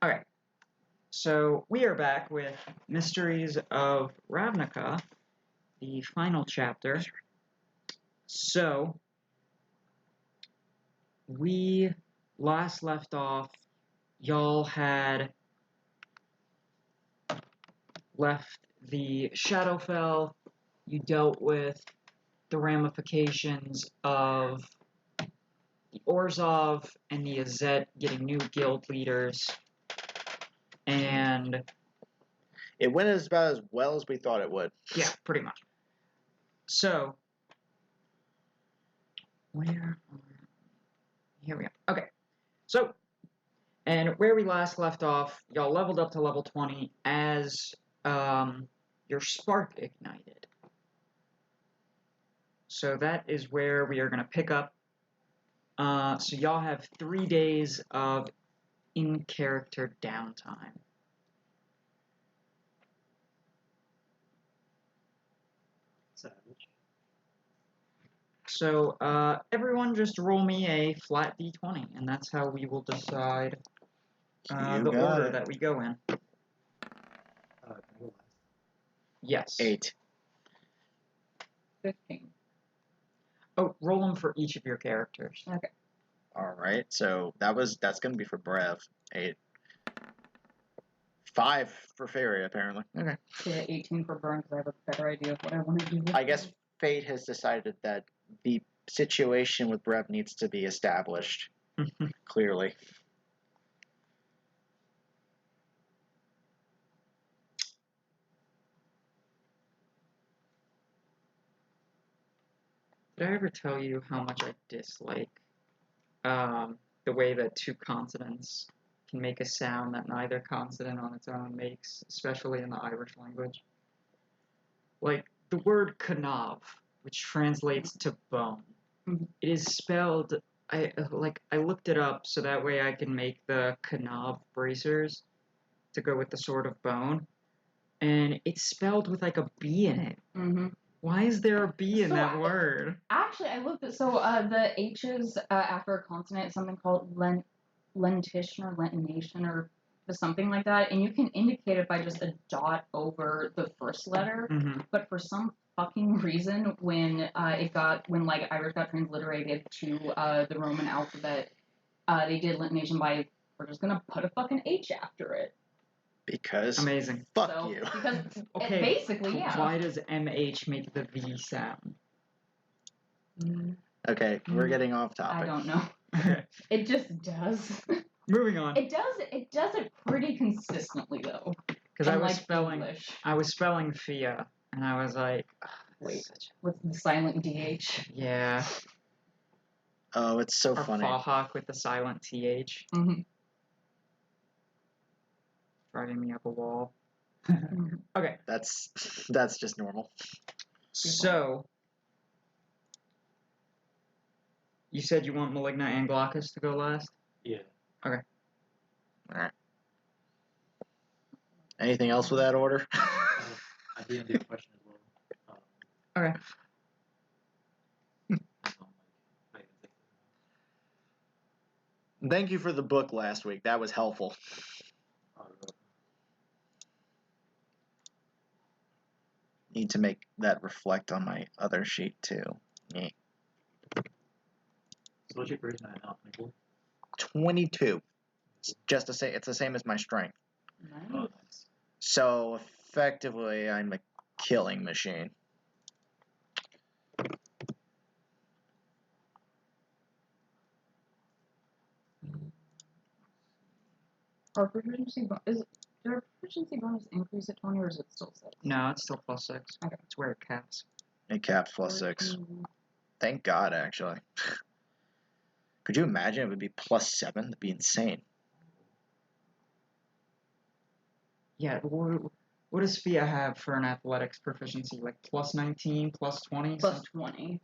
Okay, so we are back with Mysteries of Ravnica, the final chapter. So, we last left off, y'all had left the Shadowfell, you dealt with the ramifications of the Orzhov and the Azet getting new guild leaders, and it went about as well as we thought it would. Yeah, pretty much. So, here we go. Okay, so, and where we last left off, y'all leveled up to level 20 as your spark ignited. So that is where we are going to pick up. So y'all have 3 days of in-character downtime. Savage. So everyone just roll me a flat d20, and that's how we will decide the order that we go in. Can I go last? Yes. 8. 15. Oh, roll them for each of your characters. Okay. All right, so that's gonna be for Brev. 8. 5 for Fairy, apparently. Okay. Yeah, 18 for Burn because I have a better idea of what I want to do. I guess Fate has decided that the situation with Brev needs to be established clearly. Did I ever tell you how much I dislike the way that two consonants can make a sound that neither consonant on its own makes, especially in the Irish language? Like, the word knav, which translates to bone. Mhm. It is spelled, I looked it up so that way I can make the knav bracers to go with the Sword of Bone, and it's spelled with like a B in it. Mm-hmm. Why is there a B in So that word? Actually, I looked at the H's after a consonant is something called lentition or lentination or something like that, and you can indicate it by just a dot over the first letter. Mm-hmm. But for some fucking reason, when Irish got transliterated to the Roman alphabet, they did lentination by we're just gonna put a fucking H after it. Because Amazing. fuck So, you. Because Okay, basically, yeah. Why does MH make the V sound? Okay, we're getting off topic. I don't know. It just does. Moving on. It does it pretty consistently though. Because I was Unlike spelling English. Fia, and I was like, wait, with the silent DH. Yeah. Oh, it's so or funny. Fahawk with the silent TH. Mm-hmm. Driving me up a wall. Mm-hmm. Okay. That's just normal. So, you said you want Maligna and Glaucus to go last? Yeah. Okay. Alright. Anything else with that order? I didn't do a question as well. Okay. Thank you for the book last week. That was helpful. Need to make that reflect on my other sheet too. Yeah. So what's your charisma now? 24? 22. It's the same as my strength. Nice. So effectively, I'm a killing machine. Our proficiency is there a proficiency bonus increase at 20 or is it still 6? No, it's still +6. Okay. It's where it caps. It caps +6. Thank God, actually. Could you imagine it would be +7? That'd be insane. Yeah, what does Fia have for an athletics proficiency? Like +19, +20? Plus 20.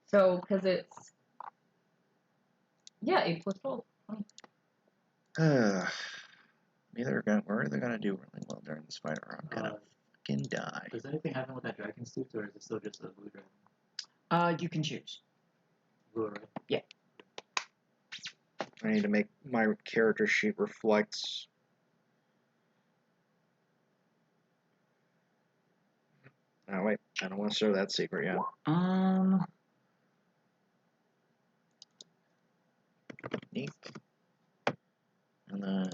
So, because it's... Yeah, 8 plus 12. 20. We're either gonna do really well during this fight, or I'm gonna fucking die. Does anything happen with that dragon suit, or is it still just a blue dragon? You can choose. Blue, right? Yeah. I need to make my character sheet reflect. Oh wait, I don't want to show that secret yet. Neat. And then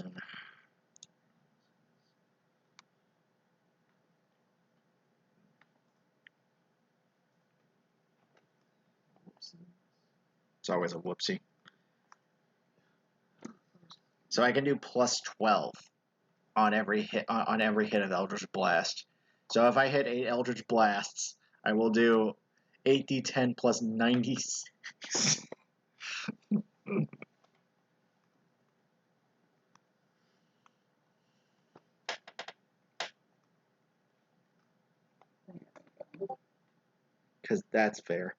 it's always a whoopsie. So I can do plus 12 on every hit of Eldritch Blast. So if I hit 8 Eldritch Blasts, I will do 8d10 plus 96. Because that's fair.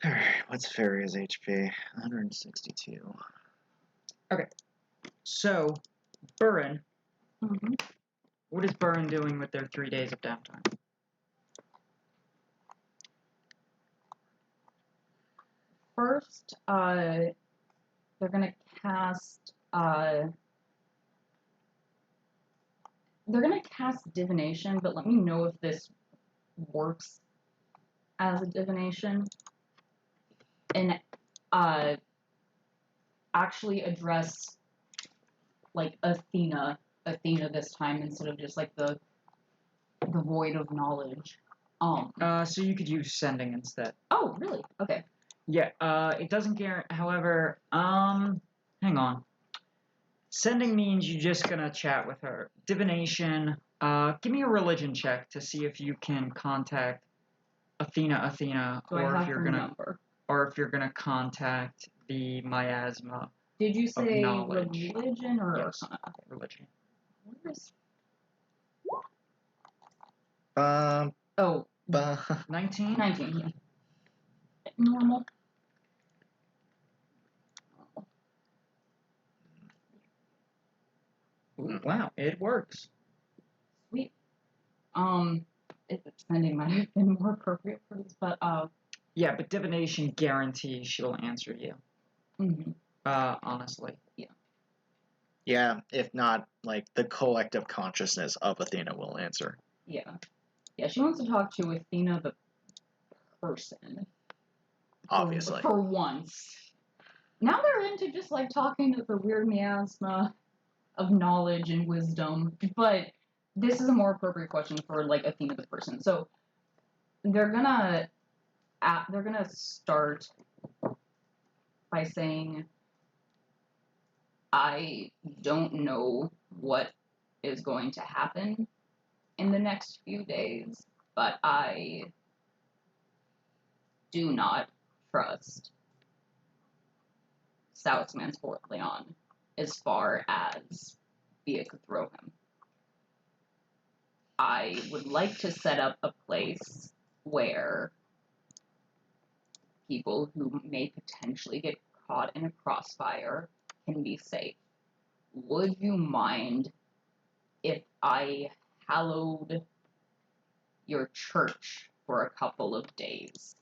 Alright, what's Fairy's HP? 162. So, Burren, Mhm. what is Burren doing with their 3 days of downtime? First, they're gonna cast. They're gonna cast divination, but let me know if this works as a divination, and actually address like Athena this time instead of just like the void of knowledge. So you could use sending instead. Oh, really? Okay. Yeah, it doesn't guarantee, however, hang on. Sending means you're just gonna chat with her. Divination, give me a religion check to see if you can contact Athena, So I have her number. or if you're gonna contact the miasma Did you say knowledge. religion or Yes. arcana? Okay. religion. Where is... Oh, 19? 19. Yeah. Normal. Ooh, wow, it works. Sweet. Spending might have been more appropriate for this, but Yeah, but divination guarantees she'll answer you. mm-hmm. Honestly. yeah, if not, like, the collective consciousness of Athena will answer. Yeah. Yeah, she wants to talk to Athena the person. Obviously. For once. Now they're into just like talking to the weird miasma of knowledge and wisdom, but this is a more appropriate question for like Athena the person. So they're gonna start by saying, I don't know what is going to happen in the next few days, but I do not trust Southman's Fort Leon as far as Via could throw him. I would like to set up a place where people who may potentially get caught in a crossfire can be safe. Would you mind if I hallowed your church for a couple of days?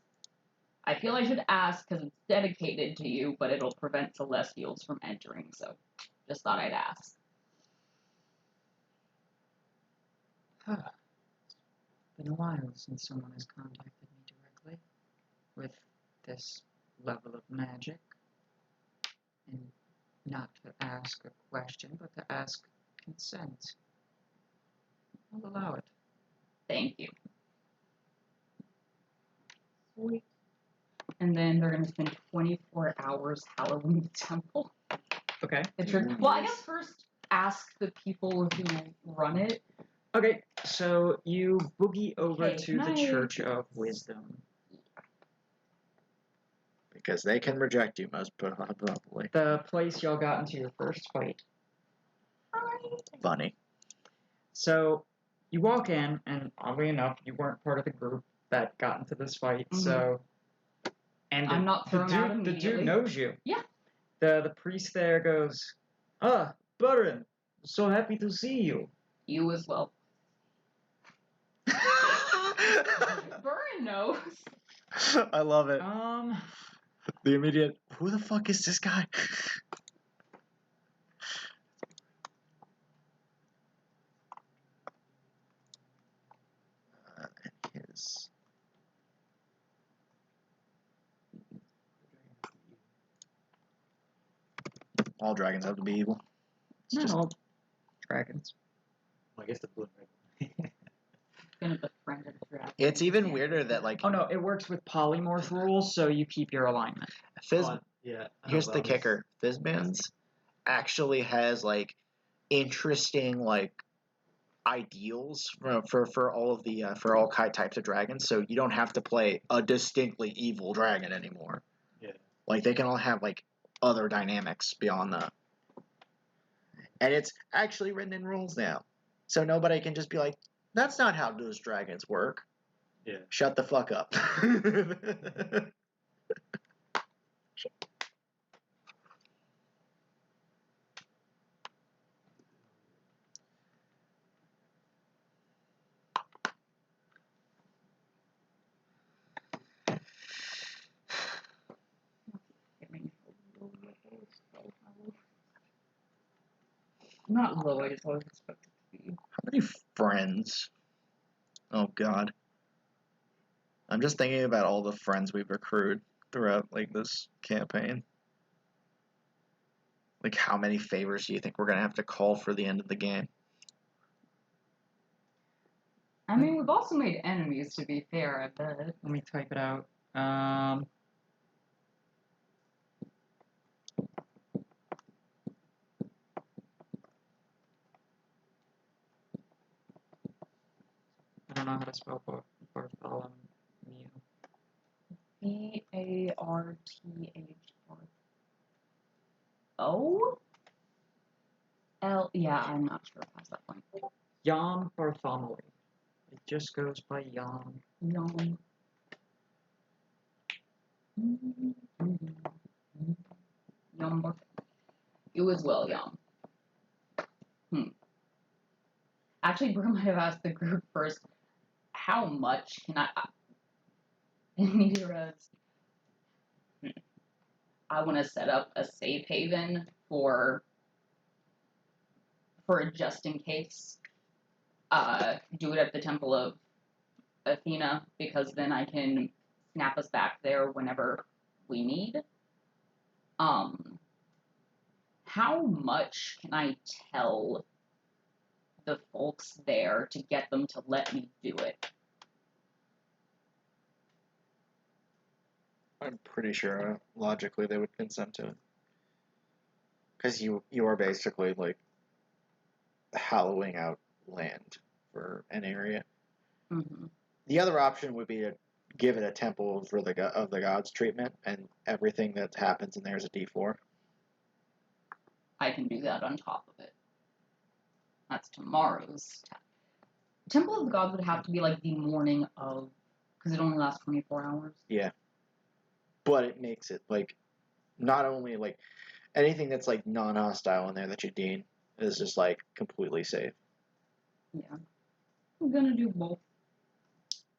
I feel I should ask because it's dedicated to you, but it'll prevent Celestials from entering, so just thought I'd ask. Been a while since someone has contacted me directly with this level of magic. And not to ask a question, but to ask consent. I'll allow it. Thank you. Sweet. And then they're going to spend 24 hours hallowing the temple. Okay. Well, I guess first ask the people who run it. Okay, so you boogie over Hey, to the Church of Wisdom. Because they can reject you most probably. The place y'all got into your first fight. Funny. So you walk in, and oddly enough, you weren't part of the group that got into this fight. Mhm. So, and I'm not thrown out the immediately. dude knows you. Yeah. The priest there goes, Burren, so happy to see you. You as well. Burren knows. I love it. The immediate, who the fuck is this guy? And his. All dragons have to be evil. It's Not just all dragons. Well, I guess the blue and red. Gonna befriend a dragon. it's even weirder that like Oh no, it works with polymorph rules, so you keep your alignment. Fizz. Yeah. I know, Here's but the I'm just- kicker: Fizzbands actually has like interesting like ideals for all of the for all types of dragons. So you don't have to play a distinctly evil dragon anymore. Yeah. Like they can all have like other dynamics beyond that. And it's actually written in rules now. So nobody can just be like, that's not how those dragons work. Yeah. Shut the fuck up. Not low, I just always expect it to be. How many friends? Oh god. I'm just thinking about all the friends we've accrued throughout like this campaign. Like how many favors do you think we're gonna have to call for the end of the game? I mean, we've also made enemies, to be fair, I bet. Let me type it out. I don't know how to spell Bartholomew. Bartholomew. Yeah, I'm not sure past that point. Jan Bartholomew. It just goes by Jan. Yum. Yum. You as well, Yum. Actually, Brew might have asked the group first, how much can I... Meteorites. I want to set up a safe haven for a just in case. Do it at the Temple of Athena, because then I can snap us back there whenever we need. How much can I tell the folks there to get them to let me do it? I'm pretty sure logically they would consent to it. Because you are basically like hollowing out land for an area. Mm-hmm. The other option would be to give it a temple for of the gods treatment, and everything that happens in there is a D4. I can do that on top of it. That's tomorrow's. Temple of the Gods would have to be like the morning of, because it only lasts 24 hours. Yeah. But it makes it like not only like anything that's like non-hostile in there that you deem is just like completely safe. Yeah. I'm gonna do both.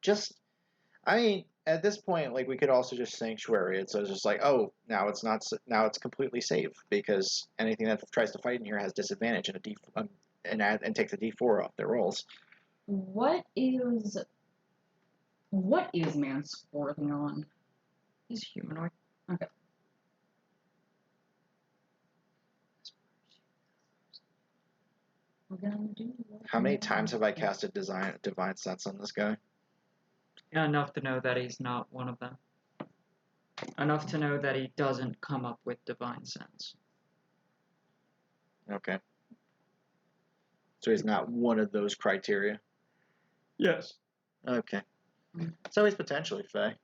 Just, I mean, at this point, like we could also just sanctuary it. So it's just like, oh, now it's not. Now it's completely safe because anything that tries to fight in here has disadvantage and a D and takes a D4 off their rolls. What is Man's Scorpion? He's humanoid. Okay. We're gonna do How many times have I casted divine sense on this guy? Enough to know that he's not one of them. Enough to know that he doesn't come up with divine sense. Okay. So he's not one of those criteria. Yes. Okay. So he's potentially Fey.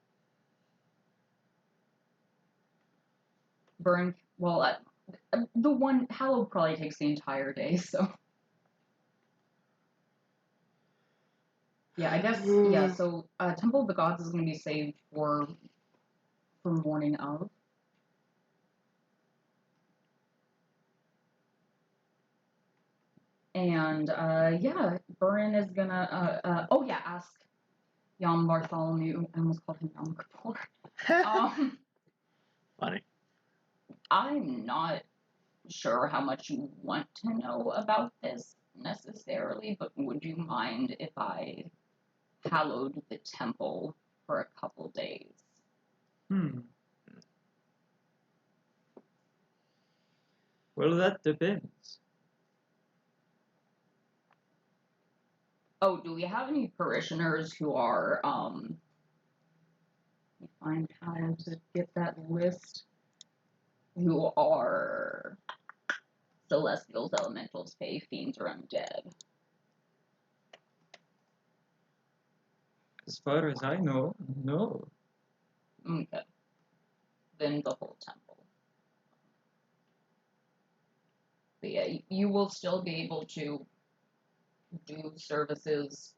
Burn. Well, the one Hallow probably takes the entire day, so. Yeah, I guess. Yeah, so Temple of the Gods is going to be saved for morning of. And yeah, Burin is gonna. Oh yeah, ask Yom Bartholomew. I almost called him Yom Kippur. Funny. I'm not sure how much you want to know about this necessarily, but would you mind if I hallowed the temple for a couple days? Well, that depends. Oh, do we have any parishioners who are, let me find how to get that list, who are celestials, elementals, fae, fiends, or undead? As far as I know, no. Okay. Then the whole temple. But yeah, you will still be able to do services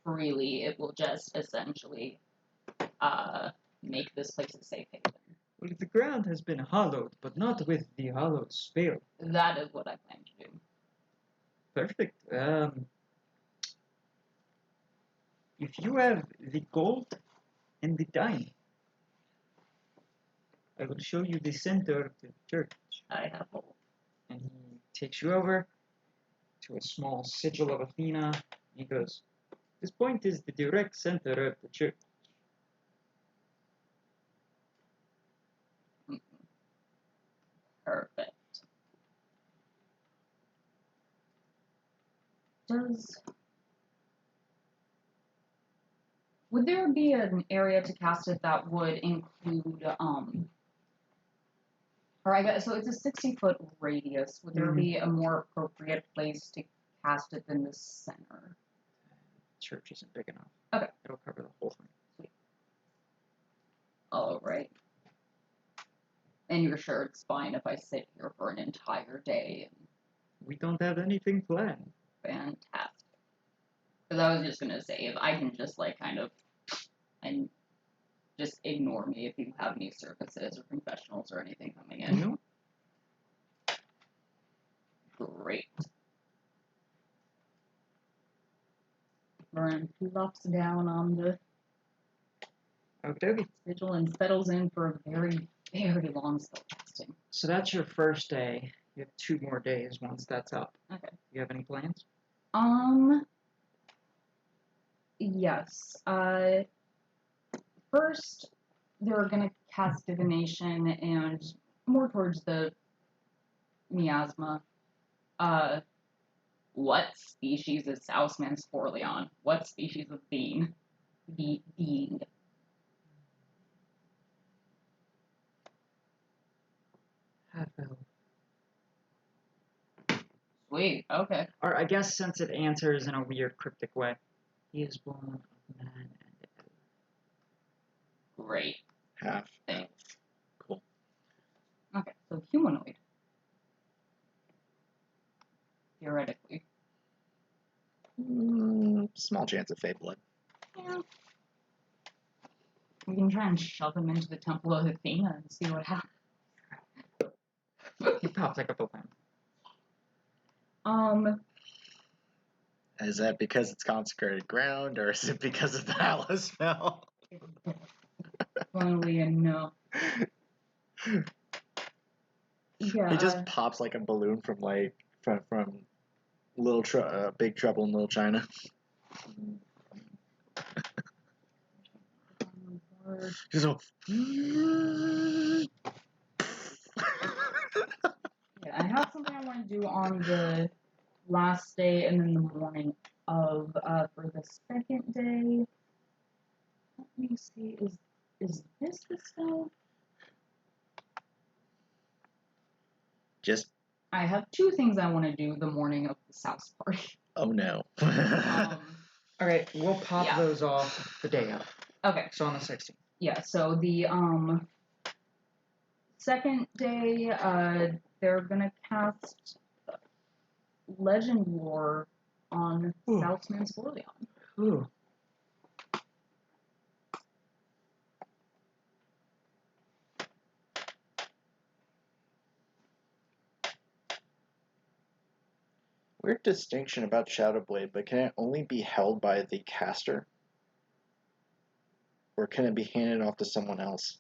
freely. It will just essentially make this place a safe haven. Well, the ground has been hollowed, but not with the hollow spell. That is what I plan to do. Perfect. If you have the gold and the dime, I will show you the center of the church. I have hope. And he takes you over to a small sigil of Athena. He goes, this point is the direct center of the church. Perfect. Would there be an area to cast it that would include or I guess so it's a 60-foot radius. Would there be a more appropriate place to cast it than the center? Church isn't big enough. Okay. It'll cover the whole thing. Sweet. All right. And you're sure it's fine if I sit here for an entire day? We don't have anything planned. Fantastic. Because I was just gonna say, if I can just like kind of and just ignore me if you have any services or confessionals or anything coming in. No? Great. Lauren plops down on the Okay. sigil and settles in for a very, very long spell casting. So that's your first day. You have 2 more days once that's up. Okay. You have any plans? Yes. First, they're gonna cast divination and more towards the miasma. What species is Southman Sporleon? What species of being? Being. Half-elf. Sweet. Okay. Or I guess since it answers in a weird cryptic way. He is born of man and elf. Great. Half. Thanks. Cool. Okay, so humanoid. Theoretically. Small chance of fey blood. Yeah. We can try and shove him into the Temple of Athena and see what happens. He pops like a boomerang. Is that because it's consecrated ground, or is it because of the hallow spell? Funnily enough. Yeah. He just pops like a balloon from Big Trouble in Little China. Just so. Yeah, I have something I want to do on the last day and then the morning of for the second day. Let me see, is this the spell? Just. I have 2 things I want to do the morning of the South party. Oh no. Okay, we'll pop Yeah. those off the day of. Okay. So on the 16th. Yeah, so the second day, they're gonna cast Legend War on Southman Sporleon. Ooh. Weird distinction about Shadow Blade, but can it only be held by the caster? Or can it be handed off to someone else?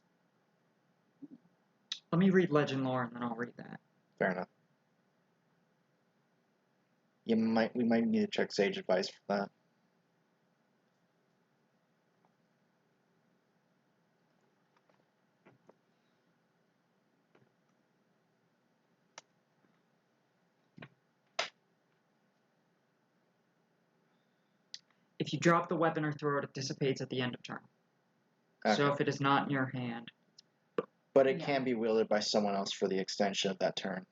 Let me read legend lore and then I'll read that. Fair enough. We might need to check sage advice for that. If you drop the weapon or throw it, it dissipates at the end of turn. Okay. So if it is not in your hand, But it Yeah. can be wielded by someone else for the extension of that turn.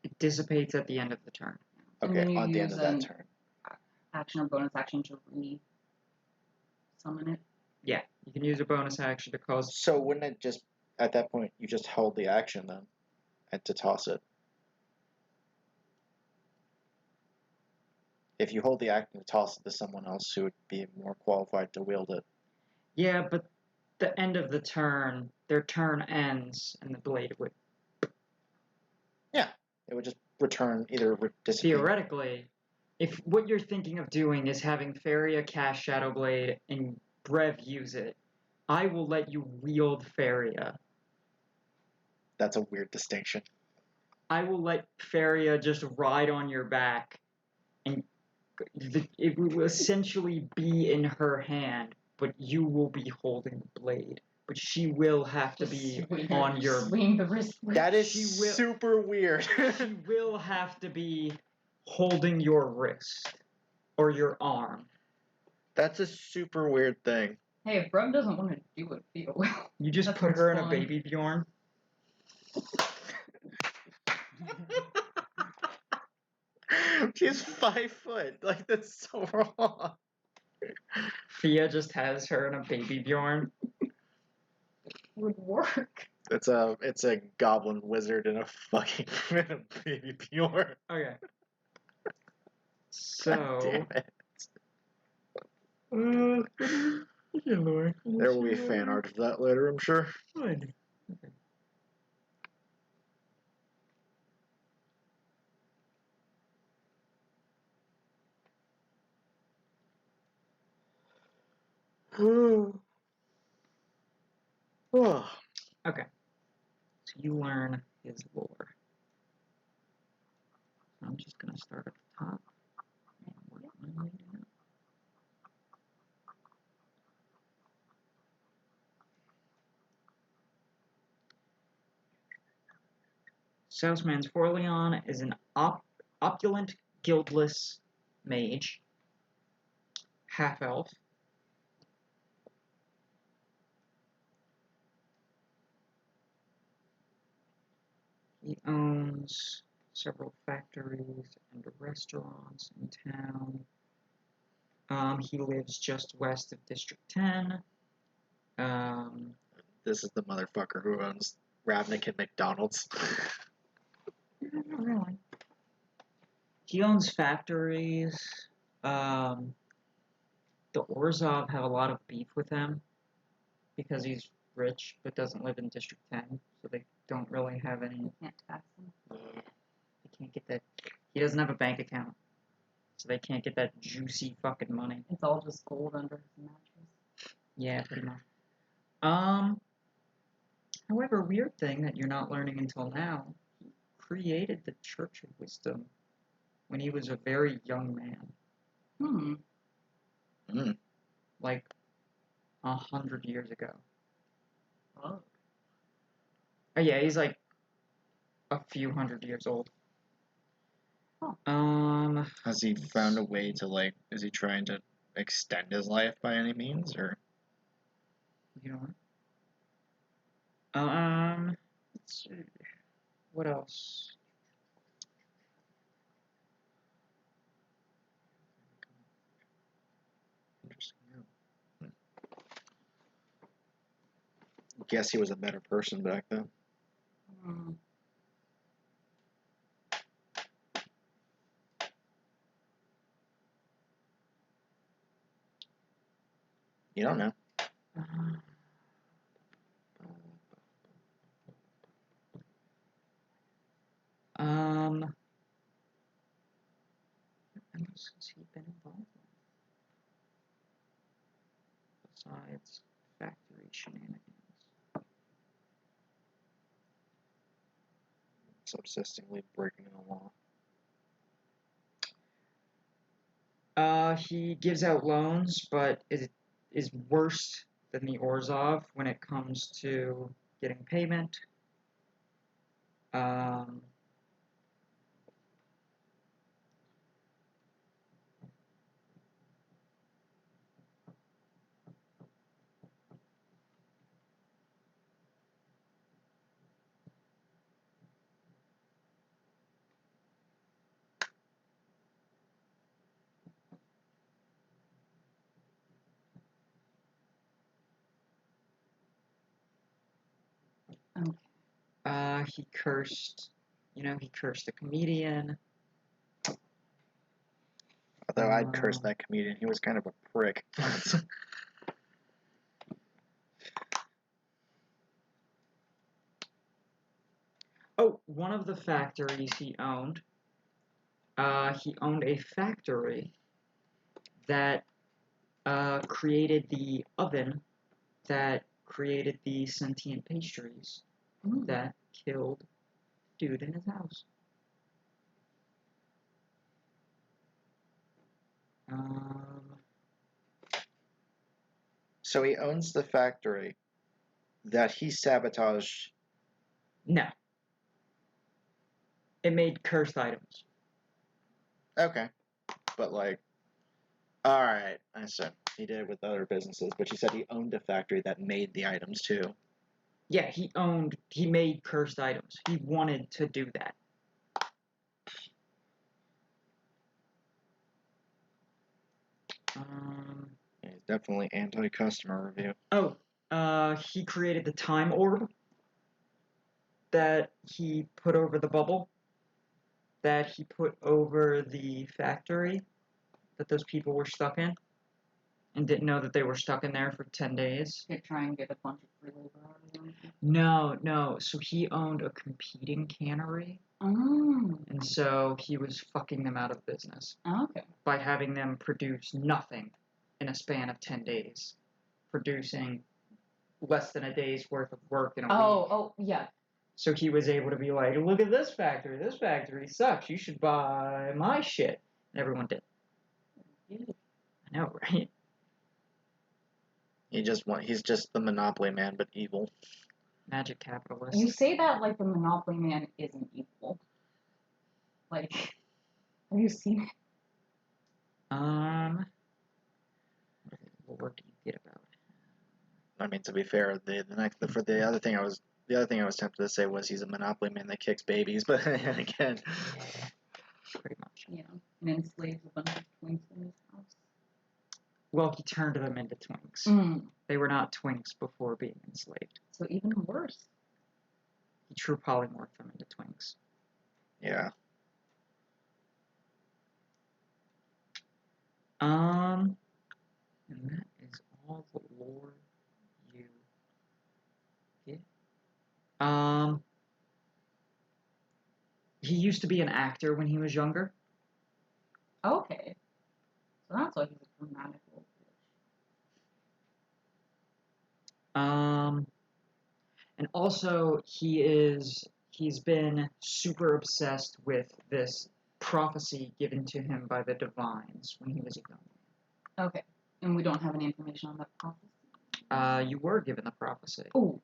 it dissipates at the end of the turn. And Okay, then you on the end use of that an turn. action or bonus action to re-summon it. Yeah, you can use a bonus action to cause. So wouldn't it just, at that point, you just hold the action then, and to toss it? If you hold the action to toss it to someone else who would be more qualified to wield it. Yeah, but the end of the turn, their turn ends, and the blade would. It would just return, either dissipate. Theoretically, if what you're thinking of doing is having Faria cast Shadow Blade and Brev use it, I will let you wield Faria. That's a weird distinction. I will let Faria just ride on your back, and it will essentially be in her hand, but you will be holding the blade. But she will have to be on your. Swing the wrist. That is She will- super weird. She will have to be holding your wrist or your arm. That's a super weird thing. Hey, if Brug doesn't want to do it, feel well. You just That put her in sounds a fun. baby Bjorn. She's 5 foot. Like, that's so wrong. Fia just has her in a baby Bjorn. Would work. It's a goblin wizard in a fucking baby Bjorn. Okay. God So. damn it. Lord. There will be fan art of that later, I'm sure. Good. Okay. Oh. Okay. So you learn his lore. I'm just gonna start at the top and work my way down. Southman's Forleon is an opulent, guildless mage, half-elf. He owns several factories and restaurants in town. He lives just west of District 10. This is the motherfucker who owns Ravnica McDonald's. Not really. He owns factories. The Orzhov have a lot of beef with him because he's rich but doesn't live in District 10, so they don't really have any. Can't tax them. Yeah, they can't get that. He doesn't have a bank account, so they can't get that juicy fucking money. It's all just gold under his mattress. Yeah, pretty much. However, weird thing that you're not learning until now, he created the Church of Wisdom when he was a very young man, like 100 years ago. Oh. Oh yeah, he's like a few hundred years old. Huh. Has he found a way to, like, is he trying to extend his life by any means, or? You know what? Let's see. What else? Interesting. Guess he was a better person back then. Hmm. You don't know. What else has he been involved in besides factory shenanigans? subsistingly breaking the law. He gives out loans, but is worse than the Orzhov when it comes to getting payment. Um, Okay. he cursed, he cursed a comedian. Although I'd curse that comedian, he was kind of a prick. Oh, one of the factories he owned a factory that created the oven that created the sentient pastries Ooh. that killed dude in his house. So he owns the factory that he sabotaged. No. It made cursed items. Okay. But like, alright, I said he did it with other businesses, but you said he owned a factory that made the items too. Yeah, he made cursed items. He wanted to do that. Yeah, he's definitely anti-customer review. He created the time orb that he put over the bubble, that he put over the factory that those people were stuck in, and didn't know that they were stuck in there for 10 days. To try and get a bunch of free labor out of them. No. So he owned a competing cannery, Oh. and so he was fucking them out of business Okay. by having them produce nothing in a span of 10 days, producing less than a day's worth of work in a week. Oh, yeah. So he was able to be like, look at this factory sucks, you should buy my shit. And everyone did. I know, right? He's just the monopoly man, but evil. Magic capitalist. You say that like the Monopoly Man isn't evil. Like, have you seen it? What word do you get about it? I mean, to be fair, the other thing I was tempted to say was he's a monopoly man that kicks babies, but again, Pretty much. Yeah, and enslaves a bunch of twinks in his house. Well, he turned them into twinks. They were not twinks before being enslaved. So even worse. He true polymorphed them into twinks. yeah. And that is all the lore you get. He used to be an actor when he was younger. Okay. So that's why he's a dramatic little bitch. And also he's been super obsessed with this prophecy given to him by the divines when he was a young man. Okay. And we don't have any information on that prophecy? You were given the prophecy. Oh.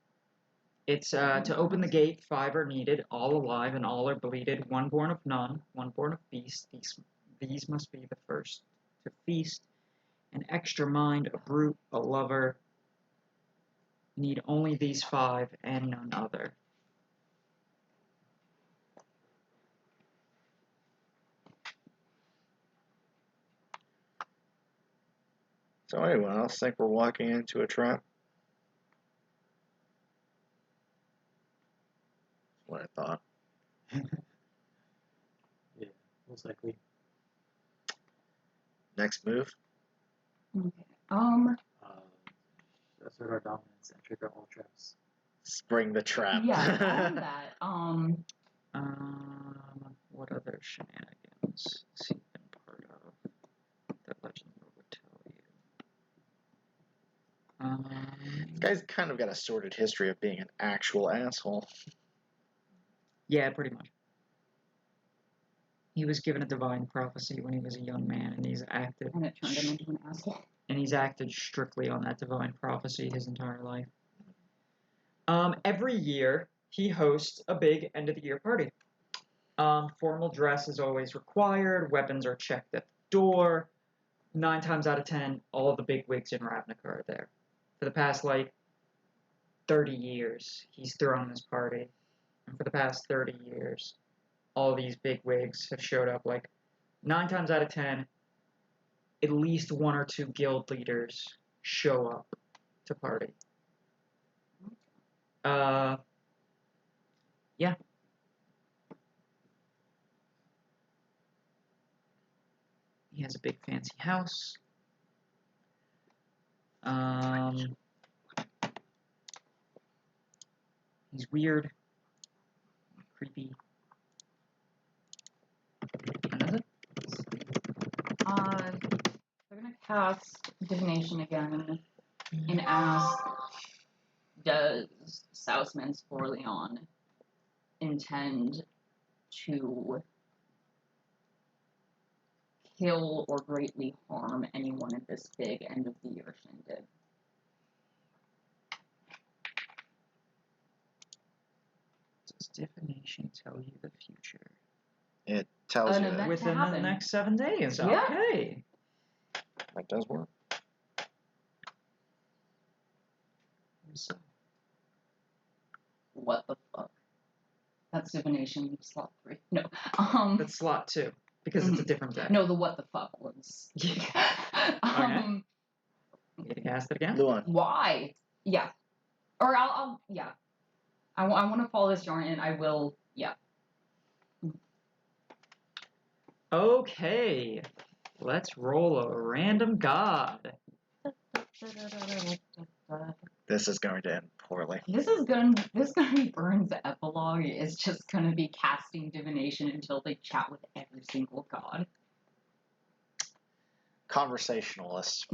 It's to open the gate, 5 are needed, all alive and all are bleeded, one born of none, one born of beast. These must be the first to feast. An extra mind, a brute, a lover. Need only these 5 and none other. So anyone else think we're walking into a trap? That's what I thought. Yeah, most likely. Next move? Okay. Assert our dominance and trigger all traps. Spring the trap. Yeah, on that. What other shenanigans has he been part of that Legend would tell you? This guy's kind of got a sordid history of being an actual asshole. Yeah, pretty much. He was given a divine prophecy when he was a young man, and he's acted And it turned him into an asshole. and he's acted strictly on that divine prophecy his entire life. Every year he hosts a big end of the year party. Formal dress is always required. Weapons are checked at the door. 9 times out of 10, all of the big wigs in Ravnica are there. For the past 30 years, he's thrown this party, and for the past 30 years, all these big wigs have showed up. 9 times out of 10, at least 1 or 2 guild leaders show up to party. Yeah. He has a big fancy house. He's weird, creepy. And that's it. They're gonna cast divination again and ask, does Southman Sporleon intend to kill or greatly harm anyone at this big end of the year shindig? Does divination tell you the future? It tells An you event- Within the happen. next 7 days. Yeah. Okay. that does work. So, What the fuck? That's divination slot 3. No. that's slot 2, because it's a different day. No, the what the fuck was. Okay. You gonna cast it again? Luan. Why? Yeah. Or I'll yeah. I want to follow this yarn and I will, yeah. Okay. Let's roll a random god. This is going to end poorly. This is gonna be Burns' epilogue. Is just gonna be casting divination until they chat with every single god. Conversationalist.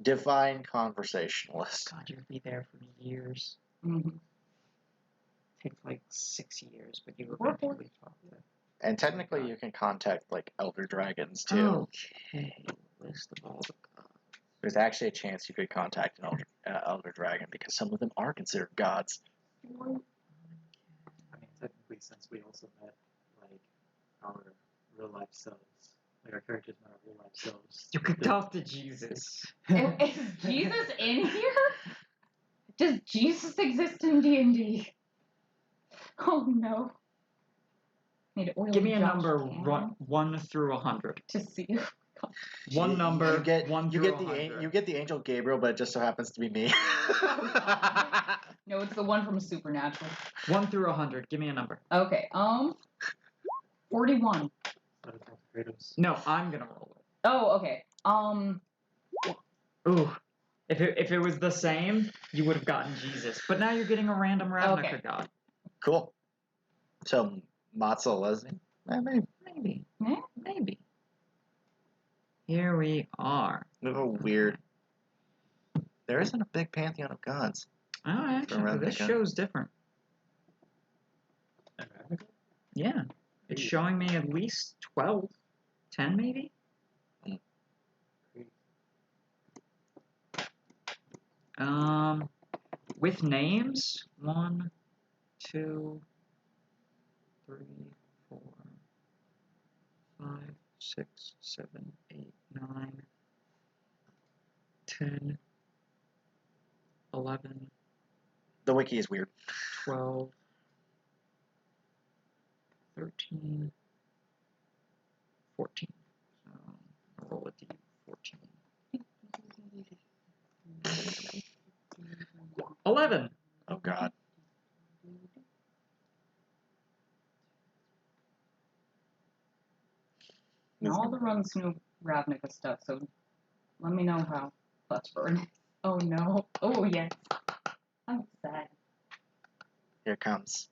Divine conversationalist. God, you'd be there for years. Mm-hmm. Takes 6 years, but you Or eventually talk to. And technically, you can contact elder dragons too. Okay. List of all the gods. There's actually a chance you could contact an elder dragon because some of them are considered gods. I mean, technically, since we also met, our real life selves, our characters met our real life selves. You could talk to Jesus. Is Jesus in here? Does Jesus exist in D&D? Oh no. Need to oil Give me a Josh number Cannon 1 through 100. to see. One number. You get 1 you through get the 100. you get the angel Gabriel, but it just so happens to be me. No, it's the one from Supernatural. 1 through 100. Give me a number. Okay, 41. No, I'm gonna roll it. Oh, okay. Ooh. If it was the same, you would have gotten Jesus. But now you're getting a random Ravnica Okay. god. Cool. So Matza Leslie? Maybe. Maybe. Yeah. Maybe. Here we are. We have a weird. There isn't a big pantheon of gods. Oh, actually, this Ravnica. show's different. Yeah. It's showing me at least 12. 10 maybe? With names? 1, 2, 3, 4, 5, 6, 7, 8, 9, 10, 11, The wiki is weird. 12, 13, 14. So I'll roll a d14. 11. Oh god. And all the runs through Ravnica stuff, so let me know how that's burn. Oh no. Oh yes. I'm sad. Here comes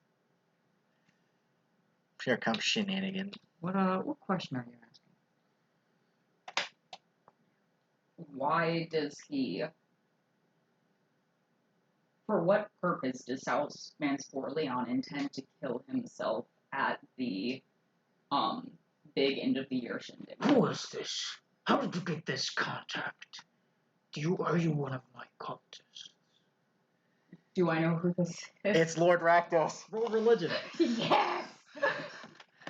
shenanigan. What question are you asking? Why does he For what purpose does Southman Leon intend to kill himself at the big end of the year shindig? Who is this? How did you get this contact? Are you one of my cultists? Do I know who this is? It's Lord Rakdos. Roll religion. Yes!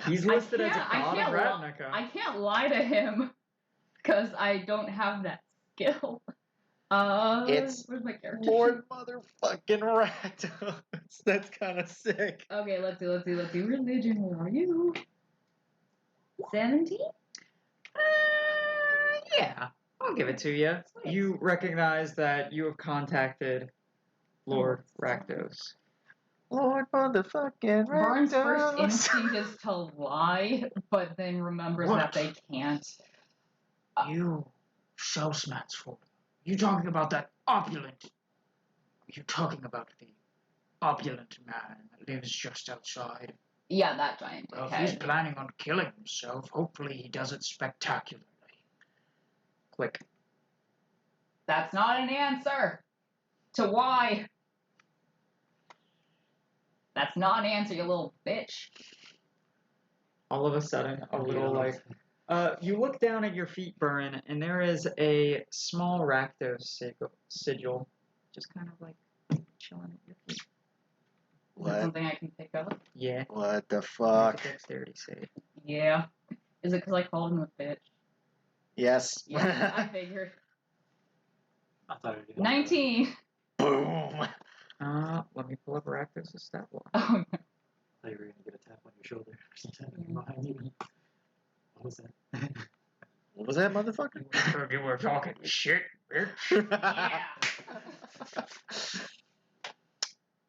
He's I listed as a can't- I god of can't li- Ravnica. I can't lie to him because I don't have that skill. It's Where's my character? Lord motherfucking Rakdos. That's kind of sick. Okay, let's see. Religion, where are you? 17? Yeah, I'll give it to you. Sweet. You recognize that you have contacted Lord Rakdos. Lord motherfucking Vern's first Rakdos. instinct is to lie, but then remembers What? that they can't. You, Southman's fault. You talking about that opulent? Are you talking about the opulent man that lives just outside? Yeah, that giant Well, if he's dickhead. planning on killing himself, hopefully he does it spectacularly. Click. That's not an answer to why. That's not an answer, you little bitch. All of a sudden, a little like you look down at your feet, Burn, and there is a small Rakdos sigil, just kind of like chilling at your feet. Is that What? something I can pick up? Yeah. What the Make fuck? a dexterity save. Yeah. Is it because I called him a bitch? Yes. Yeah, I figured. I thought it would be 19! Boom. Let me pull up Rakdos' stat block. Oh no. I thought you were gonna get a tap on your shoulder or something behind you. What was that? What was that, motherfucker? You were talking shit, bitch. Yeah!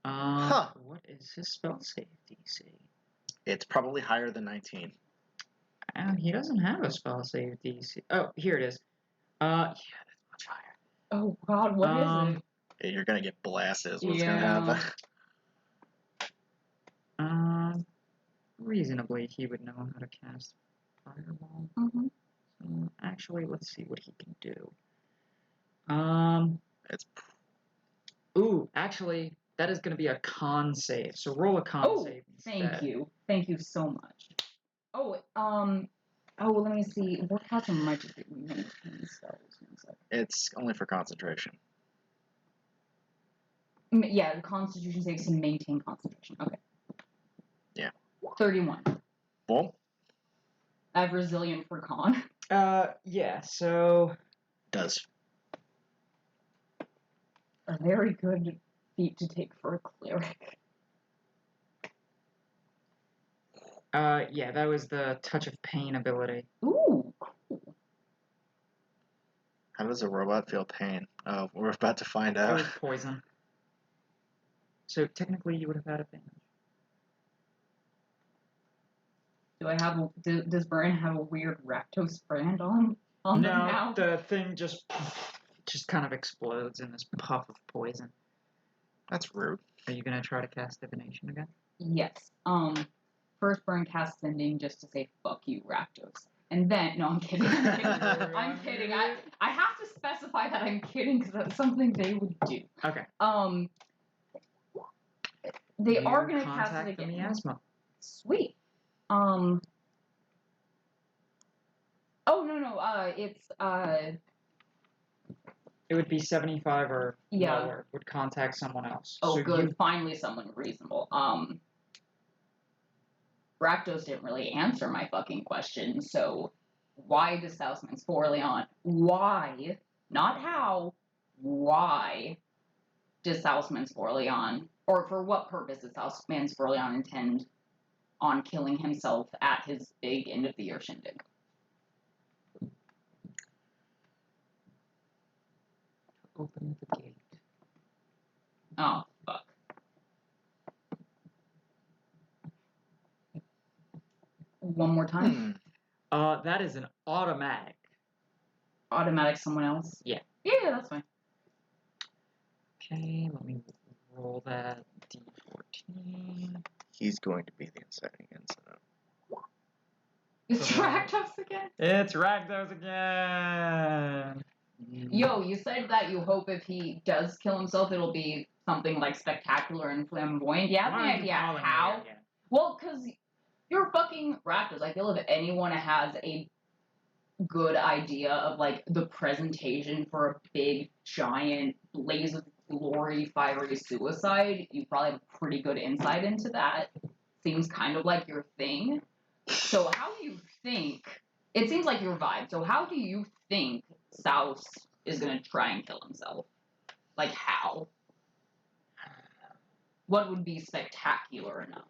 Huh. What is his spell save DC? It's probably higher than 19. He doesn't have a spell save DC. Oh, here it is. Yeah, that's much higher. Oh god, what is it? Yeah, you're gonna get blasted. Is what's Yeah. gonna happen. Reasonably, he would know how to cast Fireball. Mm-hmm. So, actually, let's see what he can do. It's Ooh, actually, that is going to be a con save. So roll a con Oh, save thank instead. you. Thank you so much. Oh, let me see. What class am I to do? Maintain spells. One sec. it's only for concentration. Yeah, the Constitution saves to maintain concentration. Okay. Yeah. 31. Boom. I have resilient for con. Yeah, so Does. A very good feat to take for a cleric. yeah, that was the Touch of Pain ability. Ooh, cool. How does a robot feel pain? Oh, we're about to find It out. was poison. So technically, you would have had advantage. Do I have a, does Brian have a weird Rakdos brand on them No, now? the thing just kind of explodes in this puff of poison. That's rude. Are you gonna try to cast divination again? Yes. First burn cast sending just to say fuck you, Rakdos. And then no, I'm kidding. I'm kidding. I'm kidding. I have to specify that I'm kidding because that's something they would do. Okay. They You are gonna cast contact it the again. miasma. Sweet. Oh no. It's It would be 75 or Yeah. lower. Would contact someone else. Oh, So good. you- Finally, someone reasonable. Rakdos didn't really answer my fucking question. So, why does Southman's Forleon? Why? Not how. Why does Southman's Forleon, or for what purpose does Southman's Forleon intend on killing himself at his big end of the year shindig? Open the gate. Oh, fuck. One more time. That is an automatic. Automatic someone else? Yeah. Yeah, that's fine. Okay, let me roll that d14. He's going to be the inciting incident. It's Rakdos again? It's Rakdos again. Yo, you said that you hope if he does kill himself, it'll be something like spectacular and flamboyant. Yeah, Why any are you idea calling me how? again? Well, because you're fucking Raptors. I feel if anyone has a good idea of like the presentation for a big, giant, blaze of glory, fiery suicide, you probably have pretty good insight into that. Seems kind of like your thing. So how do you think? It seems like your vibe. So how do you think Souse is gonna try and kill himself? Like how? What would be spectacular enough?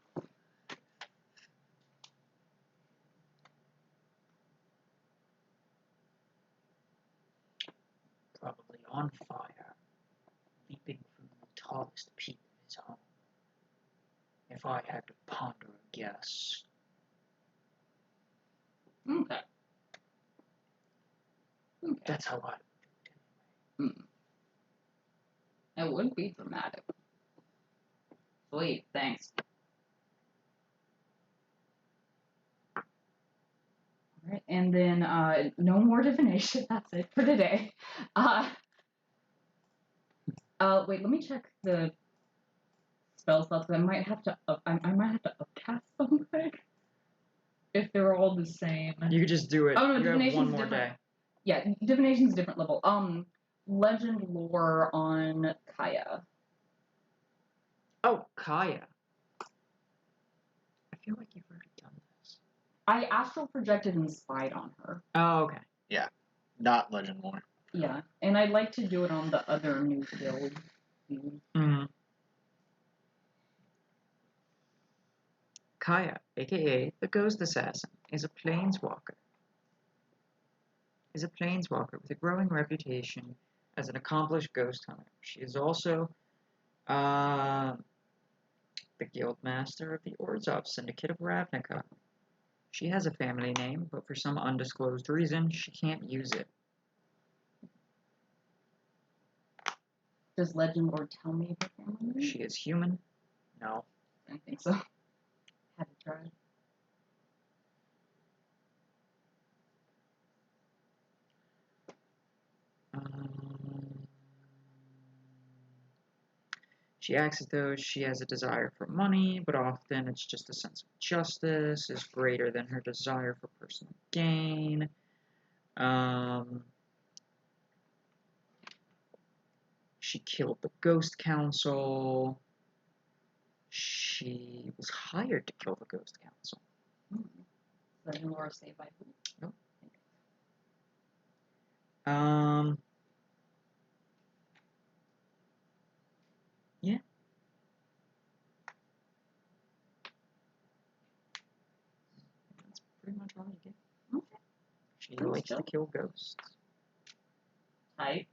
Probably on fire, leaping from the tallest peak of his home. If I had to ponder a guess, Okay. Okay. that's how I. It would be dramatic. Sweet, thanks. Alright, and then no more divination, that's it for today. Wait, let me check the spell slots, because I might have to I might have to upcast something. If they're all the same. You could just do it. Oh no, You have divination's one more different. day. Yeah, divination's different level. Legend lore on Kaya. Oh, Kaya. I feel like you've already done this. I astral projected and spied on her. Oh, okay. Not Legend Lore. Yeah, and I'd like to do it on the other new guild. Mm-hmm. Kaya, aka the Ghost Assassin, is a planeswalker. With a growing reputation as an accomplished ghost hunter. She is also the guild master of the Orzhov Syndicate of Ravnica. She has a family name, but for some undisclosed reason, she can't use it. Does Legend Lore tell me her family name? She is human? No. I don't think so. Had to try. She acts as though she has a desire for money, but often it's just a sense of justice is greater than her desire for personal gain. She killed the Ghost Council. She was hired to kill the Ghost Council. Legend Lore saved by who? Nope. Yeah. That's pretty much all you get. Okay. She That's likes to chill. kill ghosts Type.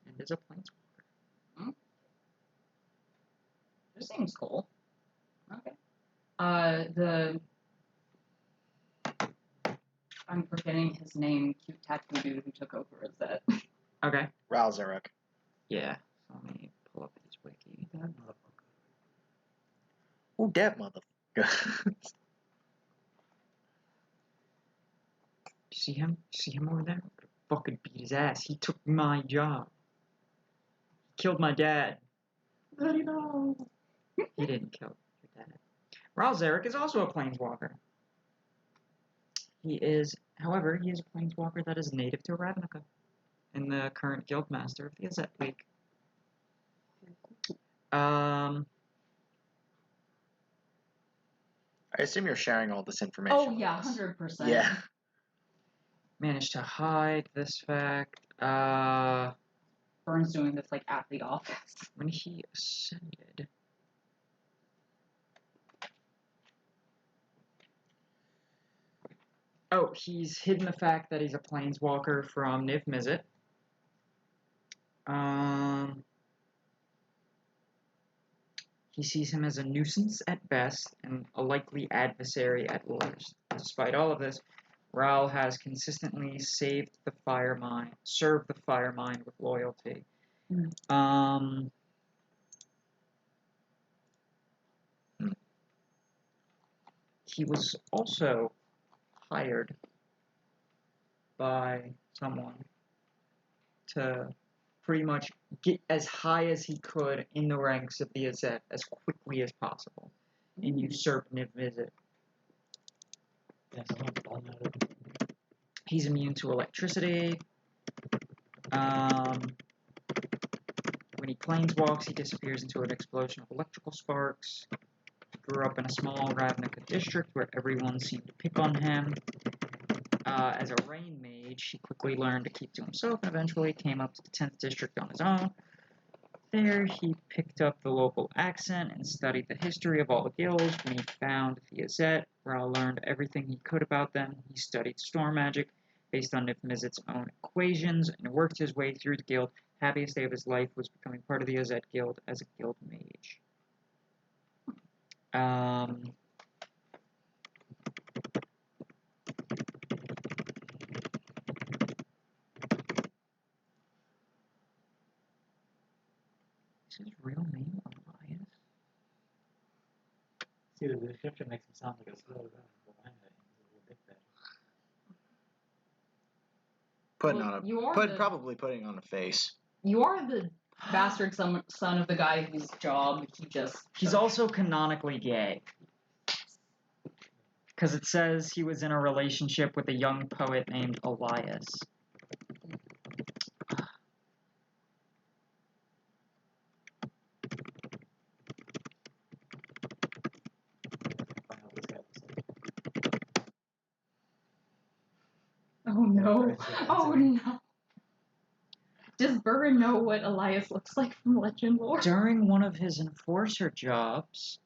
and is a planeswalker. This seems cool. Okay. I'm forgetting his name. Cute tattoo dude who took over as that. Okay. Ralzarek. Yeah. So let me pull up his wiki. That motherfucker. Who that motherfucker? See him? See him over there? Fucking beat his ass. He took my job. He killed my dad. Bloody no. He didn't kill your dad. Ralzarek is also a planeswalker. However, he is a planeswalker that is native to Ravnica and the current guildmaster of the Gazette League. I assume you're sharing all this information. Oh with yeah, us. 100%. Yeah. Managed to hide this fact. Burns doing this like at the office. When he ascended. Oh, he's hidden the fact that he's a planeswalker from Niv Mizzet. He sees him as a nuisance at best and a likely adversary at worst. Despite all of this, Ral has consistently served the fire mind with loyalty. He was also hired by someone to pretty much get as high as he could in the ranks of the Azet as quickly as possible and usurp Niv-Mizzet. Yeah, someone blown out of He's immune to electricity. When he planeswalks, he disappears into an explosion of electrical sparks. He grew up in a small Ravnica district where everyone seemed to pick on him. As a rain mage, he quickly learned to keep to himself and eventually came up to the 10th district on his own. There, he picked up the local accent and studied the history of all the guilds. When he found the Azet, Ral learned everything he could about them. He studied storm magic based on Niv-Mizzet's own equations and worked his way through the guild. Happiest day of his life was becoming part of the Azet guild as a guild mage. Is his real name Elias? See, the description makes him sound like a slow guy. Behind that, he's a little bit better. Probably putting on a face. You are the bastard son of the guy whose job he just. He's also canonically gay. Because it says he was in a relationship with a young poet named Elias. Find out what this guy looks like. Oh no! That's it. Oh no! Does Burren know what Elias looks like from Legend Lore? During one of his enforcer jobs,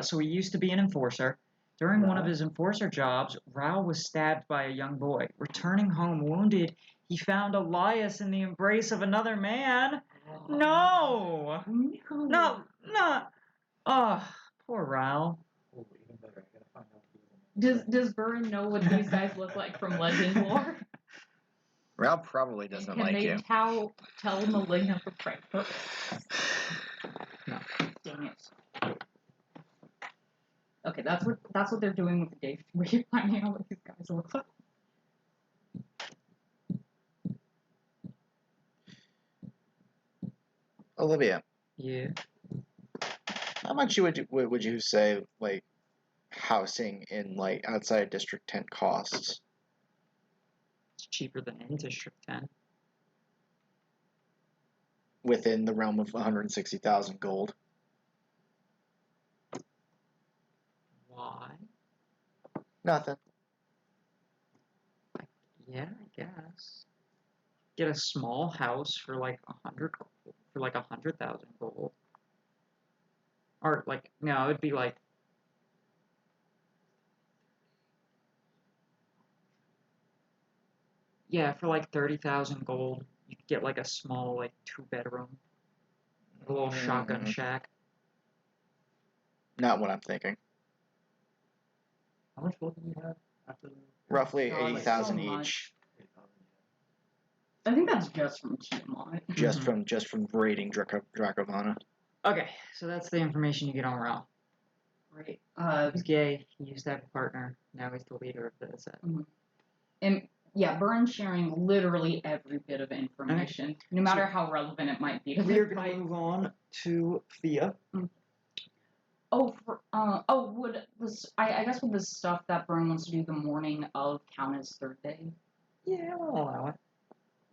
so he used to be an enforcer. During one of his enforcer jobs, Rao was stabbed by a young boy. Returning home wounded, he found Elias in the embrace of another man. No! No! Oh, poor Rao. Oh, even better. I gotta find out who he is. Does Burren know what these guys look like from Legend Lore? Ral probably doesn't Can like they you. tell Malignant for purpose? No. Dang it. Okay, that's what they're doing with the day 3, finding out what these guys look like. Olivia, Yeah. how much would you say like housing in like outside District 10 costs? It's cheaper than in District 10. Within the realm of 160,000 gold. Why? Nothing. Yeah, I guess. Get a small house for like 100,000 gold. Or like no, it'd be like yeah, for like 30,000 gold, you could get like a small like 2-bedroom, a little shotgun shack. Not what I'm thinking. How much gold do we have after the Roughly God, 80,000 so each, much. I think that's just from Tiamat. just from raiding Dracovana. Okay, so that's the information you get on Rao. Right. He's gay. He used to have a partner. Now he's the leader of the set. And yeah, Burren's sharing literally every bit of information, no matter how relevant it might be to We the are going fight. to move on to Thea. Would this? I guess would the stuff that Burren wants to do the morning of count as third day? Yeah, I'll allow it.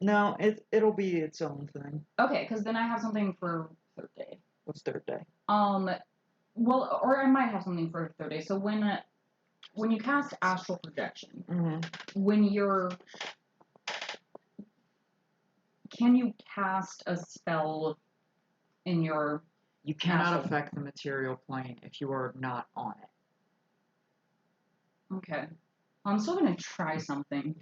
No, it'll be its own thing. Okay, because then I have something for third day. What's third day? Well, or I might have something for third day. So when you cast astral projection, can you cast a spell in your? You cannot Castle. affect the material plane if you are not on it. Okay, I'm still gonna try something.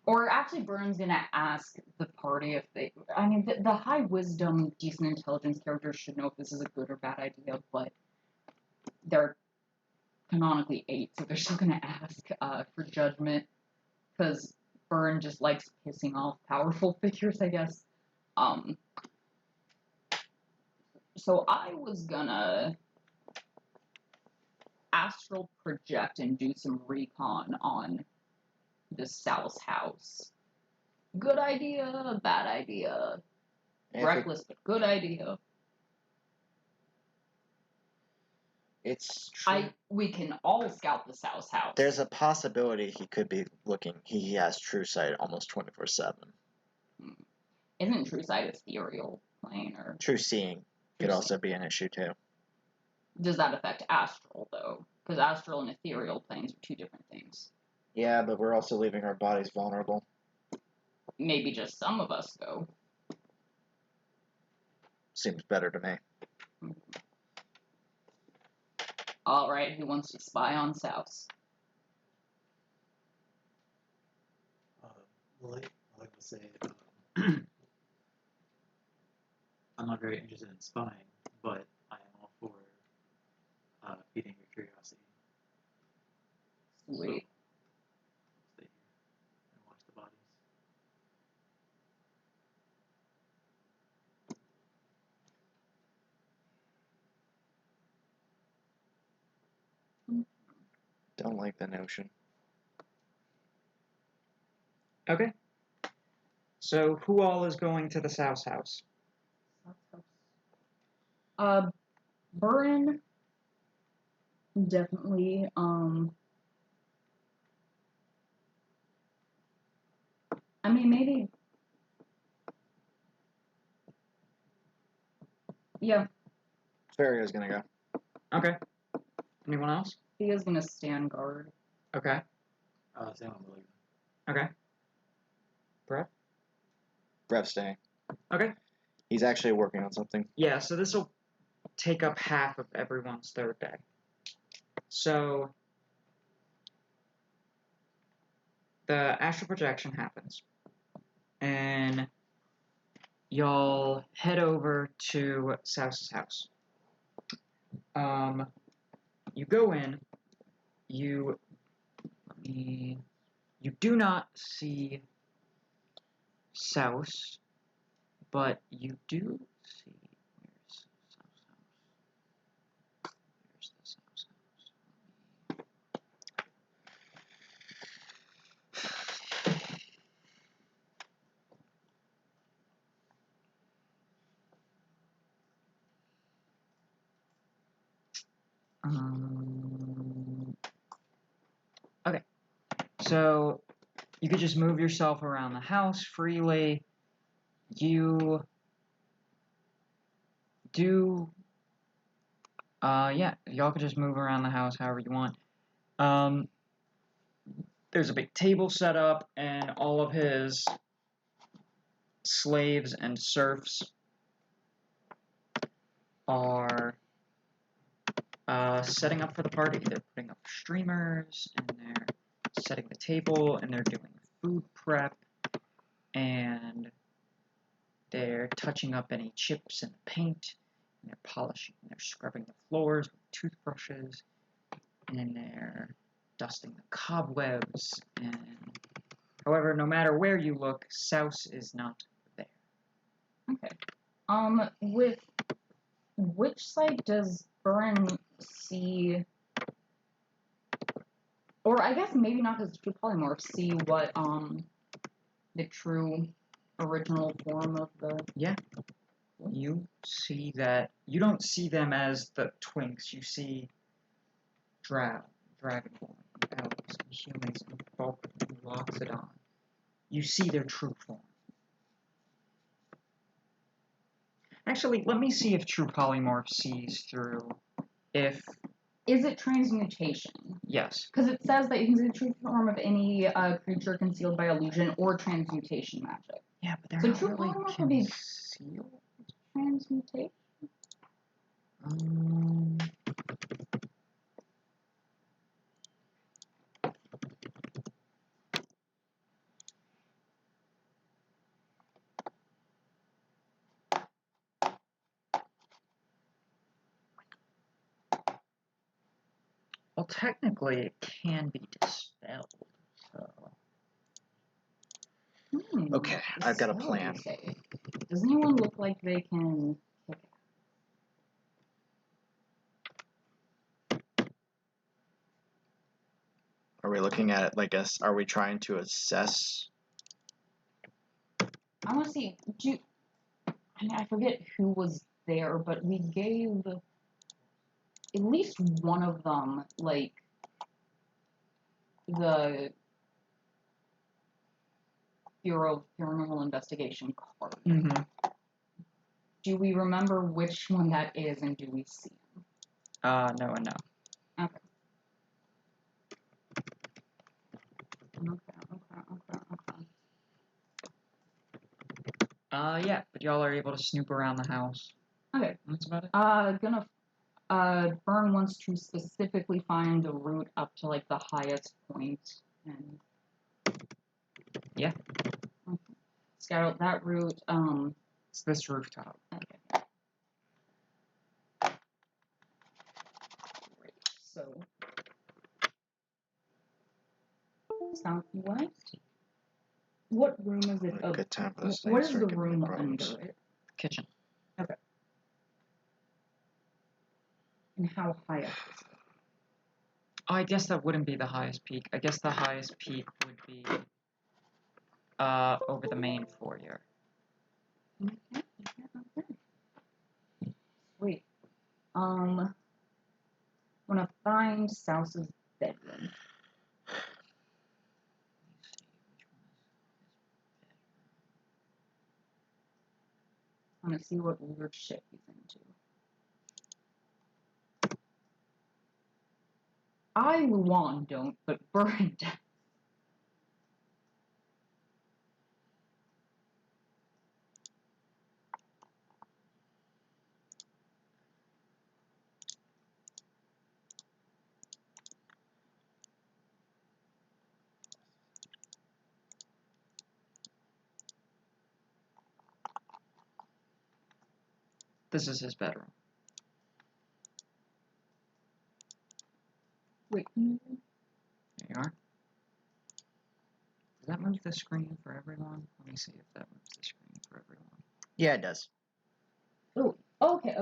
Or actually, Burren's gonna ask the party if they. I mean, the high wisdom, decent intelligence characters should know if this is a good or bad idea, but they're canonically 8, so they're still gonna ask for judgment, because Burren just likes pissing off powerful figures, I guess. So I was gonna astral project and do some recon on the South house. Good idea, bad idea. If it- Reckless, but good idea. it's true. We can all scout the South house. There's a possibility he could be looking. He has true sight almost 24/7. Isn't true sight ethereal plane, or True seeing could True also be an issue too. does that affect astral though? Because astral and ethereal planes are two different things. Yeah, but we're also leaving our bodies vulnerable. Maybe just some of us go. Seems better to me. All right, who wants to spy on South? Well, I like to say, I'm not very interested in spying, but I am all for feeding your curiosity. Sweet. So, stay here and watch the bodies. Don't like the notion. Okay. So who all is going to the South house? Burin definitely. I mean, maybe. Yeah, Farrio's gonna go. Okay. Anyone else? Thea's gonna stand guard. Okay. Same on William. Okay. Brett? Brev's staying. Okay. He's actually working on something. Yeah, so this will take up half of everyone's third day. So the astral projection happens, and y'all head over to Souse's house. You go in. You do not see Souse, but you do see. Where's the Souse house? Okay, so you could just move yourself around the house freely. You do, yeah, y'all could just move around the house however you want. There's a big table set up, and all of his slaves and serfs are setting up for the party. They're putting up streamers, and they're setting the table, and they're doing food prep, and they're touching up any chips and the paint, and they're polishing, and they're scrubbing the floors with toothbrushes, and they're dusting the cobwebs, and however, no matter where you look, Souse is not there. Okay. With which side does Burin see, or I guess maybe not because true polymorph, see what the true original form of the. Yeah. You see that, you don't see them as the twinks, you see dragonborn, elves, and humans, and folk, and Loxodon. You see their true form. Actually, let me see if true polymorph sees through. If Is it transmutation? yes, Because it says that you can see the true form of any creature concealed by illusion or transmutation magic. yeah, but they're So not true really polymorph would be concealed. transmutation. Well, technically, it can be dispelled. So Okay, I've got a Dispel, plan. you say. Does anyone look like they can kick Are we looking at it like us? Are we trying to assess? I want to see. I forget who was there, but we gave at least one of them like the Bureau of Paranormal Investigation card. Mm-hmm. Do we remember which one that is, and do we see him? No and no. Okay. Yeah, but y'all are able to snoop around the house. Okay. That's about it. Burn wants to specifically find the route up to like the highest point and Yeah. Okay. Scout out that route. It's this rooftop. Okay. Great. So southwest. What room is it? What a good time for this thing What to is start the giving me room problems. under it, Kitchen. and how high up is it? Oh, I guess that wouldn't be the highest peak. I guess the highest peak would be over the main foyer. Okay. Sweet. Wanna find Souse's bedroom. I wanna see what weird shit he's into. I, Luan, don't, but Burn does. This is his bedroom. Wait, There you are. Does that move the screen for everyone? Let me see if that moves the screen for everyone. Yeah, it does. oh, okay.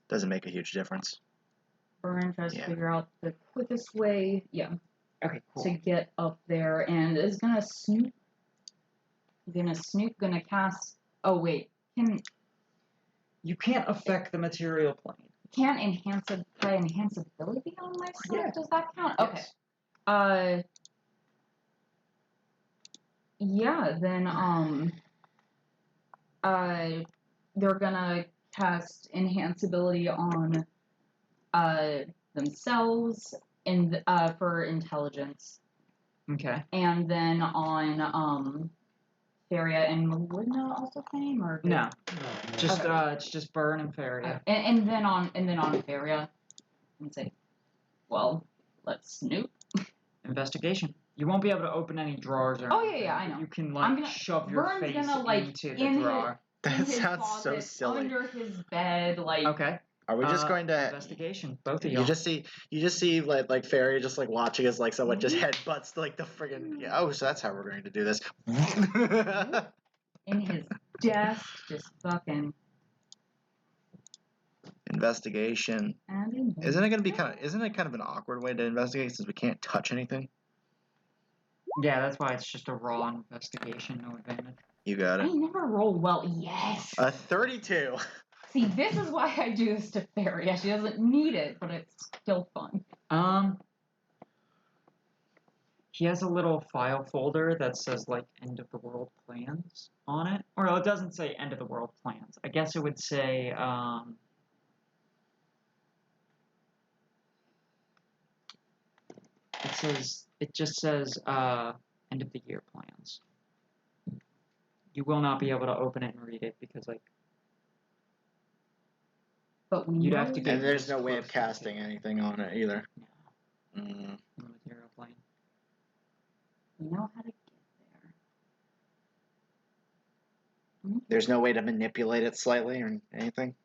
Doesn't make a huge difference. Burn tries Yeah. to figure out the quickest way, Okay, cool. to get up there, and is gonna snoop. Gonna cast. Oh wait, You can't affect the material plane. can enhanceability on myself? Yeah. Does that count? Yes. Okay. Yeah. Then they're gonna cast enhanceability on themselves and for intelligence, Okay. and then on Faria and Melina also came, or No. Just Okay. it's just Burn and Faria. and then on Faria, and say, well, let's snoop. Investigation. You won't be able to open any drawers or Oh, anything. yeah, I but know. You can I'm like gonna- shove your Vern's face gonna, like, into the in his- drawer. In That his sounds so closet, silly. under his bed, like. Okay. Are we just going to? Investigation. Both of You y'all. just see like Fairy just like watching as like someone just headbutts like the friggin' oh, so that's how we're going to do this. In his desk, just fucking. Investigation. And Isn't it kind of an awkward way to investigate since we can't touch anything? Yeah, that's why it's just a raw investigation, no advantage. You got I it. never roll well. Yes. A 32. See, this is why I do this to Faria. She doesn't need it, but it's still fun. He has a little file folder that says like end of the world plans on it. Or it doesn't say end of the world plans. I guess it would say it just says end of the year plans. You will not be able to open it and read it because like But we You'd know have to get And there's no this way of close to the casting anything on it either. No. Mm. The material plane. We know how to get there. There's no way to manipulate it slightly or anything.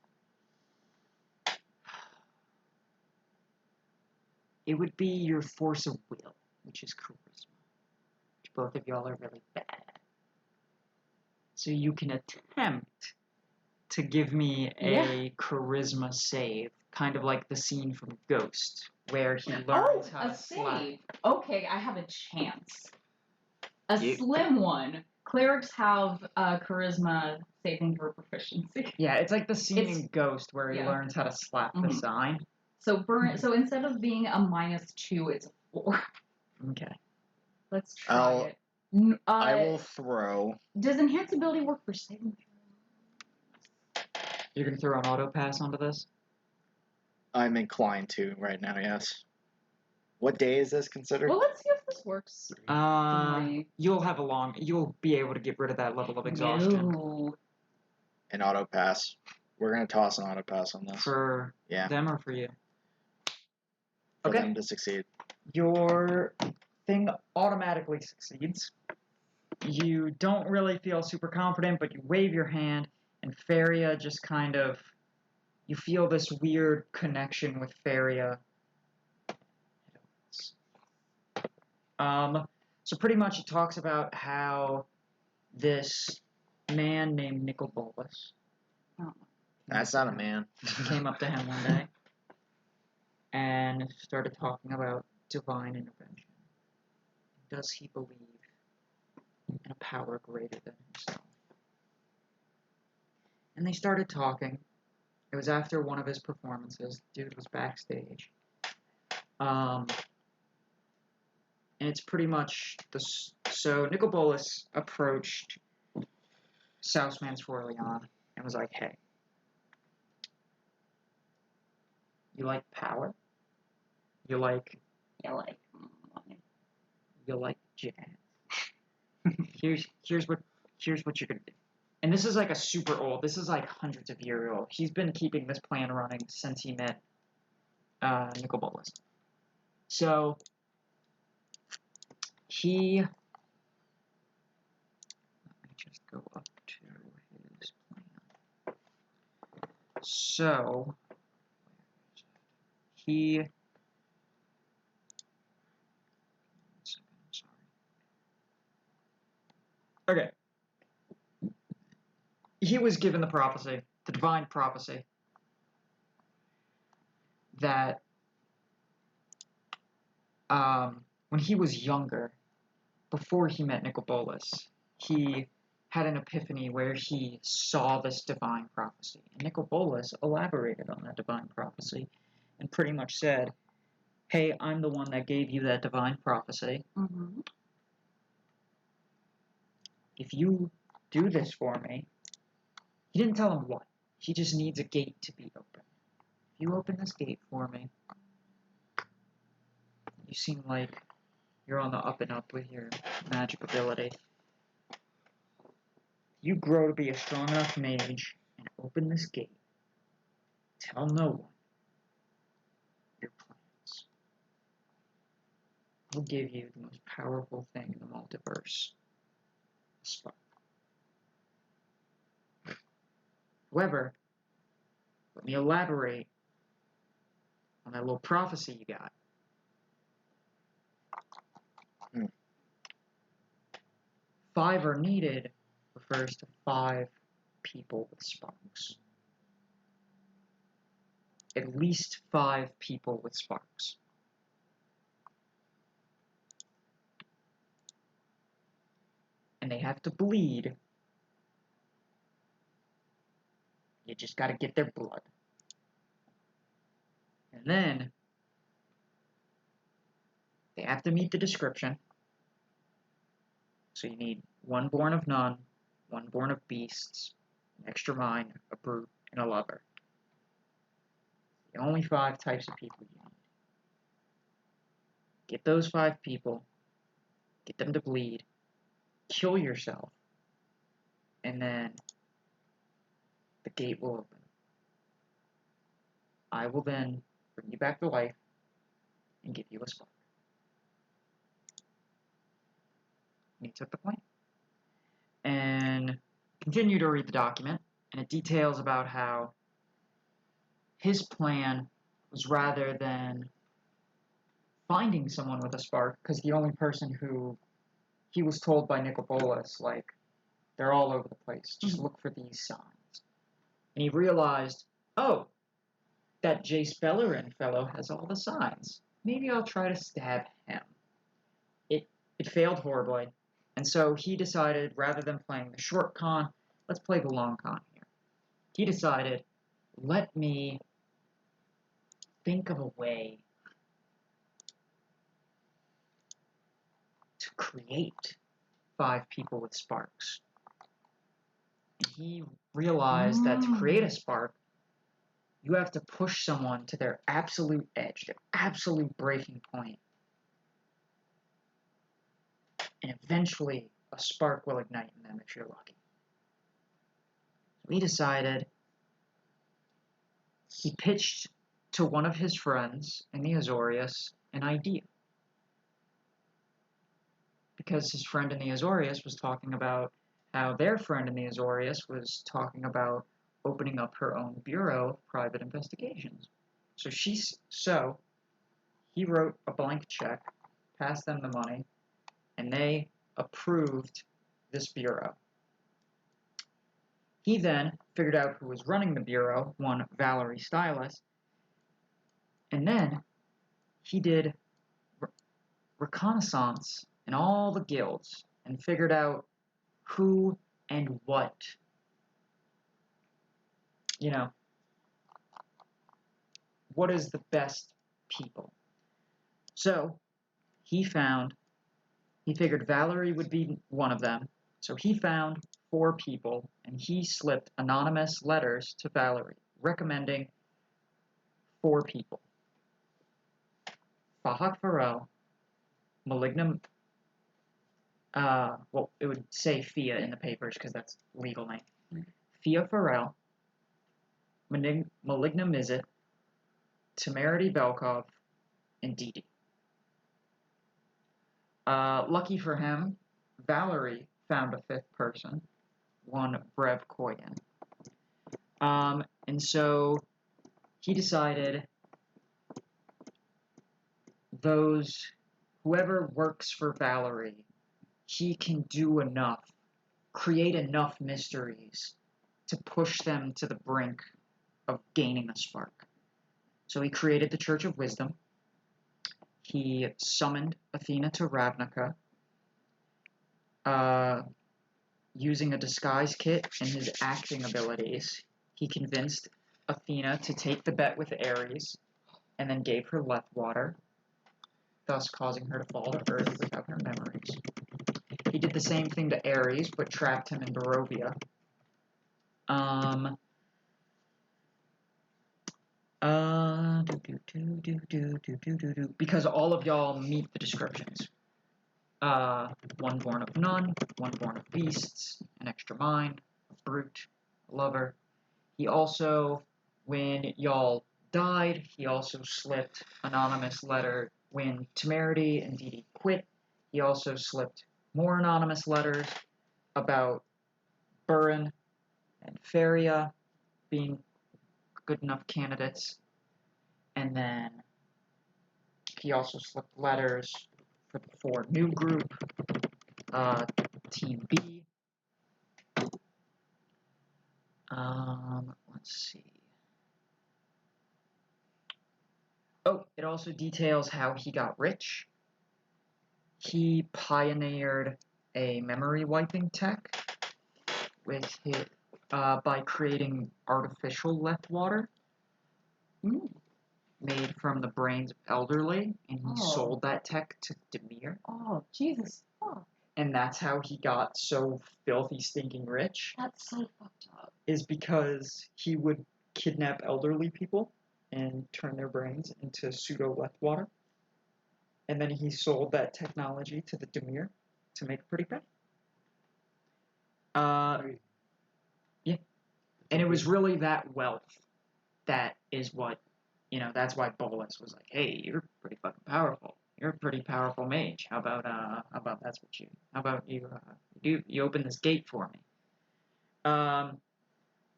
It would be your force of will, which is charisma, which both of y'all are really bad at. So you can attempt to give me a charisma save, kind of like the scene from Ghost, where he Oh, learns how a to slap. save. Okay, I have a chance. A You- slim one. Clerics have charisma saving throw proficiency. Yeah, it's like the scene It's- in Ghost where he yeah. learns how to slap the Mhm. sign. So so instead of being a -2, it's a 4. Okay. Let's try it. I will throw. Does enhance ability work for saving throws? You're gonna throw an auto pass onto this? I'm inclined to right now. Yes. What day is this considered? Well, let's see if this works. You'll be able to get rid of that level of exhaustion. No. An auto pass. We're gonna toss an auto pass on this. For Yeah. them or for you? For Okay. them to succeed. Your thing automatically succeeds. You don't really feel super confident, but you wave your hand, and Faria just kind of. You feel this weird connection with Faria. So pretty much it talks about how this man named Nicobolus That's not a man. came up to him one day and started talking about divine intervention. Does he believe in a power greater than himself? And they started talking. It was after one of his performances. The dude was backstage. And it's pretty much this. So Nicobolus approached Southman's Forleon and was like, "Hey, you like power? You like money. you like jazz? here's what you're gonna do." And this is like a super old. This is like hundreds of years old. He's been keeping this plan running since he met Nicobolus. So he. Let me just go up to his plan. So he. Okay. He was given the prophecy, the divine prophecy, that when he was younger, before he met Nicobolus, he had an epiphany where he saw this divine prophecy. And Nicobolus elaborated on that divine prophecy and pretty much said, "Hey, I'm the one that gave you that divine prophecy. Mm-hmm. If you do this for me," he didn't tell him what. He just needs a gate to be open. If you open this gate for me, you seem like you're on the up and up with your magic ability. You grow to be a strong enough mage and open this gate. Tell no one your plans. I'll give you the most powerful thing in the multiverse. A spark. However, let me elaborate on that little prophecy you got. 5 are needed refers to 5 people with sparks. At least 5 people with sparks. And they have to bleed. You just gotta get their blood. And then they have to meet the description. So you need 1 born of none, 1 born of beasts, an extra mind, a brute, and a lover. The only 5 types of people you need. Get those 5 people, get them to bleed, kill yourself, and then the gate will open. I will then bring you back to life and give you a spark. And he took the plan. And continue to read the document, and it details about how his plan was rather than finding someone with a spark, because the only person who he was told by Nicobolus, like, they're all over the place. Just look for these signs. And he realized, oh, that Jace Bellerin fellow has all the signs. Maybe I'll try to stab him. It failed horribly, and so he decided, rather than playing the short con, let's play the long con here. He decided, let me think of a way to create 5 people with sparks. And he realized that to create a spark, you have to push someone to their absolute edge, their absolute breaking point. And eventually, a spark will ignite in them if you're lucky. So he decided, he pitched to one of his friends in the Azorius an idea. Because his friend in the Azorius was talking about how their friend in the Azorius was talking about opening up her own bureau of private investigations. So he wrote a blank check, passed them the money, and they approved this bureau. He then figured out who was running the bureau, one Valerie Stylus, and then he did reconnaissance in all the guilds and figured out who and what, what is the best people. So he figured Valerie would be one of them, so he found 4 people, and he slipped anonymous letters to Valerie, recommending 4 people. Fahak Farel, Malignum, it would say Fia in the papers because that's legal name. Fia Farel, Maligna Mizet, Temerity Belkov, and Didi. Lucky for him, Valerie found a 5th person, one Brev Koyan. And so he decided whoever works for Valerie, he can do enough, create enough mysteries to push them to the brink of gaining a spark. So he created the Church of Wisdom. He summoned Athena to Ravnica. Using a disguise kit and his acting abilities, he convinced Athena to take the bet with Ares, and then gave her Lethwater, thus causing her to fall to Earth without her memories. He did the same thing to Ares, but trapped him in Barovia. Because all of y'all meet the descriptions. One born of none, one born of beasts, an extra mind, a brute, a lover. He also, when y'all died, he also slipped anonymous letter when Temerity and Didi quit. He also slipped more anonymous letters about Burin and Feria being good enough candidates. And then he also slipped letters for the 4 new group, Team B. Let's see. Oh, it also details how he got rich. He pioneered a memory wiping tech with by creating artificial Lethwater made from the brains of elderly, and he sold that tech to Demir. Oh, Jesus. Oh, And that's how he got so filthy, stinking rich. that's so fucked up. Is because he would kidnap elderly people and turn their brains into pseudo-Lethwater. And then he sold that technology to the Demir to make a pretty penny. Yeah. And it was really that wealth that is what, that's why Bolus was like, hey, you're pretty fucking powerful. You're a pretty powerful mage. How about you open this gate for me?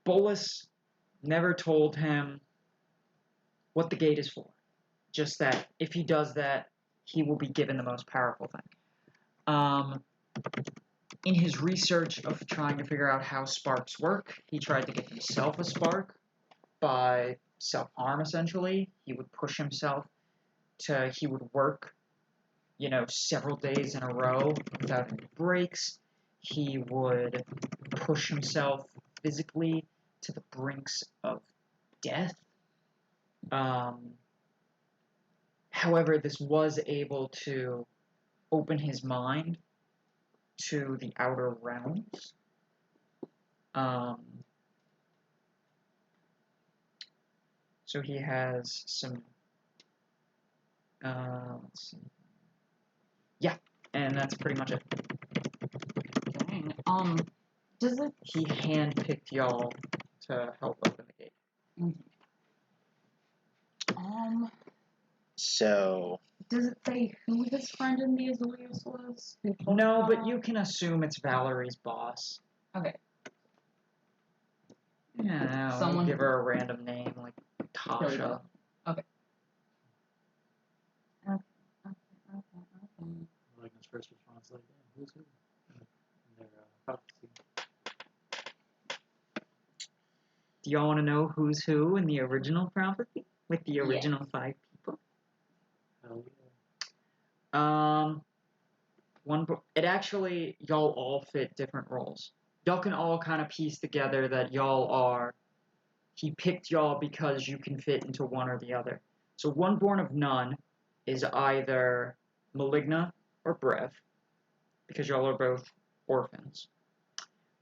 Bolus never told him what the gate is for. Just that if he does that, he will be given the most powerful thing. In his research of trying to figure out how sparks work, he tried to get himself a spark by self-harm, essentially. He would push himself he would work, several days in a row without any breaks. He would push himself physically to the brinks of death. However, this was able to open his mind to the outer realms. So he has some. Let's see. Yeah, and that's pretty much it. Dang. Does it? He handpicked y'all to help open the gate. So Does it say who his friend in the Azulius was? Who told No, him but that? you can assume it's Valerie's boss. Okay. Yeah, Someone give who- her a random name like Tasha. Okay. Maligna's first response, like, damn, who's who? And their prophecy. Do y'all want to know who's who in the original prophecy with the Yeah. original 5 people? Hell yeah. It actually, y'all all fit different roles. Y'all can all kind of piece together that he picked y'all because you can fit into one or the other. So one born of none is either Maligna or Brev, because y'all are both orphans.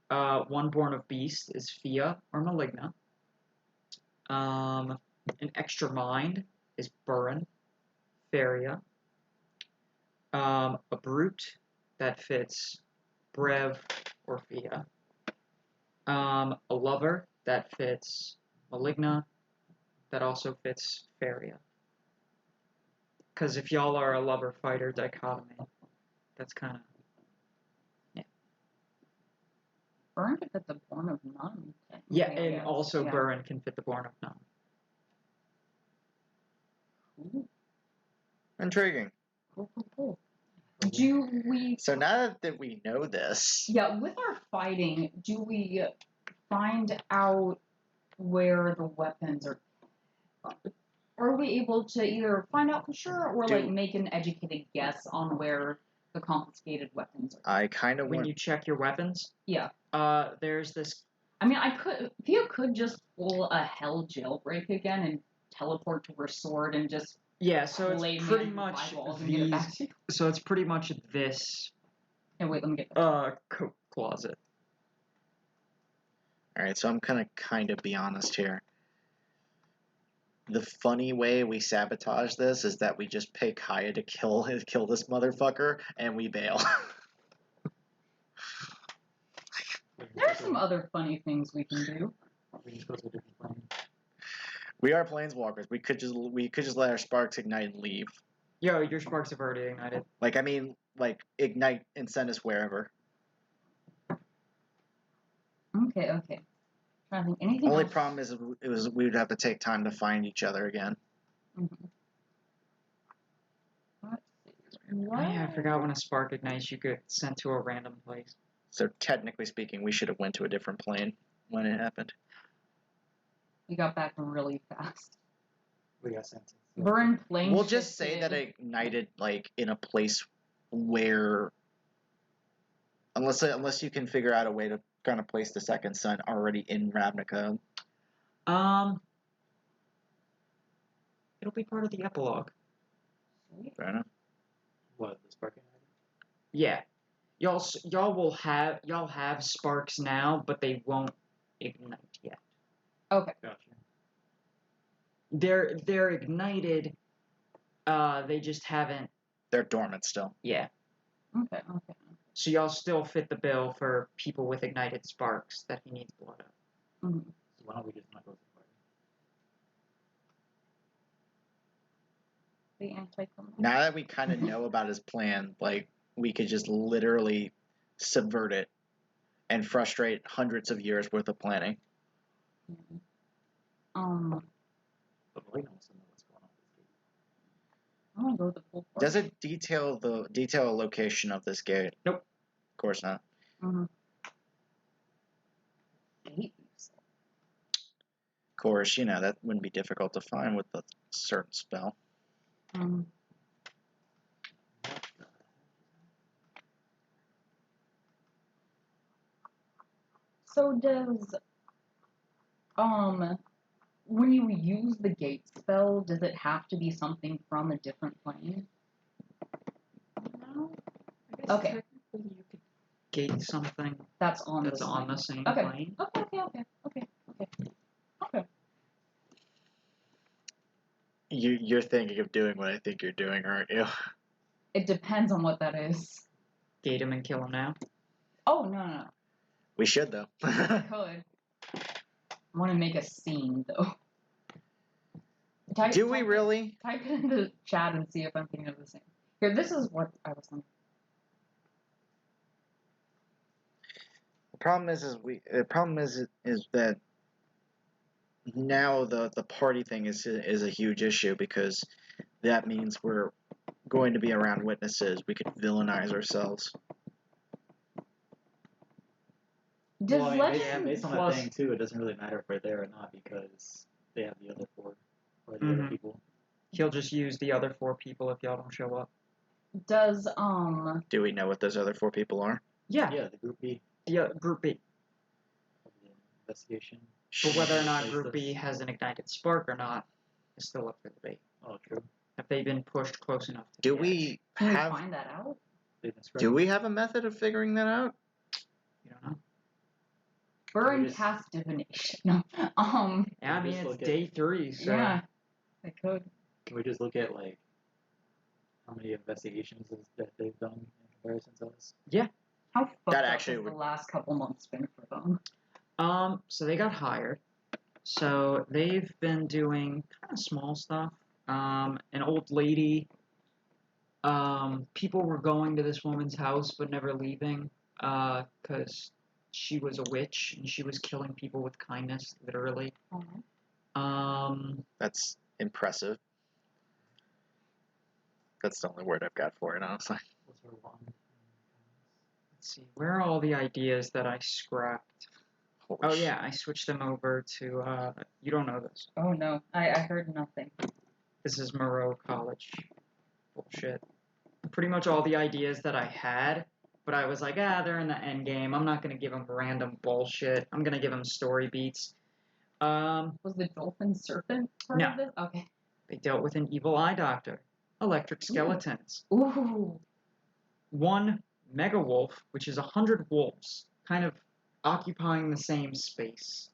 One born of beast is Fia or Maligna. An extra mind is Burin, Feria. A brute that fits Brev or Fia. A lover that fits Maligna, that also fits Feria. Because if y'all are a lover fighter dichotomy, that's kind of. Burn could fit the Born of None. Yeah, technically, I and guess. also Yeah. Burin can fit the Born of None. Ooh, intriguing. cool. Do we? So now that we know this, Yeah, with our fighting, do we find out where the weapons are? Are we able to either find out for sure or like make an educated guess on where the confiscated weapons are? I kind of When want. you check your weapons, Yeah. there's this. I mean, Theo could just pull a hell jailbreak again and teleport to her sword and just Yeah, so play it's pretty man much eyeballs and get it back these. to you. So it's pretty much this Yeah, wait, let me get that. coat closet. All right, so I'm gonna kind of be honest here. The funny way we sabotage this is that we just pay Kaya to kill this motherfucker, and we bail. There's some other funny things we can do. We just go to a different plane. We are planeswalkers. We could just let our sparks ignite and leave. Yo, your sparks have already ignited. Like ignite and send us wherever. Okay. Trying to think anything Only else? problem is we would have to take time to find each other again. Mhm. Let's see. Oh, yeah, I forgot when a spark ignites, you get sent to a random place. So technically speaking, we should have went to a different plane when it happened. We got back really fast. We got sent to. Burn plane. We'll just say that it ignited like in a place where, unless you can figure out a way to kind of place the second sun already in Ravnica. It'll be part of the epilogue. Fair enough. What, the sparking item? Yeah, y'all have sparks now, but they won't ignite yet. Okay. Gotcha. They're ignited. They just haven't. They're dormant still. Yeah. Okay. So y'all still fit the bill for people with ignited sparks that he needs blood of. Mm-hmm. So why don't we just not go to the party? The anti-criminal. Now that we kind of know about his plan, like we could just literally subvert it and frustrate hundreds of years worth of planning. But Maligna wants to know what's going on with this gate. I'm gonna go with the full force. Does it detail a location of this gate? Nope. Of course not. Mm-hmm. Gate, you said. course, that wouldn't be difficult to find with a certain spell. So does when you use the gate spell, does it have to be something from a different plane? No, I guess Okay. technically you could gate something That's on that's the on plane. the same Okay. plane. Okay. You're thinking of doing what I think you're doing, aren't you? It depends on what that is. Gate him and kill him now. Oh no. We should though. I could. I want to make a scene though. Do we really? Type it in the chat and see if I'm thinking of the same. Here, this is what I was thinking. The problem is that now the party thing is a huge issue because that means we're going to be around witnesses. We could villainize ourselves. Does Well, I mean, legend based on plus- that thing too, it doesn't really matter if we're there or not because they have the other 4 or the other Mhm. people. He'll just use the other 4 people if y'all don't show up. does Do we know what those other 4 people are? Yeah, Yeah, the group B the group B. of the investigation. But whether or not Place group B this. has an ignited spark or not is still up for debate. Oh, true. Have they been pushed close enough to Do the edge? we can we have find that out? They've been do spreading. we have a method of figuring that out? You don't know. Burn just- cast divination. No. Yeah, I Can we mean just it's look at- day 3, so Yeah. I could. Can we just look at like how many investigations that they've done in comparison to us? How fucked up actually has the would- last couple months been for them? So they got hired. So they've been doing kind of small stuff. An old lady. People were going to this woman's house but never leaving, because she was a witch and she was killing people with kindness, literally. That's impressive. That's the only word I've got for it, honestly. What's her one? Let's see, where are all the ideas that I scrapped? Holy Oh shit. yeah, I switched them over to. You don't know this. Oh no, I heard nothing. This is Moreau College. Bullshit. Pretty much all the ideas that I had, but I was like, they're in the end game. I'm not gonna give them random bullshit. I'm gonna give them story beats. Was the dolphin serpent part No. of this? Okay. They dealt with an evil eye doctor, electric skeletons, Ooh. one mega wolf, which is 100 wolves, kind of occupying the same space.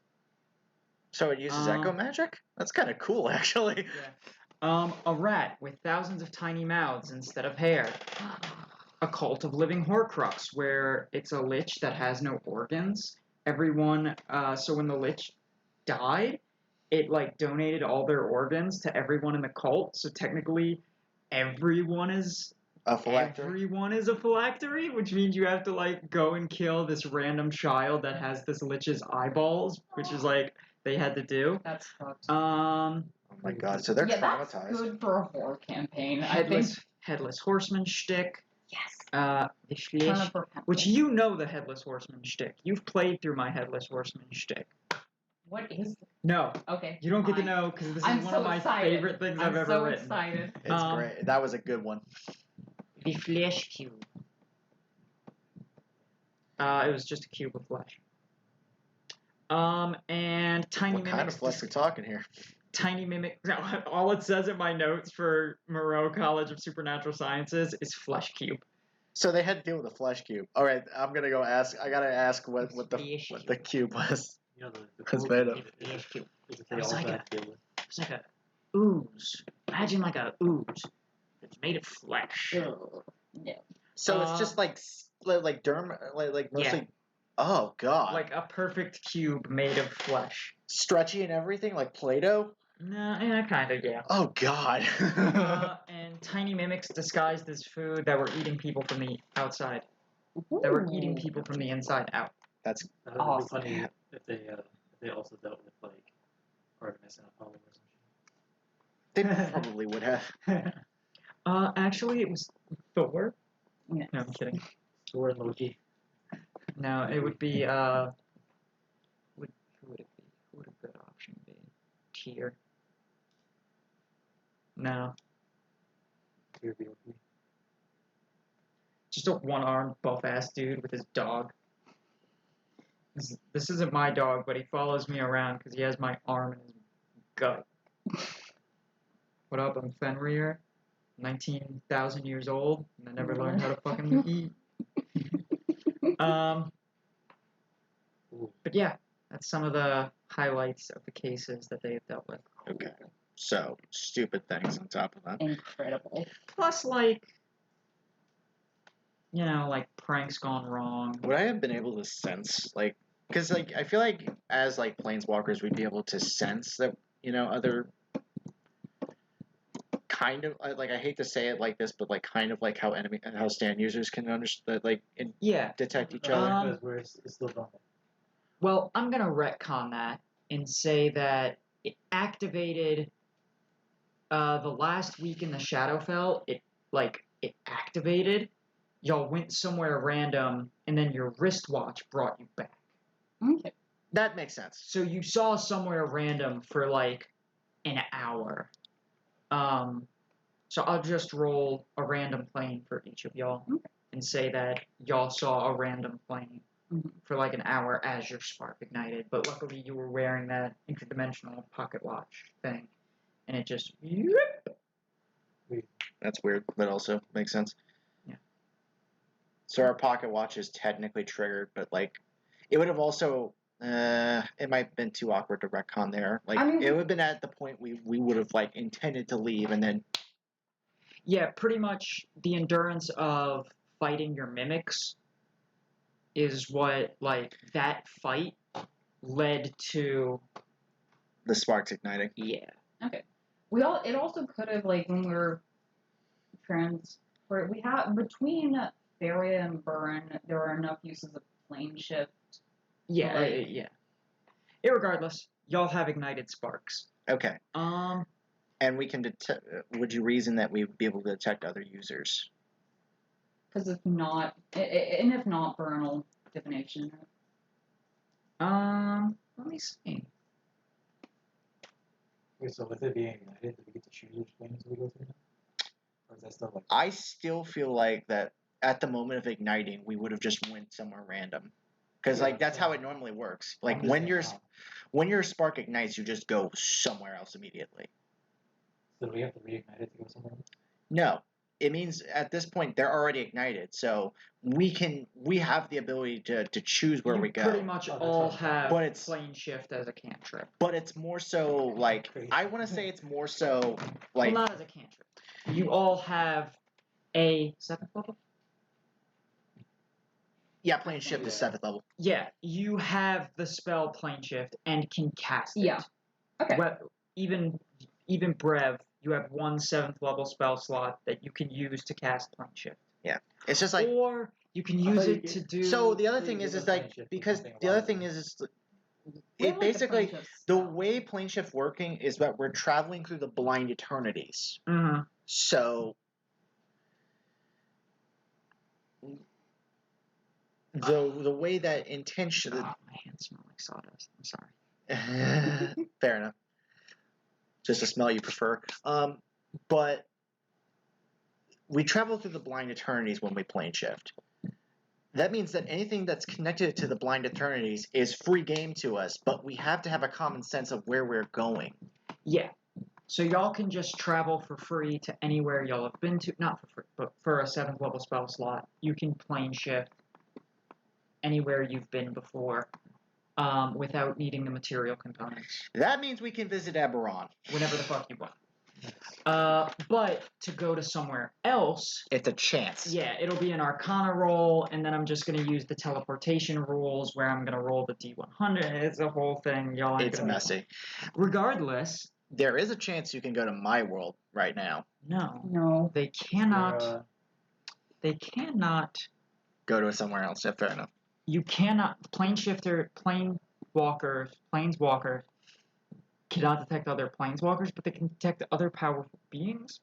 So it uses echo magic? That's kind of cool, actually. A rat with thousands of tiny mouths instead of hair. A cult of living Horcrux, where it's a lich that has no organs. Everyone, so when the lich died, it donated all their organs to everyone in the cult. So technically, everyone is A phylactery? everyone is a phylactery, which means you have to go and kill this random child that has this lich's eyeballs, which is they had to do. That's fucked. Oh my god, so they're yeah, traumatized. that's good for a horror campaign. I think. Headless horseman shtick. Yes. The Ton Schlich, of repentance. which you know the headless horseman shtick. You've played through my headless horseman shtick. What is? No, Okay. you don't get to fine. know because this I'm is one so of my excited. favorite things I've I'm ever so written. excited. It's great. That was a good one. The flesh cube. It was just a cube of flesh. And tiny What kind of mimics. flesh we talking here? Tiny mimic. All it says in my notes for Moreau College of Supernatural Sciences is flesh cube. So they had to deal with a flesh cube. All right, I'm gonna go ask. I gotta ask what the cube was. You know, the It's cool made thing of. is that It's they also like had to deal with. It's like a ooze. Imagine like a ooze. It's made of flesh. Ugh. No. So it's just like derm, like mostly. Yeah. Oh god. Like a perfect cube made of flesh. Stretchy and everything, like Play-Doh. No, yeah, kind of, yeah. Oh god. And tiny mimics disguised as food that were eating people from the outside. That were eating people from the inside out. That would be Awesome. funny if they also dealt with like Artemis and Apollo or They probably would have. Actually, it was Thor. Yes. No, I'm kidding. something. Thor and Loki. No, it would be, who would it be? Who would a good option be? here. No. Your BOP. Just a one-armed buff-ass dude with his dog. This isn't my dog, but he follows me around because he has my arm in his gut. What up? I'm Fenrir, 19,000 years old, and I never learned how to fucking eat. But yeah, that's some of the highlights of the cases that they've dealt with. Okay. So, stupid things on top of that. Incredible. Plus, like, you know, like pranks gone wrong. Would I have been able to sense, like, because, like, I feel like as, like, planeswalkers, we'd be able to sense that, you know, other kind of, like, I hate to say it like this, but, like, kind of like how stand users can understand, like, Yeah. detect each other. Because we're still done. Well, I'm gonna retcon that and say that it activated the last week in the Shadowfell. It activated. Y'all went somewhere random, and then your wristwatch brought you back. Okay. That makes sense. So you saw somewhere random for like an hour. So I'll just roll a random plane for each of y'all and say that y'all saw a random plane for like an hour as your spark ignited. But luckily you were wearing that interdimensional pocket watch thing, and it just. That's weird, but also makes sense. Yeah. So our pocket watch is technically triggered, but like, it would have also. It might have been too awkward to retcon there. Like, I mean, it would have been at the point we would have like intended to leave, and then Yeah, pretty much the endurance of fighting your mimics is what, like, that fight led to. the sparks igniting. Yeah. Okay. It also could have, like, when we were we have between Faria and Burn, there are enough uses of plane shift. Yeah, Like- yeah. Irregardless, y'all have ignited sparks. Okay. Um, And we can detect. Would you reason that we would be able to detect other users? Because if not, and if not, Burn will divination. let me see. Wait, so with it being ignited, do we get to choose which planes we go through now? Or is that still like... I still feel like that at the moment of igniting, we would have just went somewhere random, because Yeah, like that's how yeah. it normally works. I'm Like just when saying your now. when your spark ignites, you just go somewhere else immediately. So do we have to reignite it to go somewhere else? No, it means at this point they're already ignited, so we have the ability to choose where You we go. pretty much Oh, that's all right. have But it's- plane shift as a cantrip. But it's more so like Crazy. I want to say it's more so like Well, not as a cantrip. You all have a 7th level? yeah, plane shift is 7th level. Yeah, you have the spell plane shift and can cast it. Yeah. Okay. Well, even Brev, you have one 7th level spell slot that you can use to cast plane shift. It's just like Or you can I use thought you it get- to do. so. The other So thing you is give us like plane shift for because something the other wild. thing is We it don't like the basically plane shift the spell. way plane shift working is that we're traveling through the blind eternities. Mhm. So the way that intention Oh, my hands smell like sawdust. I'm sorry. fair enough. Just a smell you prefer. But we travel through the blind eternities when we plane shift. That means that anything that's connected to the blind eternities is free game to us, but we have to have a common sense of where we're going. Yeah. So y'all can just travel for free to anywhere y'all have been to. Not for free, but for a 7th level spell slot. You can plane shift anywhere you've been before without needing the material components. That means we can visit Eberron. Whenever the fuck you want. But to go to somewhere else, It's a chance. yeah, it'll be an Arcana roll, and then I'm just going to use the teleportation rules where I'm going to roll the D100. It's a whole thing. Y'all aren't It's gonna messy. Regardless, There is a chance you can go to my world right now. no, they cannot. There, They cannot. Go to somewhere else. Yeah, fair enough. You cannot. Planeswalkers cannot detect other planeswalkers, but they can detect other powerful beings.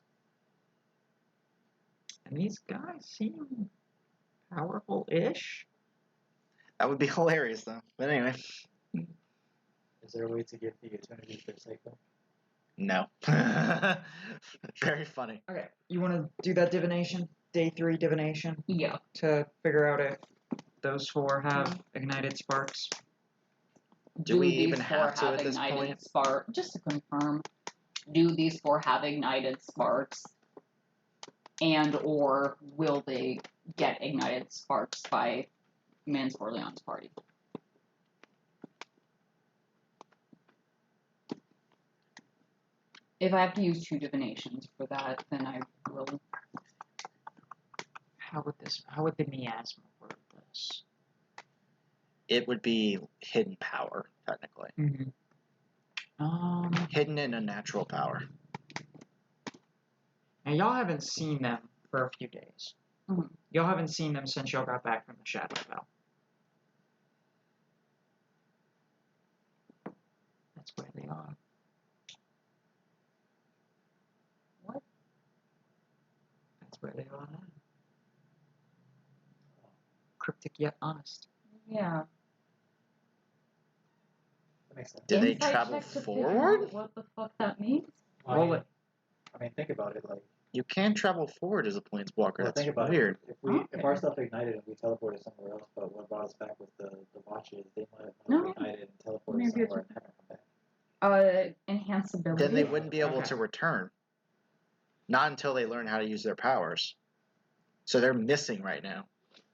And these guys seem powerful-ish. That would be hilarious, though. But anyway, is there a way to get the eternity for cycle? No. Very funny. Okay, you want to do that divination? Day 3 divination Yeah. to figure out if those 4 have ignited sparks. Do we these even 4 have to have at this ignited point? spark? Just to confirm, do these 4 have ignited sparks? And or will they get ignited sparks by Mans Orleans party? If I have to use 2 divinations for that, then I will. How would the miasma word this? It would be hidden power, technically. Hidden in a natural power. Now y'all haven't seen them for a few days. Mhm. Y'all haven't seen them since y'all got back from the Shadowfell. That's where they are. What? That's where they are now. Cryptic yet honest. Yeah. That makes sense. Did they Insight travel check to figure forward? out what the fuck that means? Well, Roll it. I mean, think about it. Like, You can travel forward as a planeswalker. well, That's think about weird. it. If Okay. our stuff ignited and we teleported somewhere else, but what brought us back with the watches, they might have No. ignited and teleported Maybe it's- somewhere and haven't come back. Enhanceability. Then they wouldn't be able Okay. to return. Not until they learn how to use their powers. So they're missing right now.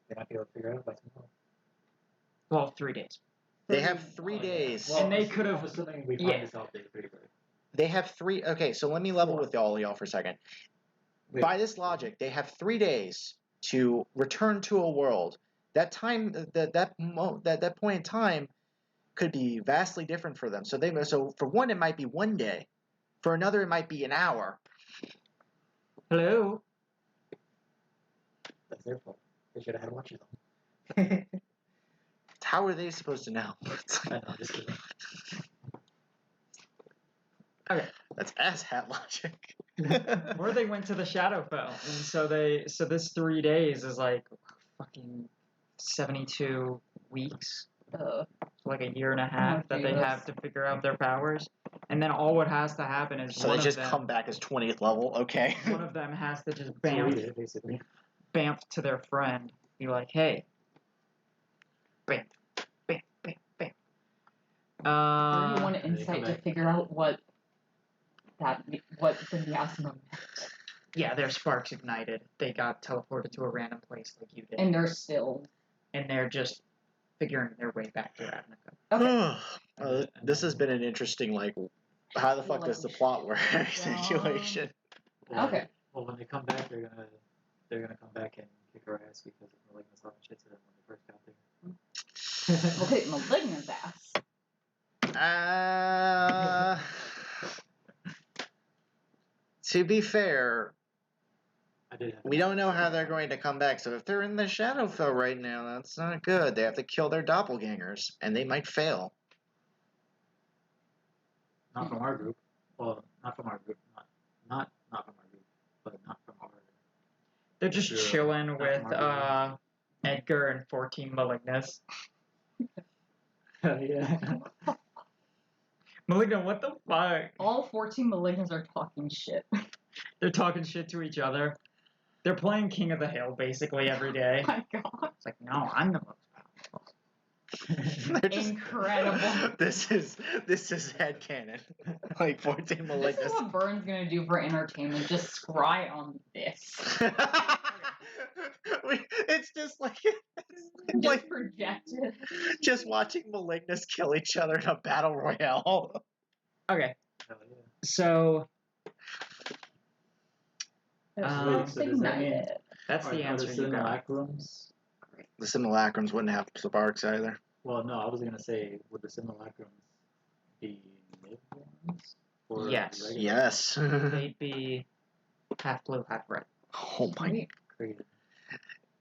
They might be able to figure it out by tomorrow. Well, 3 days. They have 3 Oh, yeah. days. Well, And they I'm could've- assuming we yeah. find this out day 3, right? They have 3. Okay, so let me level 4. with all of y'all for a second. Wait. By this logic, they have 3 days to return to a world. That time, that point in time, could be vastly different for them. So for one, it might be 1 day. For another, it might be an hour. Hello? That's their fault. They should have had watches on. How are they supposed to know? I know, just kidding. Okay. That's asshat logic. Or they went to the Shadowfell, and so this 3 days is like fucking 72 weeks, Uh, like a year and a half that they Jesus. have to figure out their powers, and then all what has to happen is So one they of just them, come back as 20th level. Okay. one of them has to just So we bamf did, basically. to their friend, be like, hey, bam, bam, bam, bam. 31 they come insight to back. figure out what the miasma meant. Yeah, their sparks ignited. They got teleported to a random place like you did, And they're still. and they're just figuring their way back to Ravnica. Okay. This has been an interesting, like, how the fuck does the plot work situation. Well, Okay. Well, when they come back, they're gonna come back and kick our ass because of Malignant's talking shit to them when they first got there. We'll hit Malignant's ass. To be fair, I did have we don't know how they're going to come back. So if they're in the Shadowfell right now, that's not good. They have to kill their doppelgangers, and they might fail. not from our group. Well, not from our group. Not from our group, but not from our. They're just Sure. chilling Not with from our Edgar and 14 Malignus. Yeah. Malignant, what the fuck? All 14 Malignants are talking shit. They're talking shit to each other. They're playing King of the Hill basically every day. Oh my god. It's like, no, I'm the most powerful. They're just- Incredible. This is headcanon. Like 14 This is Malignus. what Vern's gonna do for entertainment. Just scry on this. It's just like Just like project it. just watching Malignus kill each other in a battle royale. Okay, Hell yeah. so So does that mean- Ignited. that's the Are answer the you got. simulacrums? The simulacrums wouldn't have sparks either. Well, no, I was gonna say, would the simulacrums be mid ones? Or Yes. regular? Yes. They'd be half blue, half red. Oh my. Sweet. Crazy.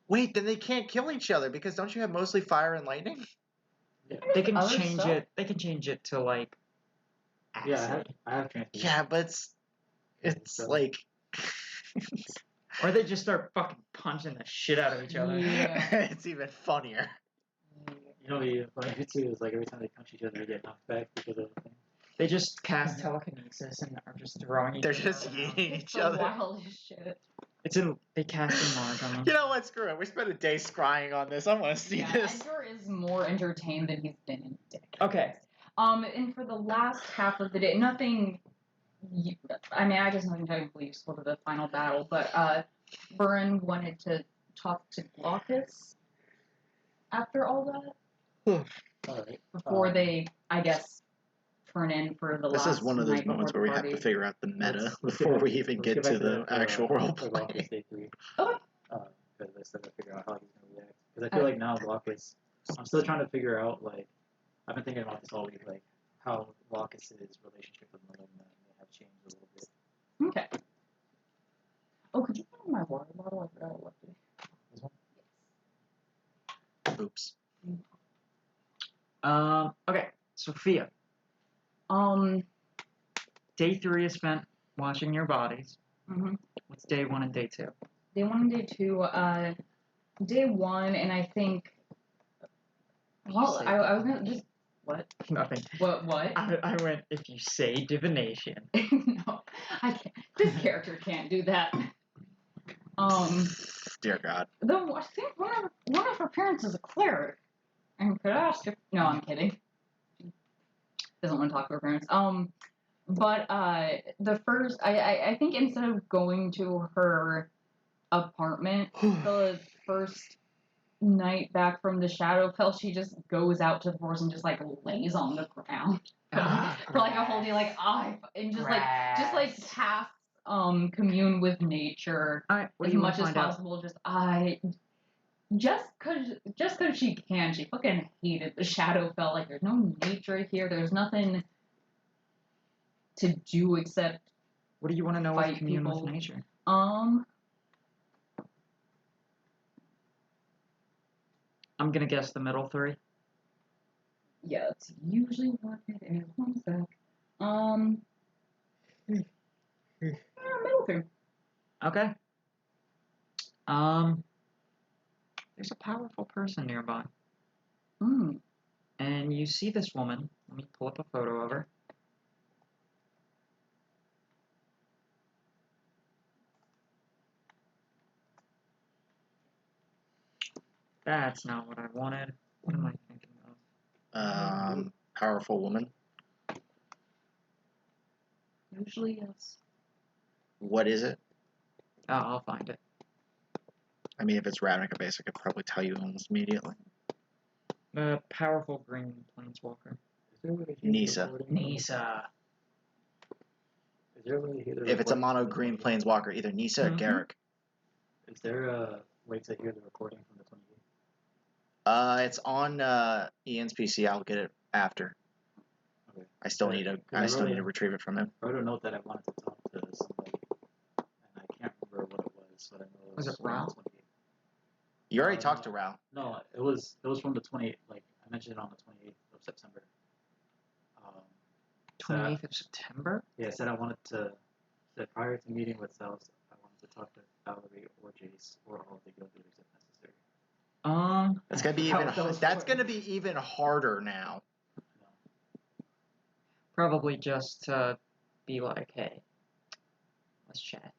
Wait, then they can't kill each other because don't you have mostly fire and lightning? Yeah. They can Other change stuff? it. They can change it to like acid. Yeah, I have transfusion. Yeah, but it's So- like Or they just start fucking punching the shit out of each other. Yeah. it's even funnier. You know, the funny too is like every time they punch each other, they get knocked back because of the thing. They just cast telekinesis and are just throwing each They're other just around. eating It's each the other. wildest shit. They cast enlarge on them. You know what? Screw it. We spent a day scrying on this. I want to see Yeah, this. Edgar is more entertained than he's been in decades. Okay. And for the last half of the day, nothing. I mean, I guess nothing technically useful to the final battle, but Burin wanted to talk to Glaucus after all that Alright. before they, I guess, turn in for the This last is one of those night moments before where the we have to party. figure out the meta Let's before get we back- even let's get get to back the that for, actual role for play. Glaucus Day 3. Okay. Because I still gotta figure out how he's gonna react. Because I feel like now Glaucus, I'm still trying to figure out, like, I've been thinking about this all week, like, how Glaucus's relationship with Melinda may have changed a little bit. Okay. Oh, could you put in my water bottle? I forgot I left it. This one? Oops. Okay, Sophia. Day 3 is spent watching your bodies. Mm-hmm. What's day 1 and day 2? Day 1 and day 2. Day 1, and I think. Well, I was gonna just. What? Nothing. What? I went, if you say divination. No, I can't. This character can't do that. Dear God. Though I think one of her parents is a cleric, and could ask if. No, I'm kidding. She doesn't want to talk to her parents. But the first, I think instead of going to her apartment, the first night back from the Shadowfell, she just goes out to the forest and just like lays on the ground for like a whole day, like and just like half commune with nature Alright, what as do you want much to as find out? possible. Just cause she can. She fucking hated the Shadowfell. Like there's no nature here. There's nothing to do except What do you want to know with fight commune people. with nature? I'm gonna guess the middle 3. Yeah, it's usually what it is. One sec. Middle 3. Okay. There's a powerful person nearby. And you see this woman. Let me pull up a photo of her. That's not what I wanted. What am I thinking of? Powerful woman. Usually, yes. What is it? Oh, I'll find it. I mean, if it's Ravnica based, I could probably tell you almost immediately. The powerful green planeswalker. Is there a way to hear the Nisa. recording? Nisa. Is there a way to hear the If it's a recording mono from the green 28th? planeswalker, either Nisa or Mhm. Garruk. Is there a way to hear the recording from the 28th? It's on Ian's PC. I'll get it after. Okay. I still need to retrieve it from him. I wrote a note that I wanted to talk to somebody, and I can't remember what it was, but I know it was, Was it from the Rao? 28th. You already No. talked to Rao. No, it was from the 28th. Like I mentioned it on the 28th of September. 28th of September? Yeah, I said I wanted to. Said prior to meeting with Sales, I wanted to talk to Valerie or Jace or all of the guild leaders if necessary. That's gonna be How even. those That's work. gonna be even harder now. Probably just to be like, hey, let's chat.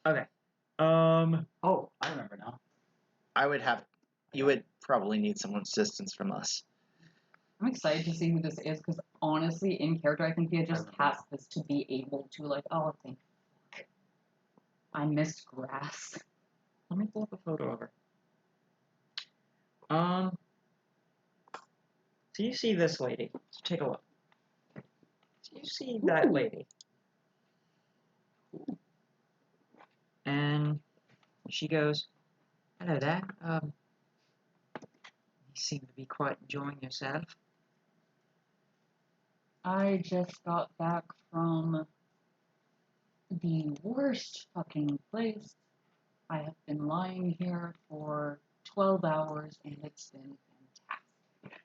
Okay. Oh, I remember now. I would have. You would probably need some assistance from us. I'm excited to see who this is because honestly, in character, I think he had just remember. cast this to be able to like, oh, thank fuck. I missed grass. Let me pull up a photo of her. So you see this lady. So take a look. So you see that Ooh. lady. And she goes, hello there. You seem to be quite enjoying yourself. I just got back from the worst fucking place. I have been lying here for 12 hours and it's been fantastic.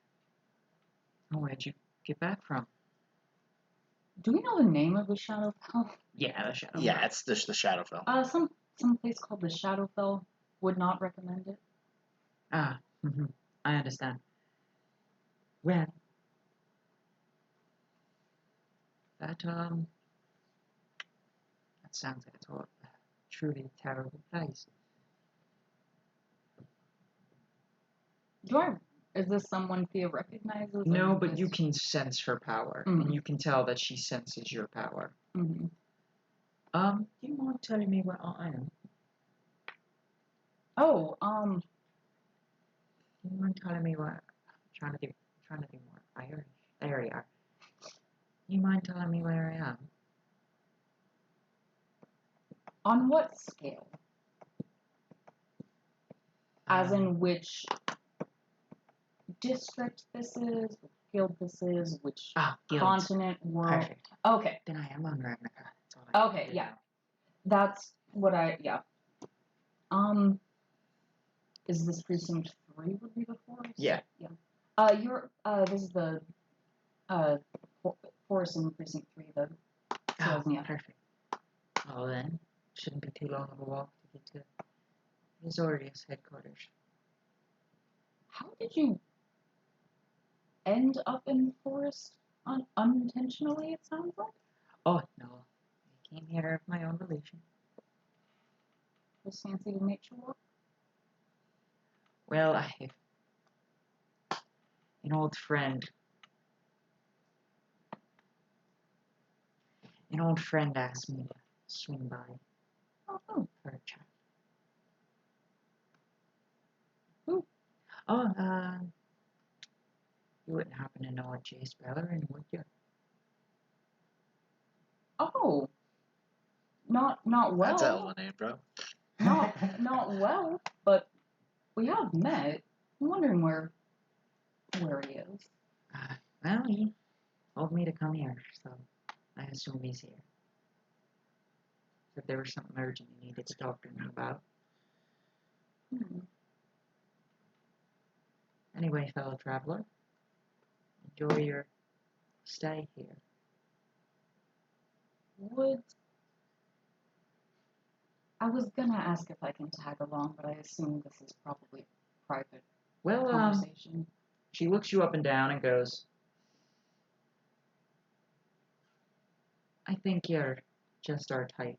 Oh, where'd you get back from? Do we know the name of the Shadowfell? Yeah, the shadow. Yeah, it's the Shadowfell. Some place called the Shadowfell. Would not recommend it. Ah, I understand. Well, That sounds like a truly terrible place. Is this someone Thea recognizes? No, but you can sense her power, and Mhm. you can tell that she senses your power. Mm-hmm. Do you mind telling me where I am? Oh, Do you mind telling me what? I'm trying to do more Irish. There we are. Do you mind telling me where I am? on what scale? As in which district this is, which guild this is, which guilds. continent, world. Perfect. Okay. Then I am on Ravnica. That's all I Okay, need to yeah. know. That's what yeah. Is this precinct 3 would be the forest? Yeah. Yeah. This is the, forest in precinct 3, the yeah. Perfect. Well then, shouldn't be too long of a walk to get to Azorius headquarters. How did you end up in the forest unintentionally, it sounds like? Oh, no. I came here of my own volition. Just fancy to nature walk? Well, an old friend asked me to swing by for a chat. Who? Oh, you wouldn't happen to know a Jace Bellerin, would you? Oh. Not well. That's a hell of a name, bro. Not well, but we have met. I'm wondering where he is. Well, he told me to come here, so I assume he's here. Said there was something urgent he needed to talk to me about. Anyway, fellow traveler, enjoy your stay here. I was gonna ask if I can tag along, but I assume this is probably private Well, conversation. she looks you up and down and goes, I think you're just our type.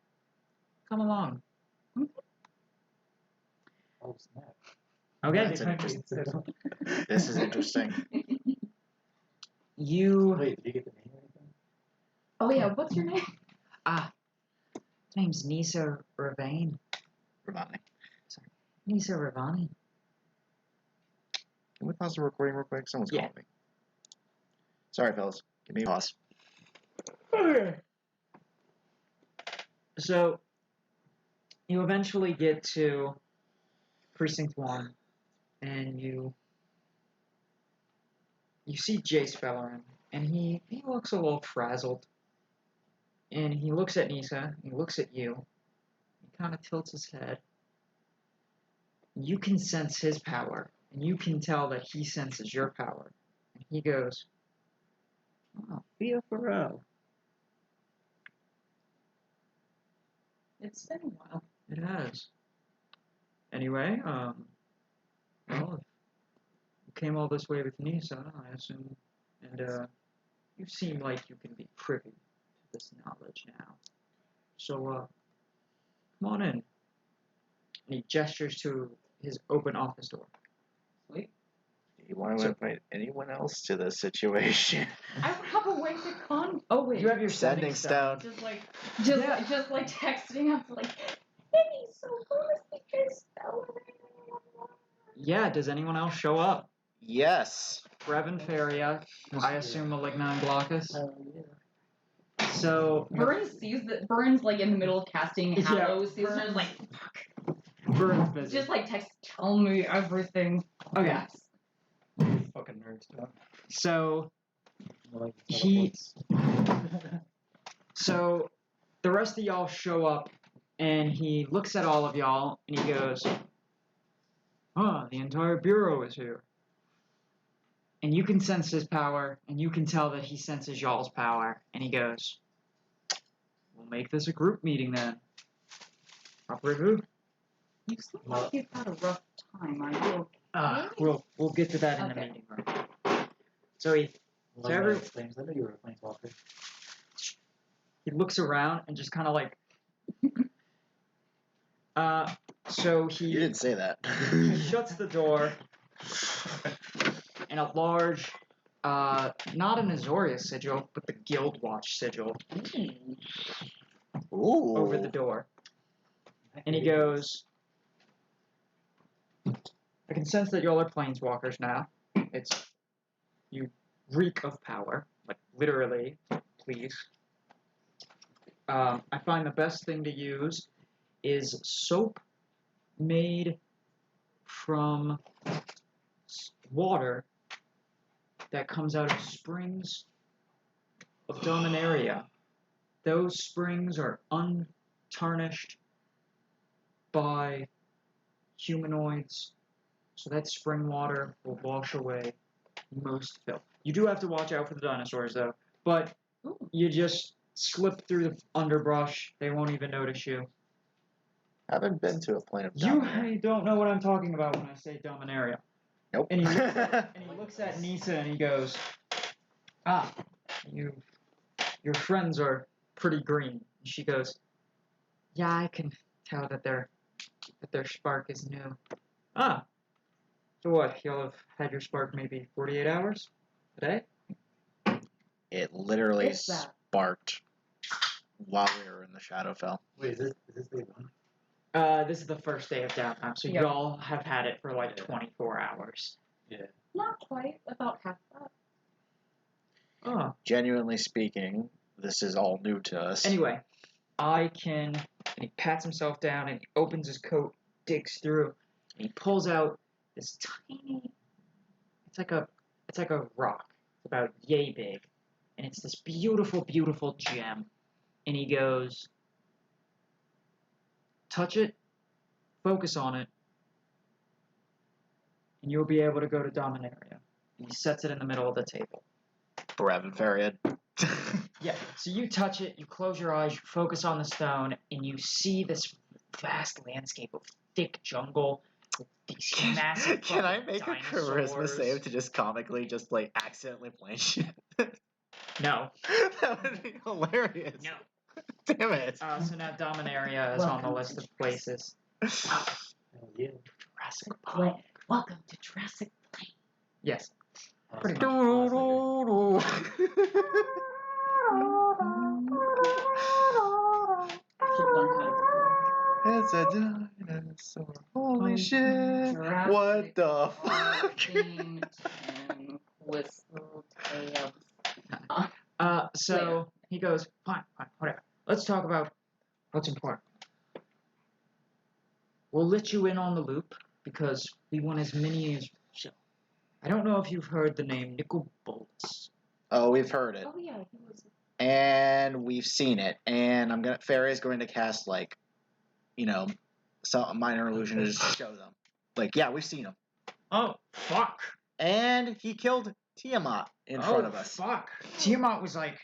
Come along. Oh, snap. Okay. That's interesting. This is interesting. You... Wait, did you get the name or anything? Oh yeah, what's your name? His name's Nisa Ravane. Ravani. Nisa Ravani. Can we pause the recording real quick? Someone's Yeah. calling me. Sorry, fellas. Give me a pause. Okay. So, you eventually get to Precinct 1, and you see Jace Bellerin, and he looks a little frazzled. And he looks at Nisa, he looks at you, he kind of tilts his head. You can sense his power, and you can tell that he senses your power. And he goes, oh, Fia Farrell. It's been a while. It has. Anyway, well, if you came all this way with Nisa, I assume, and, you seem like you can be privy to this knowledge now. So, come on in. And he gestures to his open office door. Sweet. Do you want to invite anyone else to this situation? I have a way to Oh wait. You have your Sending stone. Just like texting us like, hey, so who is this Bellerin? Yeah, does anyone else show up? Yes. Brevin Feria, I assume Malignant Glaucus. Oh, yeah. So, Burns like in the middle of casting Hallows season is like, Burns busy. just like tell me everything. Okay. Yes. Fucking nerd stuff. So, Like he... So, the rest of y'all show up, and he looks at all of y'all, and he goes, the entire Bureau is here. And you can sense his power, and you can tell that he senses y'all's power, and he goes, we'll make this a group meeting then. Rappelez-vous? You seem like you've had a rough time. Are you okay? We'll get to that in the Okay. meeting room. So he... Like every- flames. I know you were a planeswalker. he looks around and just kind of like. So You he didn't say that. shuts the door, and a large, not an Azorius sigil, but the Guild Watch sigil Ooh. over the door. And he goes, I can sense that y'all are planeswalkers now. You reek of power. Like, literally, please. I find the best thing to use is soap made from water that comes out of springs of Dominaria. Those springs are untarnished by humanoids, so that spring water will wash away most filth. You do have to watch out for the dinosaurs, though, but you just slip through the underbrush, they won't even notice you. I haven't been to a plane of You Dominaria. don't know what I'm talking about when I say Dominaria. Nope. And he looks at Nisa and he goes, your friends are pretty green. And she goes, yeah, I can tell that their spark is new. So what, y'all have had your spark maybe 48 hours a day? It literally It's that. sparked while we were in the Shadowfell. Wait, is this day one? This is the first day of downtime, so Yep. y'all have had it for like 24 hours. Yeah. Not quite. About half that. Oh. Genuinely speaking, this is all new to us. Anyway, and he pats himself down and he opens his coat, digs through, and he pulls out this tiny, it's like a rock. It's about yay big. And it's this beautiful, beautiful gem. And he goes, touch it, focus on it, and you'll be able to go to Dominaria. And he sets it in the middle of the table. Ravnica. Yeah, so you touch it, you close your eyes, you focus on the stone, and you see this vast landscape of thick jungle with these massive Can I fucking make a dinosaurs. charisma save to just comically just like accidentally play shit? No. That would be hilarious. No. Damn it. So now Dominaria is on the list of places. Oh, yeah. Jurassic Wait, welcome to Jurassic Plane. Yes. Oh, Pretty so much. Should learn how to It's a dinosaur. Holy shit. Jurassic What the fuck? Park themed and whistle tales. So he goes, fine, whatever. Let's talk about what's important. We'll let you in on the loop because we want as many as so. I don't know if you've heard the name Nicol Bolas. Oh, we've heard it. Oh yeah, he was. And we've seen it. And Fairy's going to cast some minor illusion to just show them. Like, yeah, we've seen him. Oh, fuck. And he killed Tiamat in front of us. Fuck. Tiamat was like,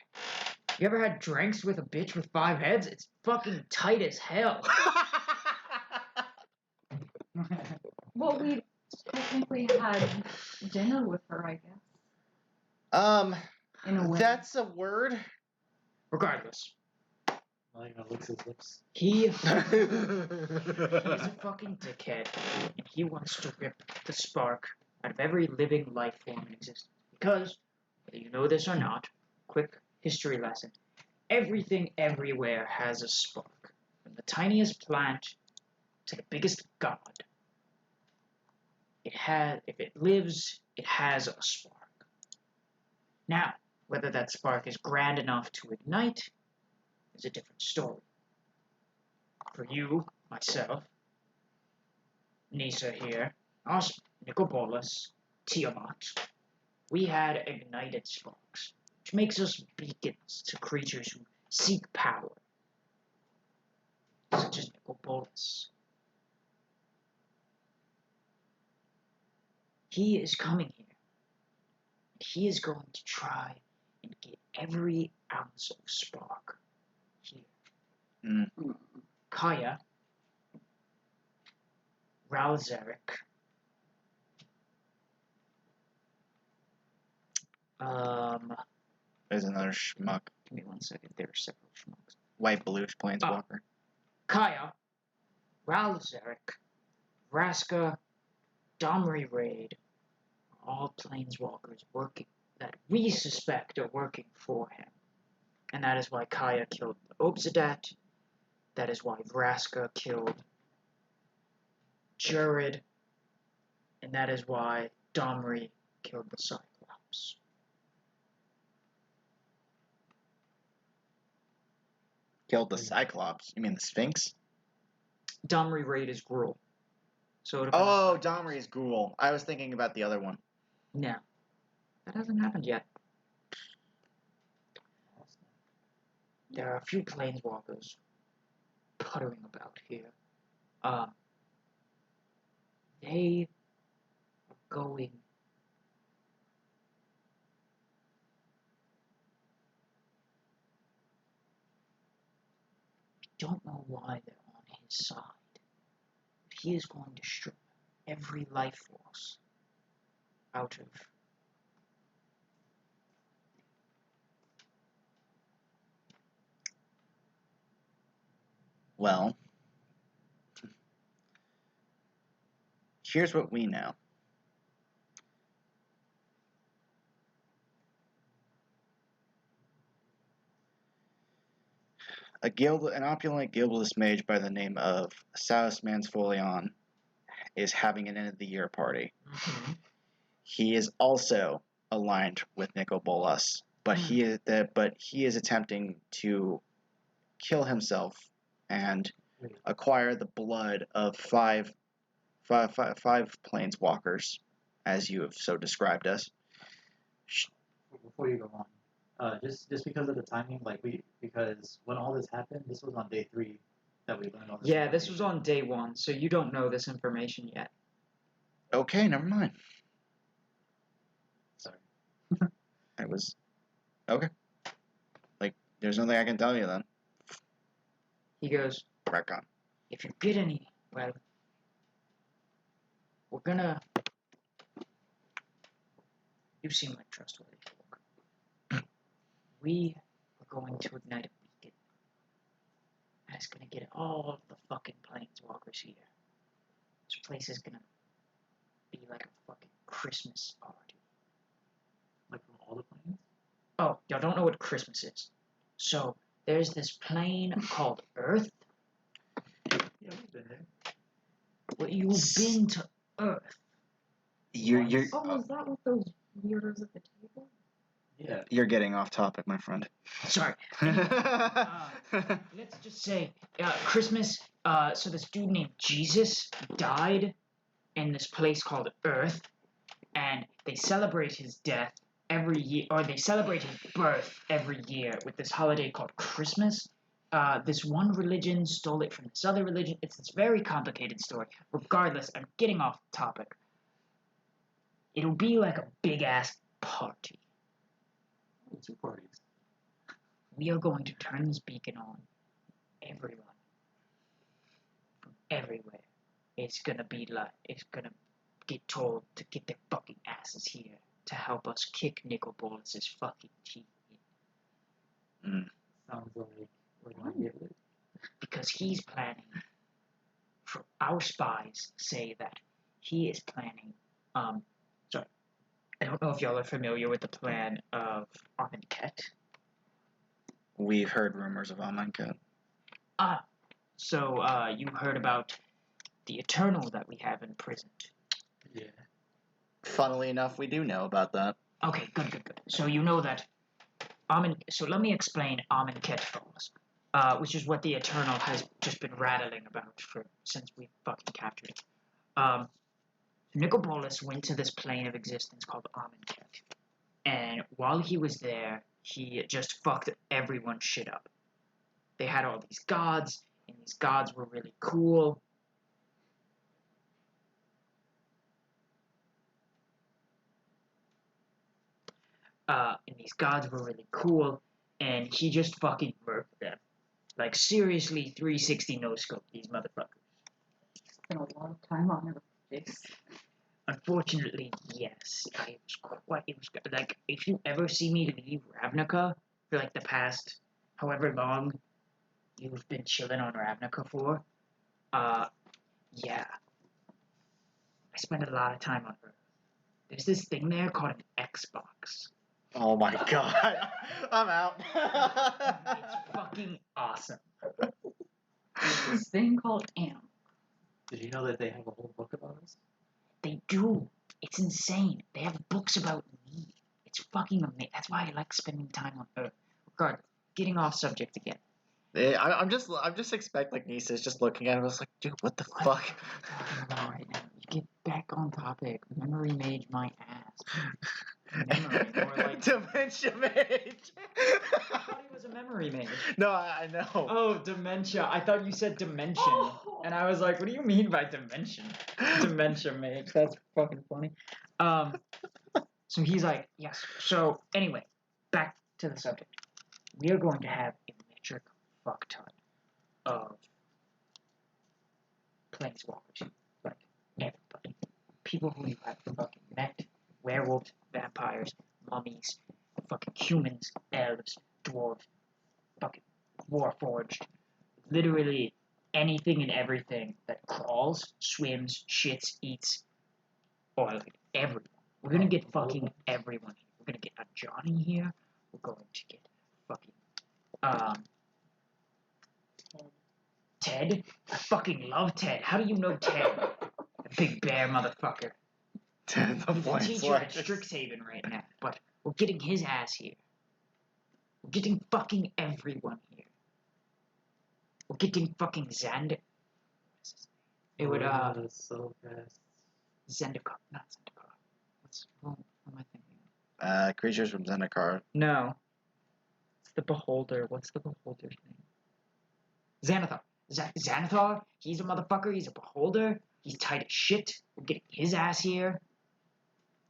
you ever had drinks with a bitch with 5 heads? It's fucking tight as hell. Well, we technically had dinner with her, I guess. In a way. That's a word. Regardless, Not even licks his lips. he's a fucking dickhead, and he wants to rip the spark out of every living life form in existence. Because, whether you know this or not, quick history lesson, everything everywhere has a spark. From the tiniest plant to the biggest god. If it lives, it has a spark. Now, whether that spark is grand enough to ignite is a different story. For you, myself, Nisa here, us, Nicol Bolas, Tiamat, we had ignited sparks, which makes us beacons to creatures who seek power, such as Nicol Bolas. He is coming here. He is going to try and get every ounce of spark here. Kaya, Ralzeric, There's another schmuck. Give me 1 second. There are several schmucks. White bluish planeswalker. Kaya, Ralzeric, Vraska, Domri Raid are all planeswalkers working that we suspect are working for him. And that is why Kaya killed the Obsidat. That is why Vraska killed Jared. And that is why Domri killed the Cyclops. Killed the Cyclops. You mean the Sphinx? Domri Raid is Gruul. So it Oh, Domri is Ghoul. I was thinking about the other one. No. That hasn't happened yet. There are a few planeswalkers puttering about here. They are going. I don't know why they're on his side, but he is going to strip every life force out of. Well, here's what we know. An opulent guildless mage by the name of Saus Mansfolion is having an end of the year party. He is also aligned with Nicobolas, but he is attempting to kill himself and acquire the blood of five planeswalkers, as you have so described us. Before you go on, just because of the timing, because when all this happened, this was on day 3 that we learned all this. Yeah, this was on day 1, so you don't know this information yet. Okay, never mind. Sorry. I was okay. There's nothing I can tell you then. He goes, Crack on. If you get any, well, we're gonna. You seem like trustworthy folk. We are going to ignite a beacon. And it's gonna get all of the fucking planeswalkers here. This place is gonna be like a fucking Christmas party. Like from all the planes? Oh, y'all don't know what Christmas is. So, there's this plane called Earth. Yeah, we've been there. Well, you've been to Earth. You're Oh, was that with those weirdos at the table? Yeah. you're getting off topic, my friend. Sorry. Let's just say, Christmas, so this dude named Jesus died in this place called Earth, and they celebrate his death every year, or they celebrate his birth every year with this holiday called Christmas. This one religion stole it from this other religion. It's this very complicated story. Regardless, I'm getting off topic. It'll be like a big-ass party. 2 parties. We are going to turn this beacon on. Everyone. From everywhere. It's gonna get told to get their fucking asses here to help us kick Nicobolas' fucking teeth in. Sounds like we're gonna get it. Because he's planning, for our spies say that he is planning, sorry, I don't know if y'all are familiar with the plan of Armenket. We've heard rumors of Amonkhet. So, you heard about the Eternal that we have imprisoned. Yeah. Funnily enough, we do know about that. Okay, good. So you know that so let me explain Amonkhet Falls, which is what the Eternal has just been rattling about since we fucking captured it. Nicobolas went to this plane of existence called Amonkhet, and while he was there, he just fucked everyone's shit up. They had all these gods, and these gods were really cool. And these gods were really cool, and he just fucking murdered them. Like, seriously, 360 no-scope these motherfuckers. Spent a lot of time on this. Unfortunately, yes. It was like, if you ever see me leave Ravnica for like the past however long you've been chilling on Ravnica for. Yeah. I spend a lot of time on Earth. There's this thing there called an Xbox. Oh my god. I'm out. It's fucking awesome. This thing called Am. Did you know that they have a whole book about us? They do. It's insane. They have books about me. It's fucking amazing. That's why I like spending time on Earth. Regardless, getting off subject again. Yeah, I'm just expect like Nisa is just looking at him. I was like, dude, what the fuck? What are you talking about right now? You get back on topic. Memory mage my ass. Memory, more like. Dementia mage. I thought he was a memory mage. No, I know. Oh, dementia. I thought you said dimension. And I was like, what do you mean by dimension? Dementia mage. That's fucking funny. So he's like, yes. So anyway, back to the subject. We are going to have a metric fuck ton of planeswalkers. Like everybody. People who you have fucking met. Werewolves, vampires, mummies, fucking humans, elves, dwarves, fucking warforged. Literally anything and everything that crawls, swims, shits, eats, or like everyone. We're gonna get fucking everyone here. We're gonna get a Johnny here. We're going to get fucking Ted. I fucking love Ted. How do you know Ted? A big bear motherfucker. The He's a teacher at Planeswalkers. Strixhaven right now, but we're getting his ass here. We're getting fucking everyone here. We're getting fucking Xander. It would So fast. Zendikar, not Zendikar. What am I thinking? Creatures from Zendikar. No. It's the Beholder. What's the Beholder's name? Xanathar. Xanathar? He's a motherfucker. He's a Beholder. He's tight as shit. We're getting his ass here.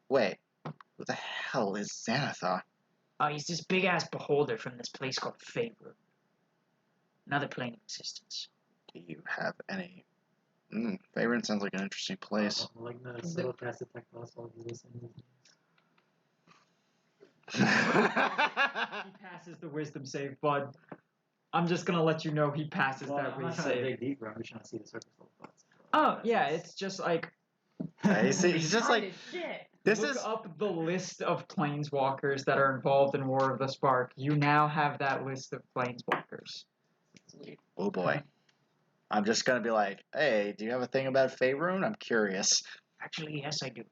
Wait, who the hell is Xanathar? He's this big ass Beholder from this place called Favor. Another plane of existence. Do you have any? Favorite sounds like an interesting place. Like the so fast attack boss while you listen. He passes the wisdom save, bud. I'm just gonna let you know he passes that I'm not wisdom trying to save. dig deeper. I'm just trying to see the surface level thoughts. Oh, yeah, it's just like. He's just like shit. this Look is. up the list of planeswalkers that are involved in War of the Spark. You now have that list of planeswalkers. Oh boy. I'm just gonna be like, hey, do you have a thing about Faerun? I'm curious. Actually, yes, I do.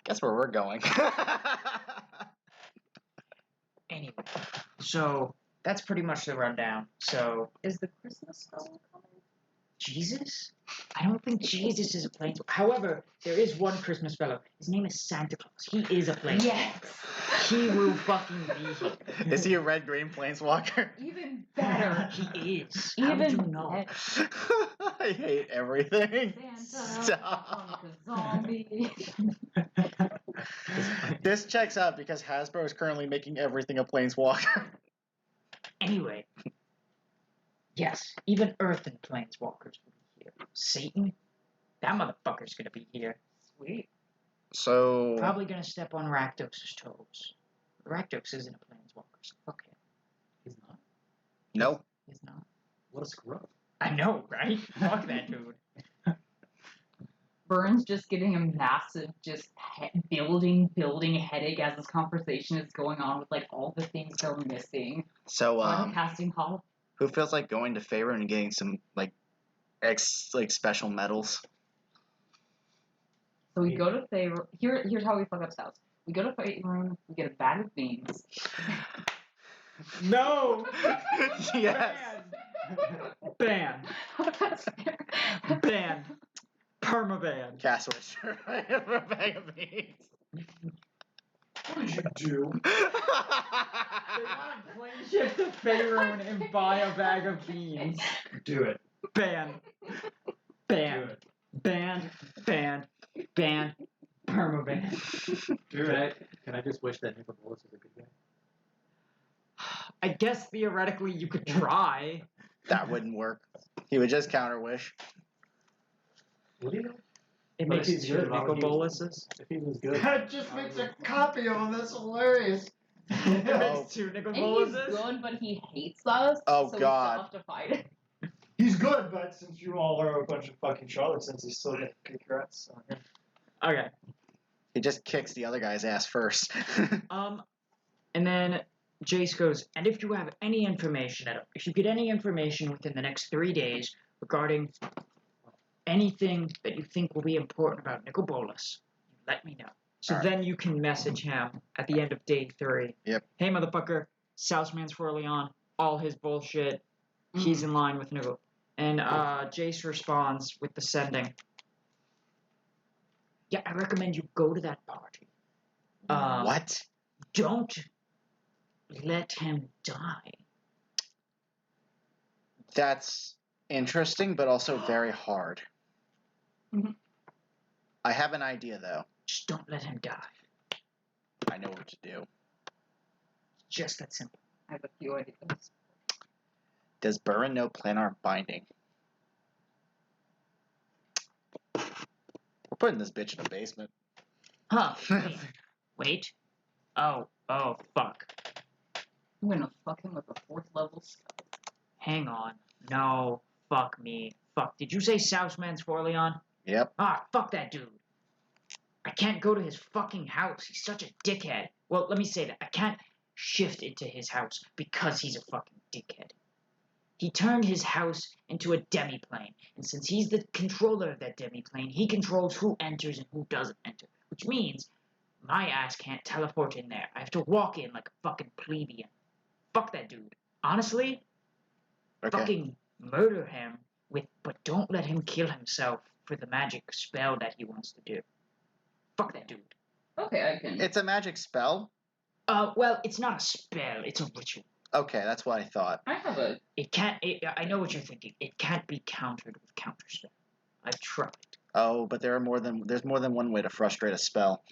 Guess where we're going. Anyway, so that's pretty much the rundown. So, Is the Christmas spell coming? Jesus? I don't think Jesus is a planeswalker. However, there is one Christmas fellow. His name is Santa Claus. He is a planeswalker. Yes. He will fucking be here. Is he a red-green planeswalker? Even better. He is. How Even would you know? better. I hate everything. Santa, Stop. zombie. This checks out because Hasbro is currently making everything a planeswalker. Anyway. Yes, even Earth and planeswalkers will be here. Satan? That motherfucker's gonna be here. Sweet. So Probably gonna step on Rakdos' toes. Rakdos isn't a planeswalker, so fuck him. He's not. nope. He's not. What a scrub. I know, right? Fuck that dude. Burns just getting a massive, building headache as this conversation is going on with like all the things they're missing. So Casting hall. who feels like going to Faerun and getting some like special medals? So we go to Faerun. Here's how we fuck up styles. We go to Faerun. We get a bag of beans. No! Yes. Ban. That's fair. Ban. Permaban. Cast Whisper for a bag of beans. What did you do? They want to plane ship to Faerun and buy a bag of beans. Do it. Ban. Ban. Ban. Ban. Ban. Permaban. Do it. Can I just wish that Nicol Bolas was a good guy? I guess theoretically you could try. That wouldn't work. He would just counter wish. Would he? It But makes if he's two good, why would he- Nicoboluses. If he was good, That just makes a copy of him. That's hilarious. It Oh. makes two And he's Nicoboluses. good, but he hates us. Oh, so God. we still have to fight. he's good, but since you all are a bunch of fucking charlatans, he's still gonna kick your ass. Okay. He just kicks the other guy's ass first. And then Jace goes, and if you have any information if you get any information within the next 3 days regarding anything that you think will be important about Nicobolus, let me know. So Alright. then you can message him at the end of day 3. Yep. Hey, motherfucker, Southman's Forleon, all his bullshit. He's in line with Nicol. And Jace responds with the sending. Yeah, I recommend you go to that party. What? Don't let him die. That's interesting, but also very hard. Mhm. I have an idea, though. Just don't let him die. I know what to do. Just that simple. I have a few ideas. Does Burren know planar binding? We're putting this bitch in a basement. Huh. Wait. Oh, fuck. I'm gonna fuck him with a 4th level spell. Hang on. No. Fuck me. Fuck. Did you say Southman's Forleon? Yep. Ah, fuck that dude. I can't go to his fucking house. He's such a dickhead. Well, let me say that. I can't shift into his house because he's a fucking dickhead. He turned his house into a demiplane, and since he's the controller of that demiplane, he controls who enters and who doesn't enter, which means my ass can't teleport in there. I have to walk in like a fucking plebeian. Fuck that dude. Honestly, Okay. fucking murder him but don't let him kill himself for the magic spell that he wants to do. Fuck that dude. Okay, I can. It's a magic spell? Well, it's not a spell, it's a ritual. Okay, that's what I thought. I have a. It can't, I know what you're thinking. It can't be countered with counterspell. I've tried. Oh, but there's more than one way to frustrate a spell.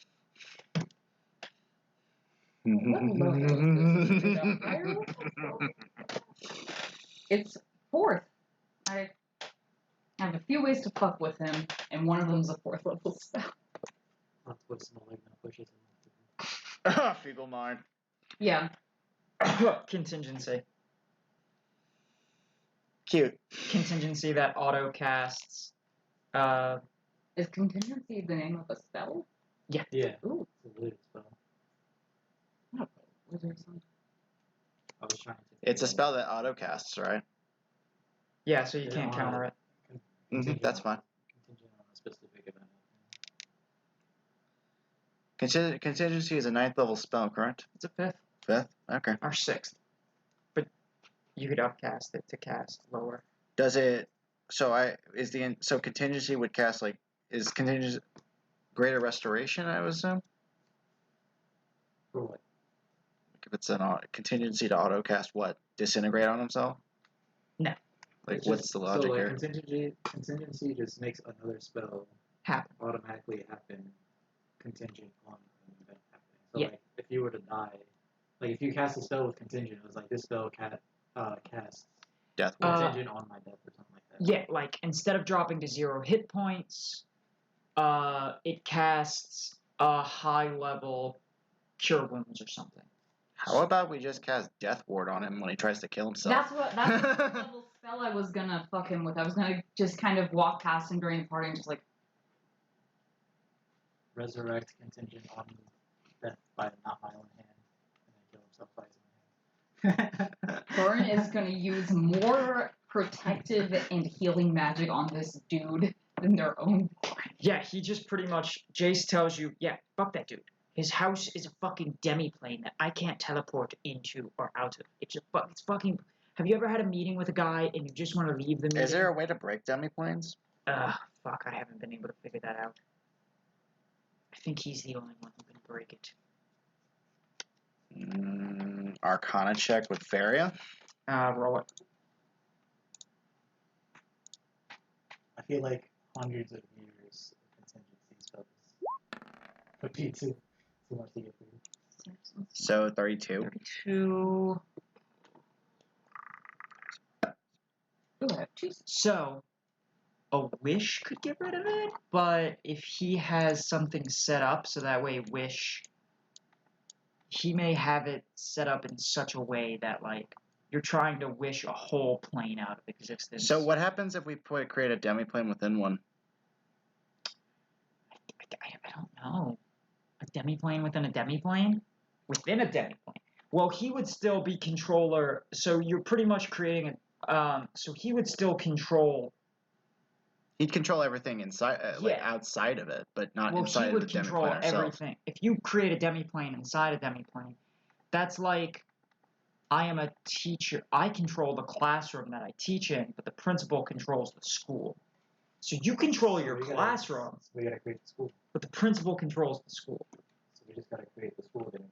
What level is this? Is it a higher level spell? It's 4th. I have a few ways to fuck with him, and one of them's a 4th level spell. I'll put some malignant pushes in. Feeble mind. Yeah. Contingency. Cute. Contingency that auto casts. Is contingency the name of a spell? Yeah. Ooh. It's a weird spell. I don't know. Wizard something. I was trying to. It's a spell that auto casts, right? Yeah, so you Yeah, can't counter it. That's fine. Contingent on a specific event. Contingency is a 9th level spell, correct? It's a 5th 5th? Okay. or 6th. But you could upcast it to cast lower. Does it? So contingency would cast is contingency greater restoration? I would assume. For what? If it's an contingency to auto cast, what? Disintegrate on himself? No. Like, It's what's just- the logic so, here? Contingency just makes another spell Happen. automatically happen contingent on an event happening. So Yeah. like if you were to die, like if you cast a spell with contingent, it was like this spell casts Death. contingent on my death or something like that. Yeah, like instead of dropping to 0 hit points, it casts a high level cure wounds or something. How about we just cast Death Ward on him when he tries to kill himself? That's the level spell I was gonna fuck him with. I was gonna just kind of walk past him during the party and just like. Resurrect contingent on death by not my own hand, and then kill himself by his own hand. Burn is gonna use more protective and healing magic on this dude than their own. Yeah, he just pretty much, Jace tells you, yeah, fuck that dude. His house is a fucking demiplane that I can't teleport into or out of. It's fucking. Have you ever had a meeting with a guy and you just want to leave the meeting? Is there a way to break demiplanes? Fuck, I haven't been able to figure that out. I think he's the only one who can break it. Arcana check with Faria. Roll it. I feel like hundreds of years of contingency spells would be too much to get through. So 32. 32. Ooh, I have 2. So, a wish could get rid of it, but if he has something set up so that way wish, he may have it set up in such a way that like you're trying to wish a whole plane out of existence. So what happens if we create a demiplane within one? I don't know. A demiplane within a demiplane? Within a demiplane. Well, he would still be controller. So you're pretty much creating a. So he would still control. He'd control everything inside, like Yeah. outside of it, but not Well, inside he of would the control demiplane itself. everything. If you create a demiplane inside a demiplane, that's like I am a teacher. I control the classroom that I teach in, but the principal controls the school. So you control your classroom, So we gotta create the school. but the principal controls the school. So we just gotta create the school then.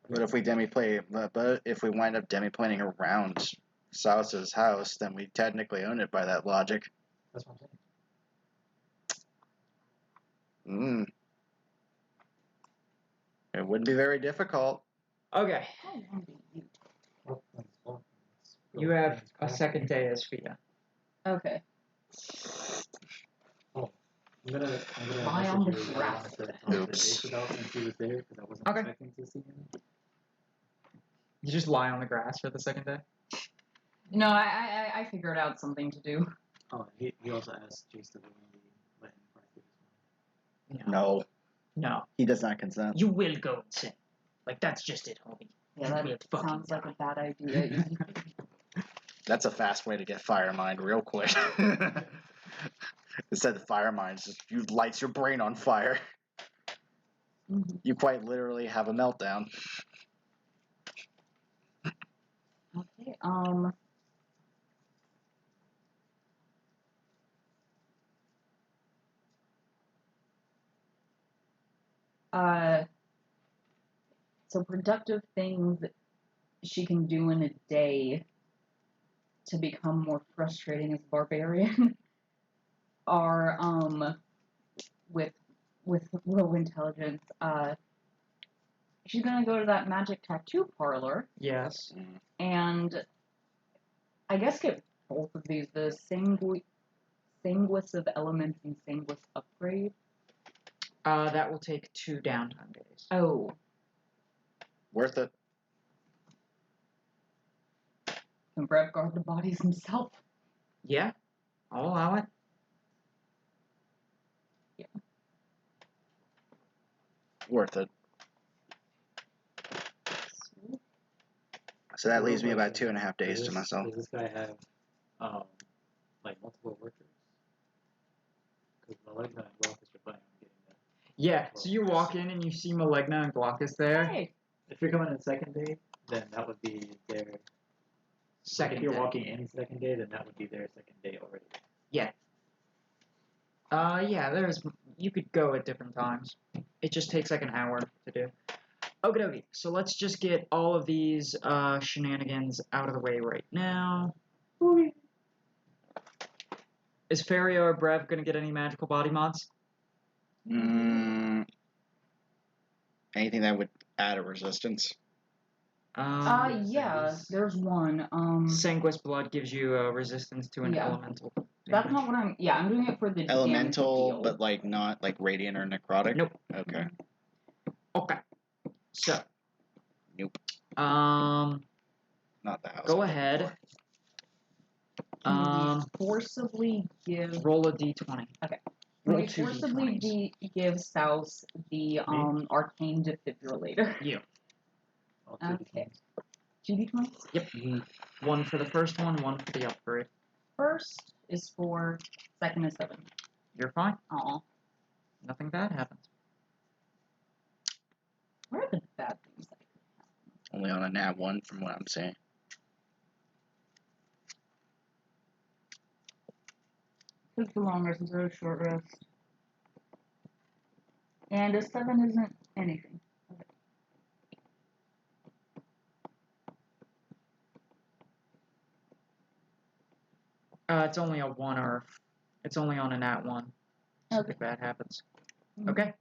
But if we but if we wind up demiplaning around Sauce's house, then we technically own it by that logic. That's what I'm saying. It wouldn't be very difficult. Okay, How long do you? Well, let's go. you have Let's a go. second day as Fia. Okay. I'm gonna Lie on the message you grass. to talk to Oops. Jason about since he was there because I wasn't Okay. expecting to see him. You just lie on the grass for the second day. No, I figured out something to do. Oh, he also asked Jason to let him practice. No, No, he does not consent. you will go insane. Like that's just it, homie. Yeah, You that will fucking sounds like die. a bad idea. That's a fast way to get fire mind real quick. Instead of fire mind, just you lights your brain on fire. Mhm. You quite literally have a meltdown. Okay. So productive things she can do in a day to become more frustrating as a barbarian are with low intelligence. She's gonna go to that magic tattoo parlor Yes. and I guess get both of these, the Sanguis of Elements and Sanguis Upgrade. That will take 2 downtime days. Oh, Worth it. can Brad guard the bodies himself? Yeah, I'll allow it. Worth it. So that leaves me about 2.5 days to myself. Does this guy have like multiple workers? Because Maligna and Glaucus are planning on getting that. Yeah, so you walk in and you see Maligna and Glaucus there. Hey, If you're coming in second day, then that would be their Second If you're day. walking in second day, then that would be their second day already. Yeah, you could go at different times. It just takes like an hour to do. Okie dokie, so let's just get all of these shenanigans out of the way right now. Is Ferio or Brev gonna get any magical body mods? Anything that would add a resistance? yeah, there's one. Sanguis Blood gives you a resistance to an Yeah. elemental. That's not what I'm. Yeah, I'm doing it for the Elemental, damage but like not like radiant or necrotic? Nope. Okay. Okay. So. Nope. Not the house. Go ahead. Can we forcibly give? Roll a d20. Okay. Can Roll we 2 forcibly d20s. give Souse the arcane defibrillator? You. Okay. 2d20s? Yep. One for the first one for the upgrade. First is 4, second is 7. You're fine. Aw. Nothing bad happens. What are the bad things that could happen? Only on a nat 1 from what I'm seeing. Take the long rest instead of short rest. And a 7 isn't anything. Okay. It's only a 1 or... It's only on a nat 1. Something Okay. bad happens. Mhm. Okay.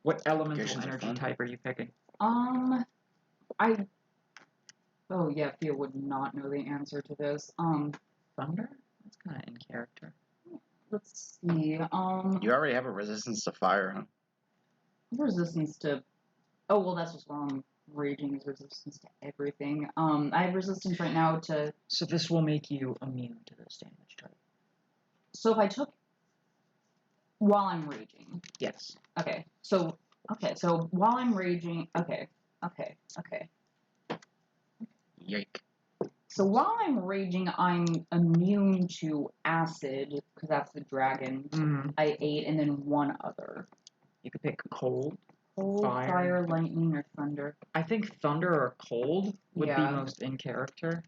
What elemental Applications are energy fun. type are you picking? I Oh yeah, Thea would not know the answer to this. Thunder? That's kind of in character. Let's see. You already have a resistance to fire, huh? Resistance to. Oh well, that's just wrong. Raging is resistance to everything. I have resistance right now to. So this will make you immune to this damage type. So if I took while I'm raging. Yes. Okay. So while I'm raging. Okay. Yike. So while I'm raging, I'm immune to acid because that's the dragon Mm-hmm. I ate, and then one other. You could pick cold. Cold, fire, lightning, or thunder. I think thunder or cold would be Yeah. most in character.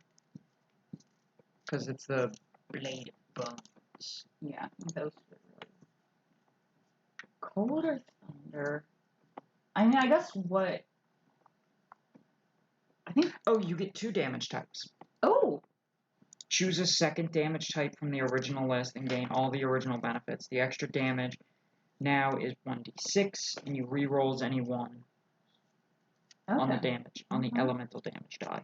Because it's the blade of bones. Yeah, those are really. Cold or thunder? I mean, I guess what. I think. Oh, you get 2 damage types. Oh! Choose a second damage type from the original list and gain all the original benefits. The extra damage now is 1d6, and you re-rolls any 1 on the Okay. damage, on the Okay. elemental damage die.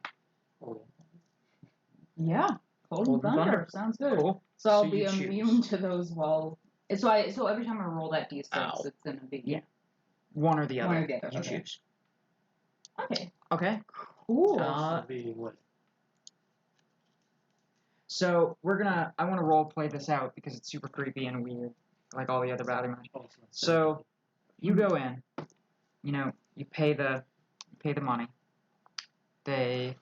Yeah. Cold and thunder. Sounds good. Cool. So I'll So be you choose. immune to those while. So every time I roll that d6, Ow. it's gonna be. Yeah. One or the other. One or the other. You Okay. choose. Okay. Okay. Cool. Also be what? So I want to role play this out because it's super creepy and weird, like all the other battle matches. Also So you go in, you pay the money. They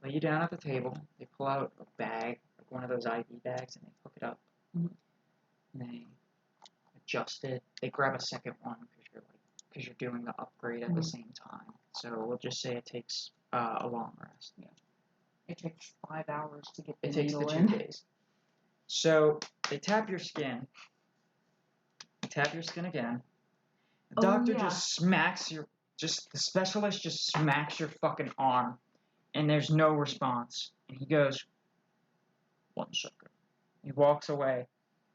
lay you down at the table. They pull out a bag, like one of those IV bags, and they hook it up. Mhm. And they adjust it. They grab a second one because you're doing the upgrade at the same time. So we'll just say it takes a long rest. It takes 5 hours to get the It takes the needle 2 in. days. So they tap your skin. Tap your skin again. The Oh, doctor yeah. just smacks the specialist just smacks your fucking arm, and there's no response. And he goes, 1 second. He walks away.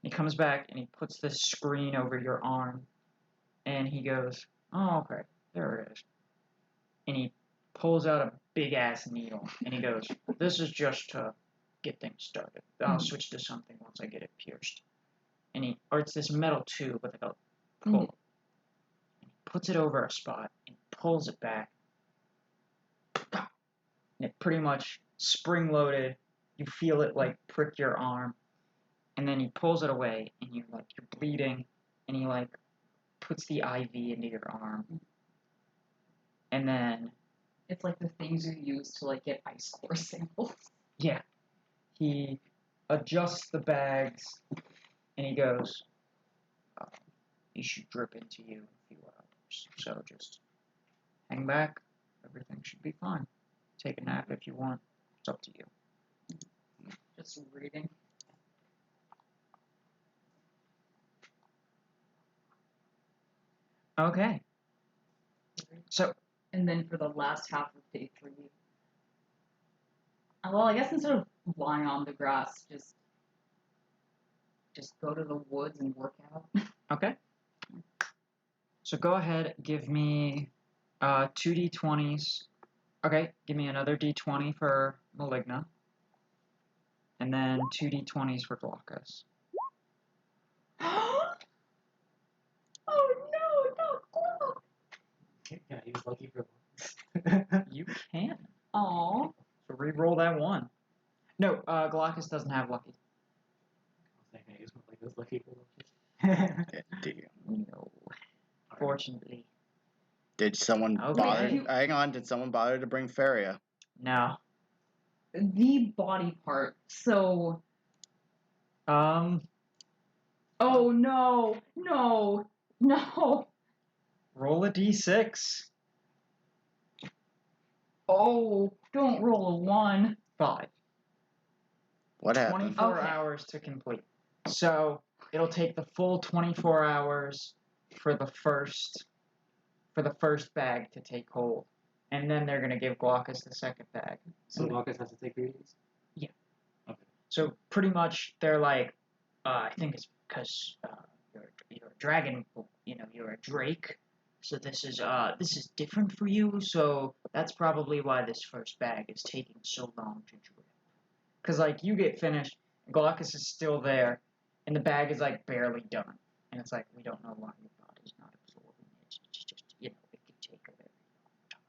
He comes back and he puts this screen over your arm, and he goes, oh, okay, there it is. And he pulls out a big ass needle, and he goes, this is just to get things started. I'll switch to something once I get it pierced. Or it's this metal tube with like a pull. And he puts it over a spot and pulls it back. And it pretty much spring loaded. You feel it like prick your arm. And then he pulls it away and you're bleeding, and he puts the IV into your arm. And then It's like the things you use to get ice core samples. yeah, he adjusts the bags and he goes, he should drip into you in a few hours. So just hang back. Everything should be fine. Take a nap if you want. It's up to you. Just reading. Okay. So And then for the last half of day 3. Well, I guess instead of lying on the grass, just go to the woods and work out. okay. So go ahead, give me 2 d20s. Okay, give me another d20 for Maligna. And then 2 d20s for Glaucus. Oh no, not Glow! Yeah, he was lucky for You can. Aw. So re-roll that 1. No, Glaucus doesn't have lucky. I think he was lucky for No. Fortunately. Did someone Okay. bother? You- Hang on. Did someone bother to bring Feria? No. The body part. So. Um, Oh no, no, no. roll a d6. Oh, don't roll a 1. 5. What happened? 24 Okay. hours to complete. So it'll take the full 24 hours for the first bag to take hold, and then they're gonna give Glaucus the second bag. So Glaucus has to take 3 days? So pretty much they're like, I think it's because you're a dragon, you're a drake, So this is different for you. So that's probably why this first bag is taking so long to drip. Cause like you get finished, Glaucus is still there, and the bag is like barely done, and it's like we don't know why your body's not absorbing it. It's just it can take a very long time.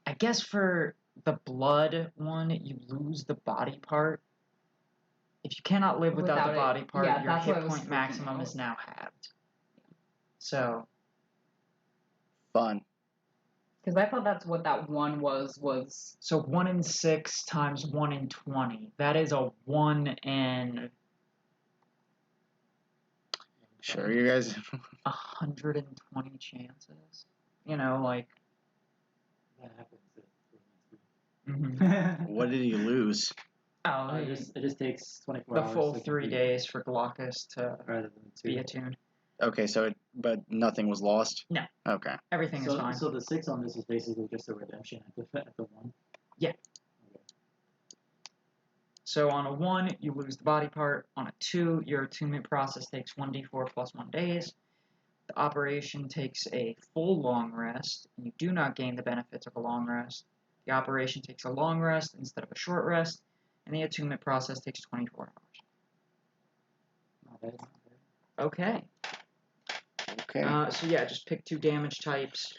I guess for the blood one, you lose the body part. If you cannot live without the Without it, body part, yeah, your that's what I hit was point freaking maximum out. is now halved. So Fun. Because I thought that's what that one was. 1 in 6 times 1 in 20. That is a 1 in Sure, you guys. 120 chances. You know, like. That happens at Mm-hmm. What did he lose? Oh, it just takes 24 the hours. full to 3 complete, days for Glaucus to rather than 2. be attuned. Okay, but nothing was lost? No. Okay. Everything is fine. So the 6 on this is basically just a redemption at the 1? Yeah. Okay. So on a 1, you lose the body part. On a 2, your attunement process takes 1d4 plus 1 days. The operation takes a full long rest, and you do not gain the benefits of a long rest. The operation takes a long rest instead of a short rest, and the attunement process takes 24 hours. Not bad, not bad. Okay. Okay. So yeah, just pick 2 damage types.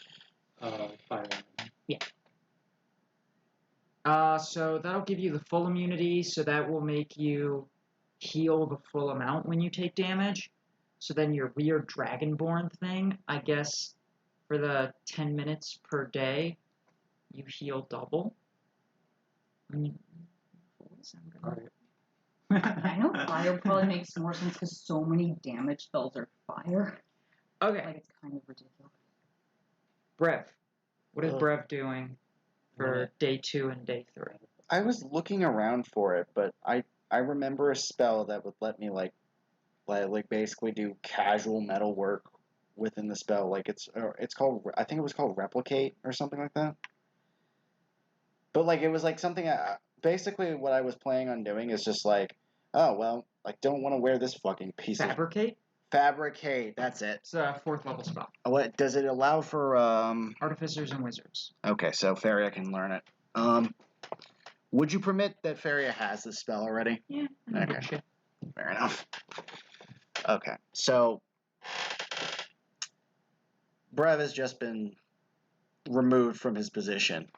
Fire. So that'll give you the full immunity, so that will make you heal the full amount when you take damage. So then your weird Dragonborn thing, I guess, for the 10 minutes per day, you heal double. I'm gonna- Alright. I know fire probably makes more sense because so many damage spells are fire. Okay, Like it's kind of ridiculous. Brev. What is Ugh. Brev doing for day 2 and day 3? I was looking around for it, but I remember a spell that would let me like basically do casual metal work within the spell. Like it's called, I think it was called replicate or something like that. But like it was like something basically what I was planning on doing is just like, oh well, I don't want to wear this fucking piece of Fabricate? fabricate. That's it. It's a 4th level spell. What does it allow for? Artificers and Wizards. Okay, so Faria can learn it. Would you permit that Faria has this spell already? Yeah, Okay. shit. Fair enough. Okay, so Brev has just been removed from his position,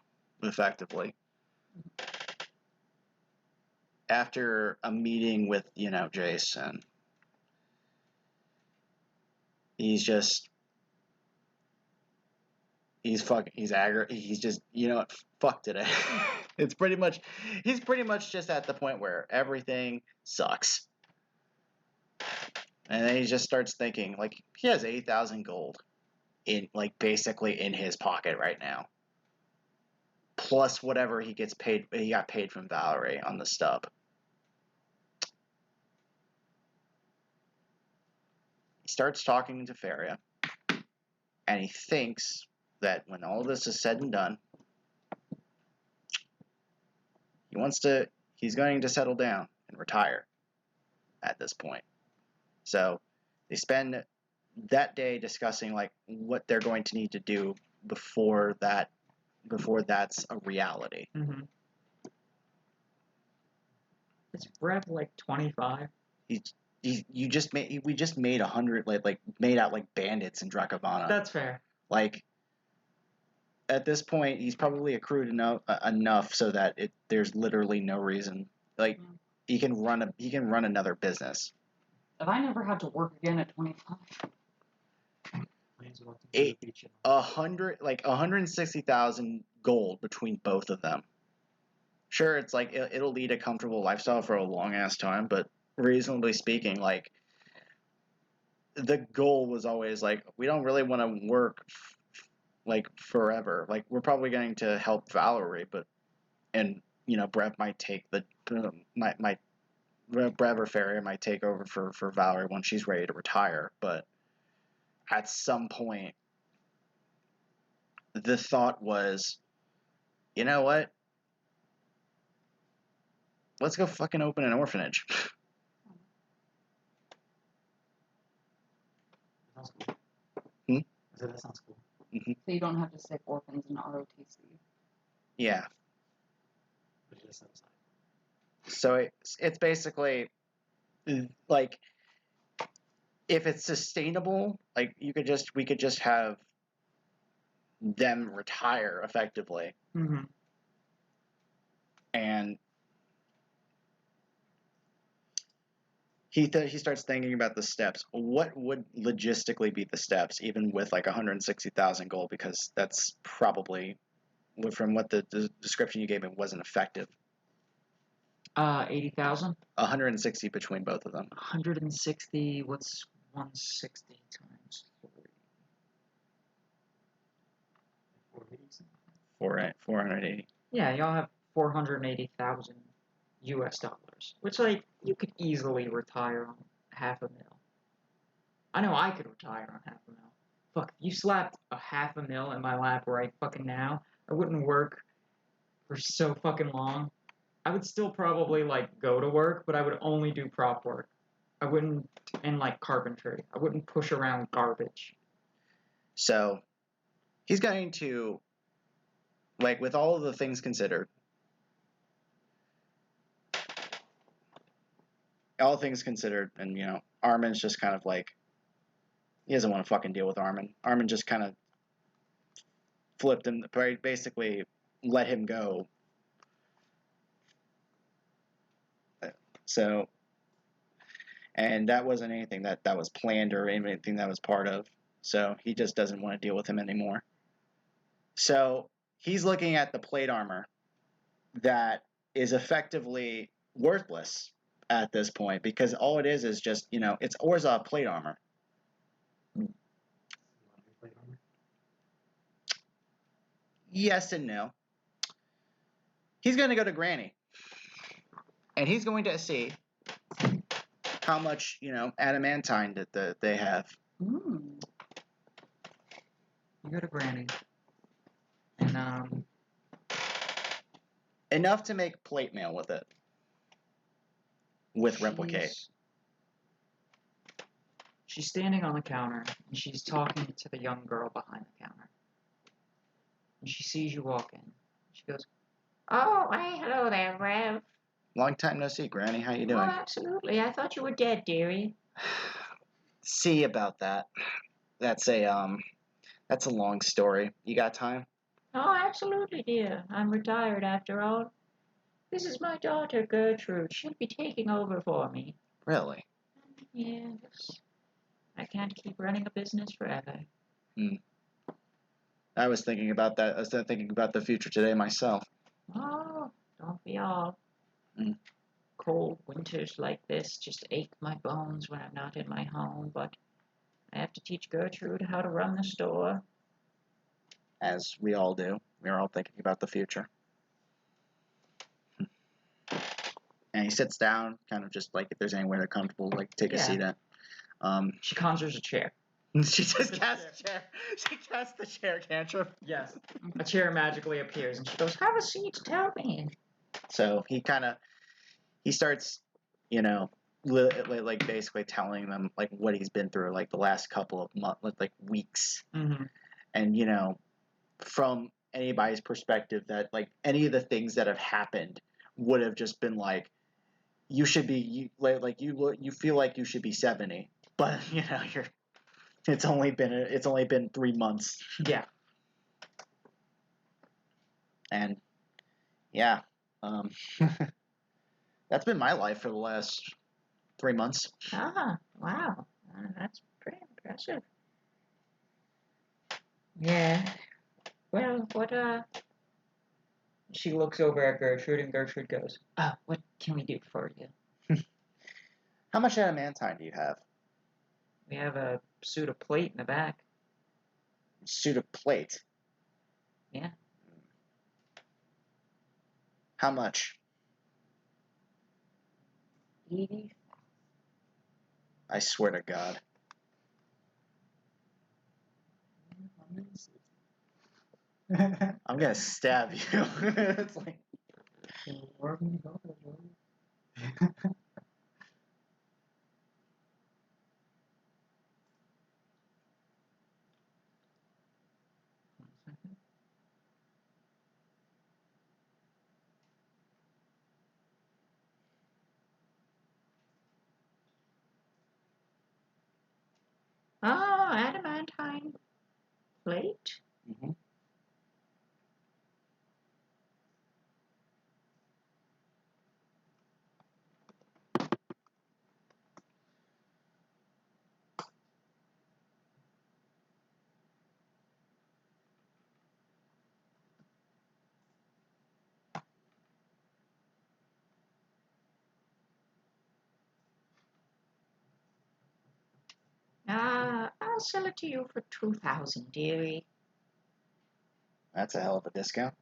effectively, after a meeting with, Jason. He's just, he's aggravated. He's just, what, fuck today. He's pretty much just at the point where everything sucks. And then he just starts thinking, like, he has 8,000 gold basically in his pocket right now. Plus whatever he got paid from Valerie on the stub. He starts talking to Faria, and he thinks that when all this is said and done, he's going to settle down and retire at this point. So they spend that day discussing like what they're going to need to do before that's a reality. Mm-hmm. Is Brev like 25? We just made 100 made out like bandits in Drakavana. That's fair. Like at this point, he's probably accrued enough so that there's literally no reason. Like he can run another business. If I never had to work again at 25. 160,000 gold between both of them. Sure, it's like it'll lead a comfortable lifestyle for a long ass time, but reasonably speaking, like the goal was always like we don't really want to work like forever. Like we're probably going to help Valerie, and Brev might take Brev or Faria might take over for Valerie when she's ready to retire, but at some point the thought was, you know what? Let's go fucking open an orphanage. So that sounds cool. So you don't have to stick orphans in ROTC. Yeah. But it is set aside. So it's basically like if it's sustainable, like we could just have them retire effectively, Mm-hmm. and he starts thinking about the steps. What would logistically be the steps, even with like 160,000 gold? Because that's probably, from what the description you gave me, wasn't effective. 80,000. 160 between both of them. 160. What's 160 times 3? 480. Yeah, y'all have 480,000 US dollars, which like you could easily retire on half a mil. I know I could retire on half a mil. Fuck, if you slapped a half a mil in my lap right fucking now, I wouldn't work for so fucking long. I would still probably like go to work, but I would only do prop work. I wouldn't, and like carpentry. I wouldn't push around garbage. So he's going to, like, with all of the things considered, and Armin's just kind of like, he doesn't want to fucking deal with Armin. Armin just kind of flipped him, basically let him go. So, and that wasn't anything that was planned or anything that was part of. So he just doesn't want to deal with him anymore. So he's looking at the plate armor that is effectively worthless at this point, because all it is just, it's Orzhov plate armor. Yes and no. He's going to go to Granny, and he's going to see how much, adamantine that they have. Mm. You go to Granny, and Enough to make plate mail with it. With replicate. She's standing on the counter, and she's talking to the young girl behind the counter. And she sees you walk in. She goes, "Oh, hey, hello there, Rev." Long time no see, Granny. How you doing? "Oh, absolutely. I thought you were dead, dearie." See about that. That's a long story. You got time? "Oh, absolutely, dear. I'm retired after all. This is my daughter, Gertrude. She'll be taking over for me." Really? "Yes. I can't keep running a business forever." I was thinking about that. I was thinking about the future today myself. "Oh, don't we all? Mm. Cold winters like this just ache my bones when I'm not in my home, but I have to teach Gertrude how to run the store." As we all do. We're all thinking about the future. And he sits down, kind of just like if there's anywhere they're comfortable, like take a Yeah. seat at. She conjures a chair. She just casts a chair. She casts the chair cantrip. Yes. A chair magically appears, and she goes, "Have a seat, tell me." So he starts, like basically telling them like what he's been through like the last couple of months, like weeks, Mm-hmm. and from anybody's perspective, that like any of the things that have happened would have just been like, you should be you feel like you should be 70, but you're it's only been 3 months. Yeah. And yeah, that's been my life for the last 3 months. Ah, wow. That's pretty impressive. Yeah. Well, what, She looks over at Gertrude, and Gertrude goes, "What can we do for you?" How much adamantine do you have? "We have a suit of plate in the back." Suit of plate. Yeah. How much? 80. I swear to God. I'm gonna stab you. It's like, plate. Mm-hmm. I'll sell it to you for 2,000, dearie. That's a hell of a discount.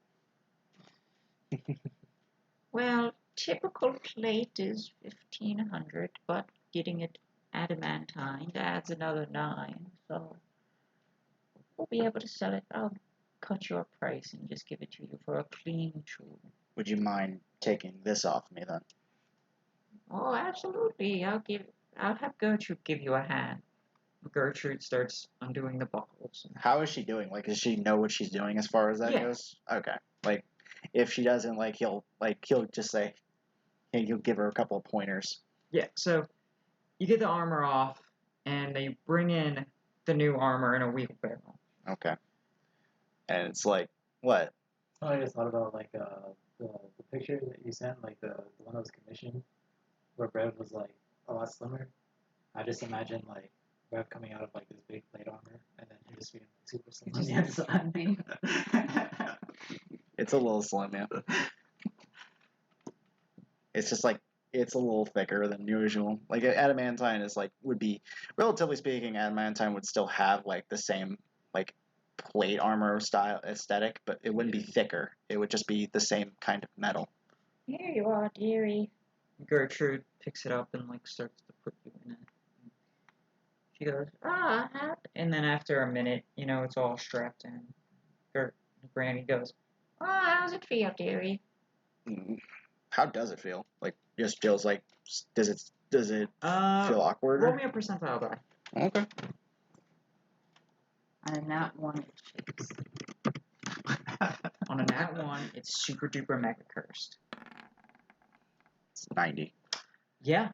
Well, typical plate is 1,500, but getting it adamantine adds another 9, so we'll be able to sell it. I'll cut your price and just give it to you for a clean tube. Would you mind taking this off me then? Oh, absolutely. I'll have Gertrude give you a hand. Gertrude starts undoing the buckles. How is she doing? Like, does she know what she's doing as far as that Yeah. goes? Okay. Like, if she doesn't, he'll just say, hey, he'll give her a couple of pointers. Yeah, so you get the armor off, and they bring in the new armor in a wheelbarrow. Okay. And it's like, what? I just thought about like the picture that you sent, like the one that was commissioned, where Brev was like a lot slimmer. I just imagine like Brev coming out of like this big plate armor, and then he just being like, super slim on the inside. It's a little slim, yeah. It's just like, it's a little thicker than usual. Like, adamantine is like, would be, relatively speaking, adamantine would still have like the same, like, plate armor style aesthetic, but it wouldn't be thicker. It would just be the same kind of metal. Here you are, dearie. Gertrude picks it up and like starts to put you in it. She goes, and then after a minute, it's all strapped in. Granny goes, Oh, how's it feel, dearie? How does it feel? Like, just feels like, does it feel awkward? roll me a percentile die. Okay. On a nat 1, it shakes. On a nat 1, it's super duper mega cursed. It's 90. Yeah.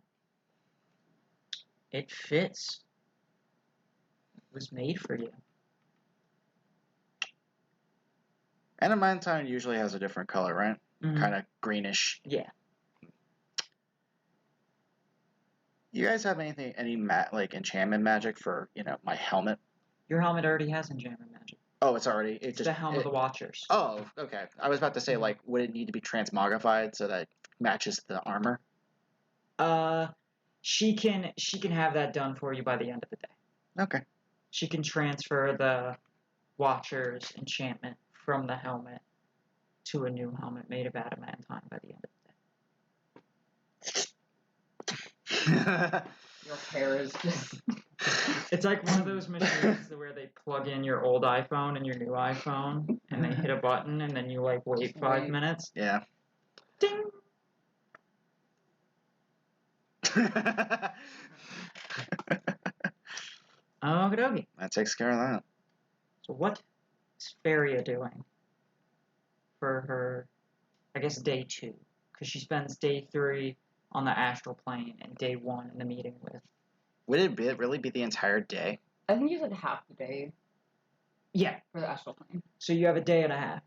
It fits. It was made for you. Adamantine usually has a different color, right? Mhm. Kind of greenish. Yeah. You guys have any like enchantment magic for my helmet? Your helmet already has enchantment magic. Oh, it's already It's the helm of the Watchers. Oh, okay. I was about to say, like, would it need to be transmogrified so that it matches the armor? She can have that done for you by the end of the day. Okay. She can transfer the Watcher's enchantment from the helmet to a new helmet made of adamantine by the end of Your hair is just. the day. It's like one of those machines where they plug in your old iPhone and your new iPhone, and they hit a button, and then you like wait Just 5 wait. minutes. Yeah. Ding. Okie dokie. That takes care of that. So what is Feria doing for her, I guess, day 2? Because she spends day 3 on the astral plane and day 1 in the meeting with. Would it really be the entire day? I think you said half the day Yeah, for the astral plane. so you have a day and a half.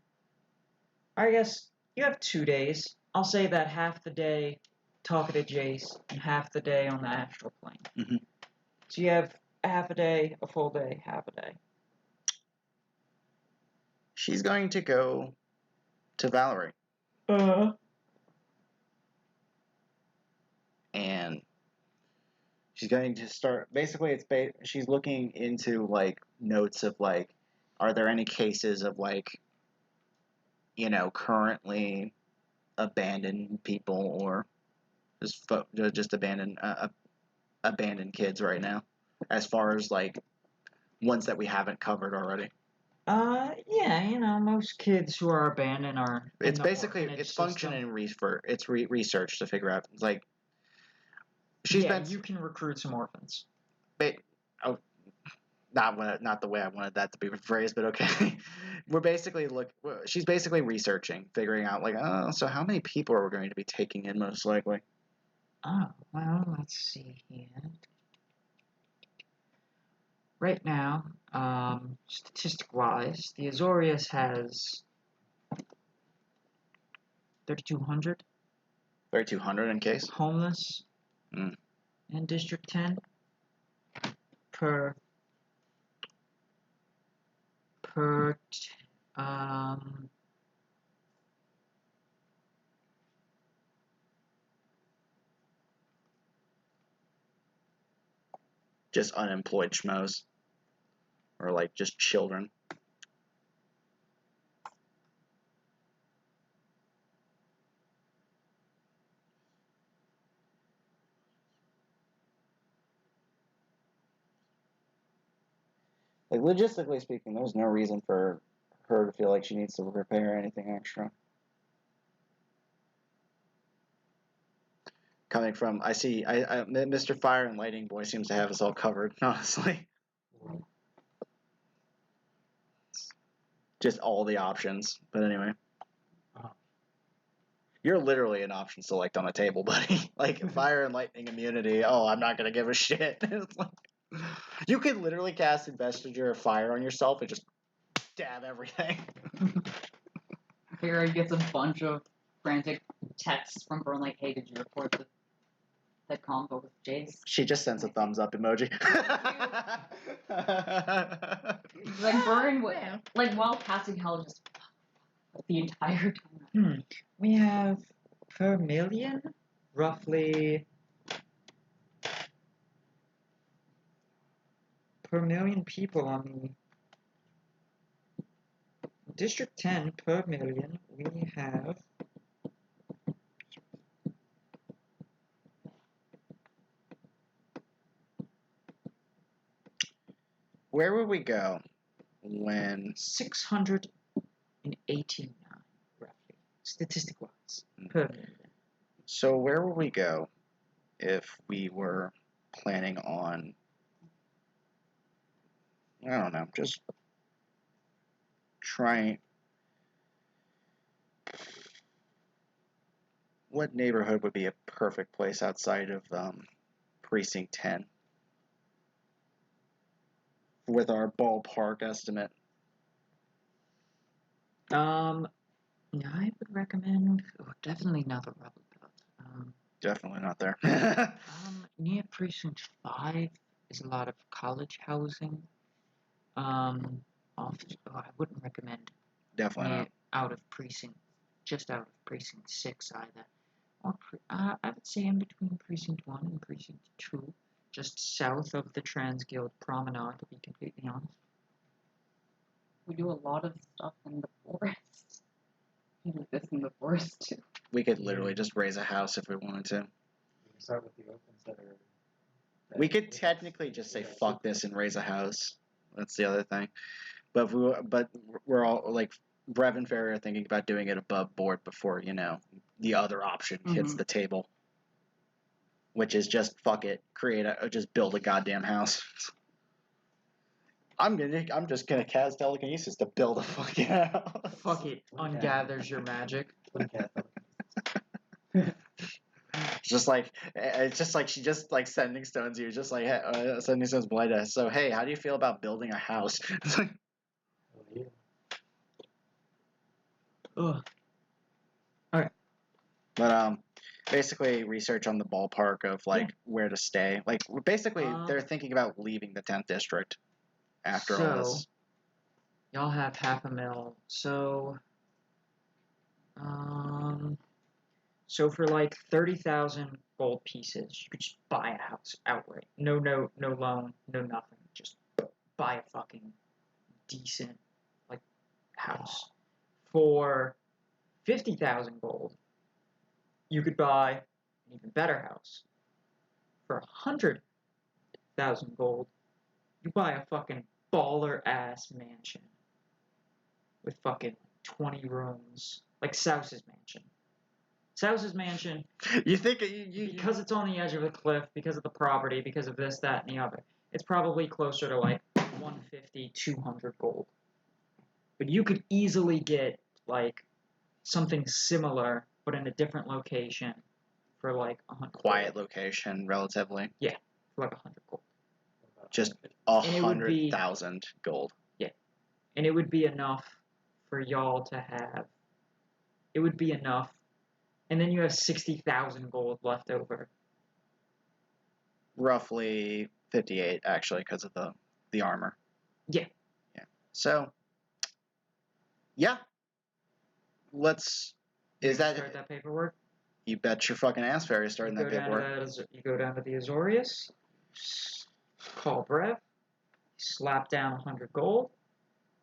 I guess you have 2 days. I'll say that half the day talking to Jace and half the day on the astral plane. Mhm. So you have a half a day, a full day, half a day. She's going to go to Valerie. And she's going to start. Basically, she's looking into like notes of like, are there any cases of like, currently abandoned people or just abandoned kids right now, as far as like ones that we haven't covered already. Yeah, most kids who are abandoned are. In It's the basically orphanage it's system. functioning research to figure out like she's Yeah, been you can recruit some orphans. oh, not the way I wanted that to be phrased, but okay. She's basically researching, figuring out like, oh, so how many people are we going to be taking in most likely? Oh, well, let's see here. Right now, Statistic-wise, the Azorius has 3,200 3,200 in case. homeless Mm. in District 10 per um Just unemployed schmoes. Or like just children. Like logistically speaking, there's no reason for her to feel like she needs to repair anything extra. Coming from, I see, Mr. Fire and Lighting Boy seems to have us all covered, honestly. Just all the options. But anyway. Uh-huh. You're literally an option select on a table, buddy. Like, fire and lightning immunity. Oh, I'm not going to give a shit. It's like, you could literally cast Investiture of Fire on yourself and just dab everything. Kara gets a bunch of frantic texts from Bern like, hey, did you report the combo with Jace? She just sends a thumbs up emoji. Like, Bern, man. like, while casting Hell just the entire time. We have per million roughly per million people on the District 10 per million. We have Where would we go when 689 roughly, statistic-wise, per million. So where would we go if we were planning on, I don't know, just trying. What neighborhood would be a perfect place outside of Precinct 10? With our ballpark estimate. I would recommend definitely not the Rubble Belt. Definitely not there. Near Precinct 5 is a lot of college housing. I wouldn't recommend Definitely near not. just out of Precinct 6 either. Or I would say in between Precinct 1 and Precinct 2, just south of the Transguild Promenade, to be completely honest. We do a lot of stuff in the forest. We do this in the forest too. We could literally just raise a house if we wanted to. We can start with the opens that are. We could technically just say fuck this and raise a house. That's the other thing. But we're all like Brev and Ferry are thinking about doing it above board before, the other option hits the table. Which is just fuck it, just build a goddamn house. I'm just gonna cast telekinesis to build a fucking house. Fuck it, ungathers your magic. It's just like she just like sending stones you, just like sending stones blind us. So hey, how do you feel about building a house? It's like, Ugh. but basically research on the ballpark of like where to stay. Like basically they're thinking about leaving the 10th district after all this. Y'all have $500,000, so for like 30,000 gold pieces, you could just buy a house outright. No loan, no nothing. Just buy a fucking decent like house. For 50,000 gold, you could buy an even better house. For 100,000 gold, you buy a fucking baller ass mansion with fucking 20 rooms, like Souse's mansion. Souse's mansion. You think because it's on the edge of a cliff, because of the property, because of this, that, and the other, it's probably closer to like 150, 200 gold. But you could easily get like something similar, but in a different location, for like 100. Quiet location, relatively. Yeah, for like 100 gold. Just And it would be- 100,000 gold. and it would be enough for y'all to have. It would be enough, and then you have 60,000 gold left over. Roughly 58, actually, because of the armor. Yeah. So, yeah. Let's. You Is that start that paperwork? You bet your fucking ass, Fairy, starting You that go down to paperwork. you go down to the Azorius, call Brev, slap down 100 gold.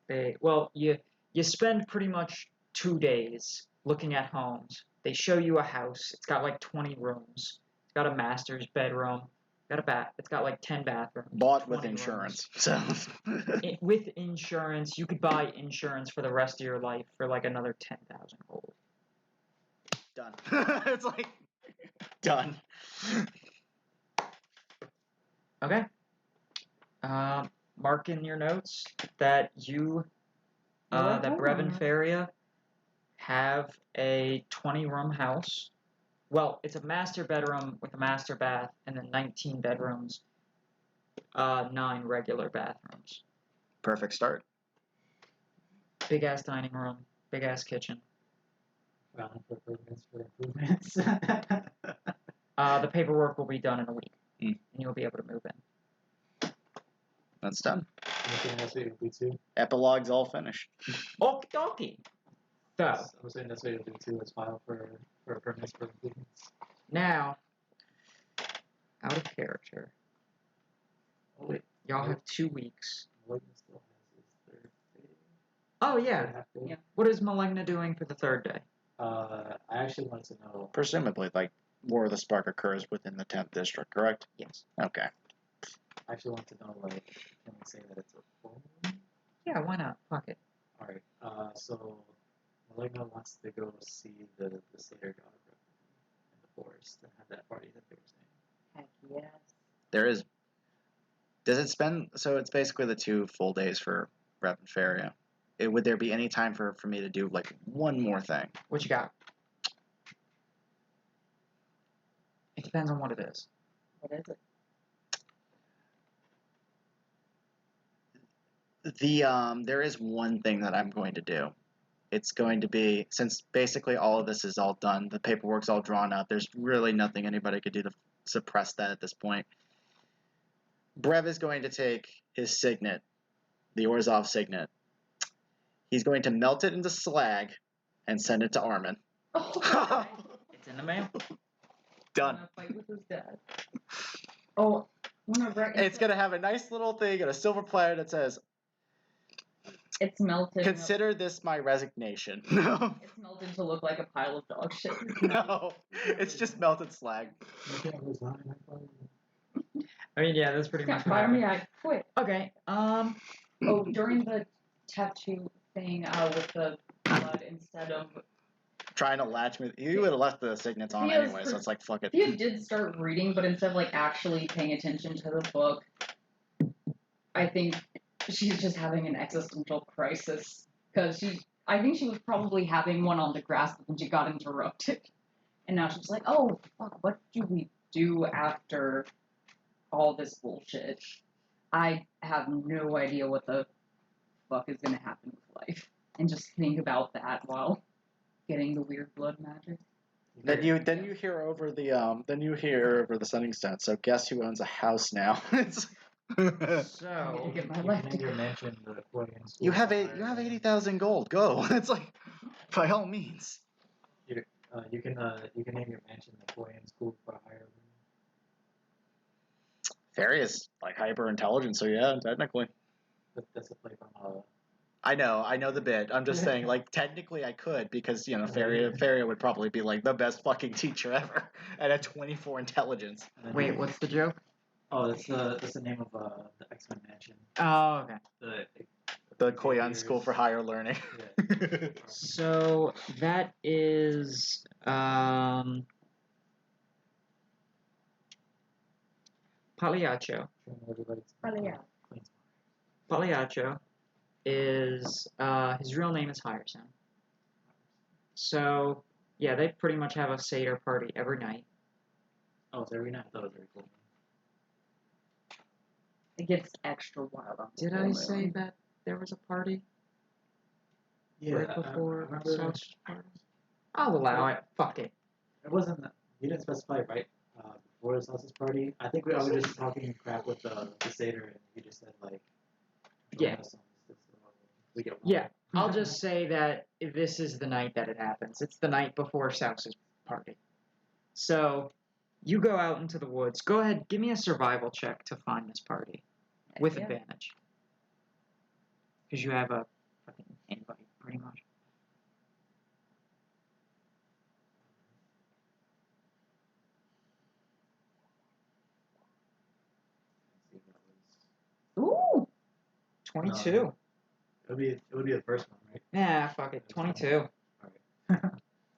You spend pretty much 2 days looking at homes. They show you a house. It's got like 20 rooms. It's got a master's bedroom. It's got like 10 bathrooms. Bought with 20 rooms. insurance. So. With insurance, you could buy insurance for the rest of your life for like another 10,000 gold. Done. It's like done. Okay. Mark in your notes that that Brev and Feria have a 20-room house. Well, it's a master bedroom with a master bath, and then 19 bedrooms, 9 regular bathrooms. Perfect start. Big ass dining room, big ass kitchen. Round for improvements. The paperwork will be done in a week, Mm. and you'll be able to move in. That's done. Anything else we do too? Epilogue's all finished. Okie dokie. So, I'm saying that's what you'll do too is file for permits for improvements. now, out of character, Oh wait, y'all have 2 weeks. Logan still has his third day. Oh, yeah. Third half day. Yeah. What is Maligna doing for the 3rd day? I actually wanted to know. Presumably, like, War of the Spark occurs within the 10th district, correct? Yes. Okay. I actually want to know, like, can we say that it's a full moon? Yeah, why not? Fuck it. Alright, so Maligna wants to go see the Satyr God of Ravnica in the forest and have that party that they were saying. Heck yes. There is. Does it spend. So it's basically the 2 full days for Rev and Feria. Would there be any time for me to do, like, one more thing? What you got? It depends on what it is. What is it? There is one thing that I'm going to do. It's going to be, since basically all of this is all done, the paperwork's all drawn up, there's really nothing anybody could do to suppress that at this point. Brev is going to take his signet, the Orzhov signet. He's going to melt it into slag and send it to Armin. Oh, It's in the mail. Done. Wanna fight with his dad. Oh, It's going to have a nice little thing and a silver platter that says, It's melted. "Consider this my resignation." No. It's melted to look like a pile of dog shit. No. It's just melted slag. You can't resign, I thought. I mean, yeah, that's pretty Can't much what fire me, happened. I quit. Okay, Oh, during the tattoo thing with the blood instead of. Trying to latch me. He would have left the signets on Thea's anyway, so it's like, fuck it. Thea did start reading, but instead of like actually paying attention to the book, I think she's just having an existential crisis because I think she was probably having one on the grass, but then she got interrupted, and now she's like, "Oh, fuck, what do we do after all this bullshit? I have no idea what the fuck is gonna happen with life," and just think about that while getting the weird blood magic. Then you hear over the Sunning Stone. So guess who owns a house now? It's so Get my You life can name your together. mansion the Korean School you have for you Higher have Learning. 80,000 gold. Go. It's like, by all means. You can name your mansion the Korean School for Higher Learning. Fairy is like hyper intelligent, so yeah, technically. That's a play from I know the bit. I'm just saying, like, technically I could because Faria would probably be like the best fucking teacher ever at a 24 intelligence. wait, what's the joke? Oh, that's the name of the X-Men mansion. Oh, okay. The Koyan School for Higher Learning. Yeah. So that is Pagliaccio. Pagliaccio is his real name is Hyacinth. So yeah, they pretty much have a Seder party every night. Oh, it's every night. I thought it was every cool. It gets extra wild on Did full I moon. say that there was a party Yeah, right I before remember. Sauce's party? I'll allow it. Fuck it. It wasn't. You didn't specify right before the sausage party. I think I was just talking crap with the satyr, and he just said like, join Yeah. us on this we get one. Yeah, I'll just say that this is the night that it happens. It's the night before Sauce's party. So, you go out into the woods. Go ahead, give me a survival check to find this party with Yeah. advantage. Because you have a fucking anybody, pretty much. See if that was. Ooh. 22. It would be the first one, right? Yeah, fuck it. 22. Alright.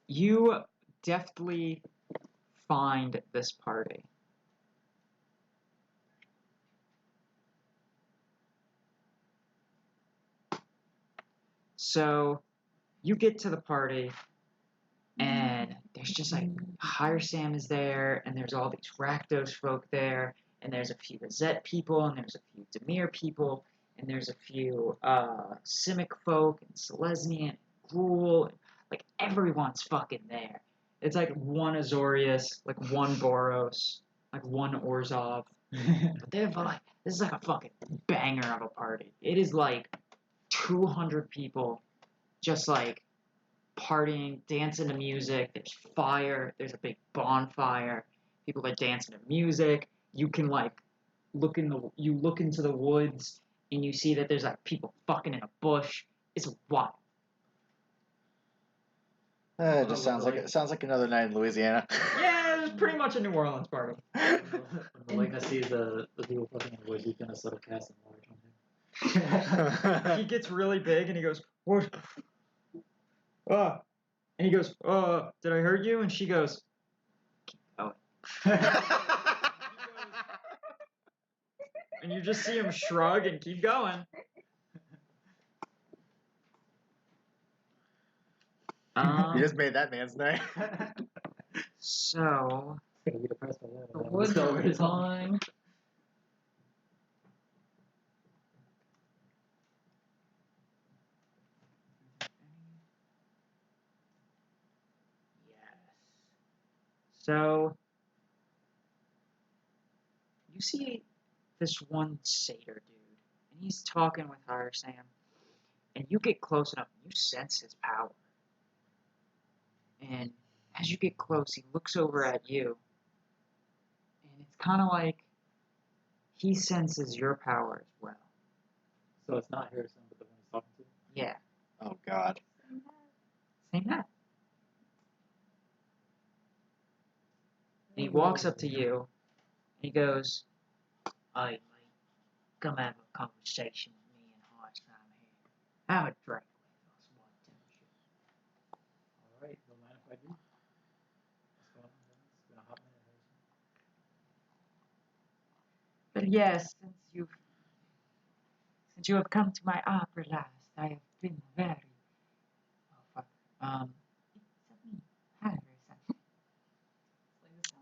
You deftly find this party. So, you get to the party, and there's just like Higher Sam is there, and there's all these Rakdos folk there, and there's a few Gazette people, and there's a few Demir people, and there's a few Simic folk, and Selesnya, and Gruul, and like everyone's fucking there. It's like one Azorius, like one Boros, like one Orzhov. But they're like, this is like a fucking banger of a party. It is like 200 people just like partying, dancing to music. There's fire. There's a big bonfire. People are dancing to music. You can like look into the woods and you see that there's like people fucking in a bush. It's wild. It just sounds like another night in Louisiana. Yeah, it's pretty much a New Orleans party. When Malignant sees the people fucking in the woods, he's gonna sort of cast some water on him. He gets really big and he goes, "What? And he goes, did I hurt you?" And she goes, "Keep going." And you just see him shrug and keep going. You just made that man's night. So, Gonna be depressed by that. The woods are fun. yes. So, you see this one satyr dude, and he's talking with Higher Sam, and you get close enough, and you sense his power. And as you get close, he looks over at you, and it's kind of like he senses your power as well. So it's not Harrison, but the one he's talking to. Yeah, Oh God. same that. And he walks up to you, and he goes, "Hey, mate, come have a conversation with me and High Sam here. Have a drink with us, why don't you?" Alright, don't mind if I do. Let's go on. It's been a hot minute, Harrison. But yes, since you have come to my opera last, I have been very fuck. It's me, Harrison.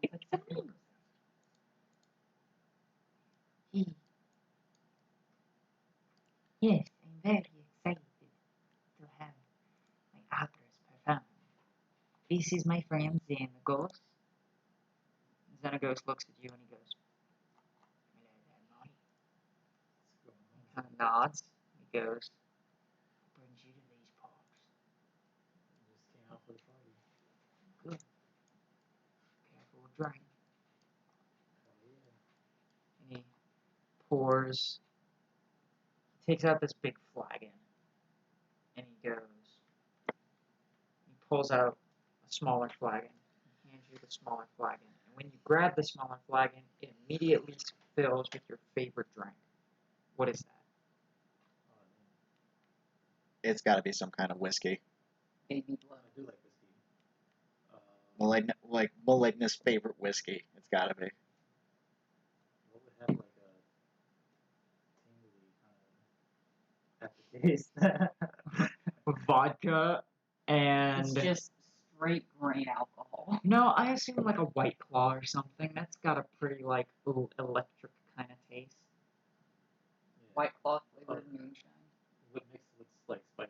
It's me. Yes, I'm very excited to have my operas performed. This is my friend Xenagos. Xenagos looks at you and he goes, "Hello there, Molly." He kind of nods. He goes, "What brings you to these parts?" Just came out for the party. "Good. Careful with drink." Oh yeah. And he pours, he takes out this big flagon, and he pulls out a smaller flagon, and hands you the smaller flagon. And when you grab the smaller flagon, it immediately fills with your favorite drink. What is that? Oh, man. It's got to be some kind of whiskey. Baby blood. I do like whiskey. Malignant's favorite whiskey. It's got to be. What would have like a tingly kind of aftertaste? Vodka and... It's just straight grain alcohol. No, I assume like a White Claw or something. That's got a pretty like electric kind of taste. White Claw flavored moonshine. With mixed with like spice.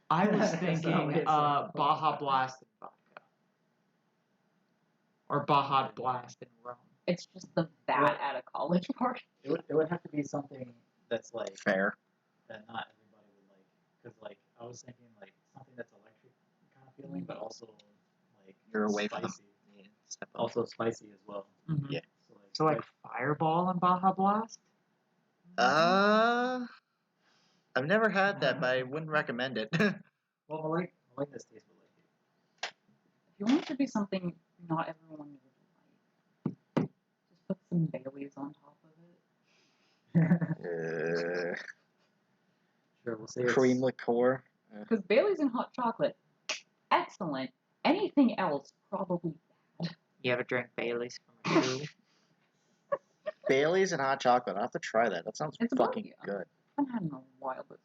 I was That's not thinking what it said. Baja Blast and vodka. Or Baja Blast and rum. It's just the that at a college party. It would have to be something that's like Fair. that not everybody would like, because like I was thinking like something that's electric kind of feeling, but also like You're away from spicy. the step up. Also spicy as well. Mm-hmm. Yeah. So like Fireball and Baja Blast? I've never had that, but I wouldn't recommend it. well, Malignus taste would like it. If you want it to be something not everyone would like, just put some Baileys on top of it. Sure, we'll say Cream it's liqueur. Because Baileys and hot chocolate, excellent. Anything else, probably bad. You ever drink Bailey's from a tube? Bailey's and hot chocolate. I'll have to try that. That sounds It's fucking good. good. I haven't had it in a while, but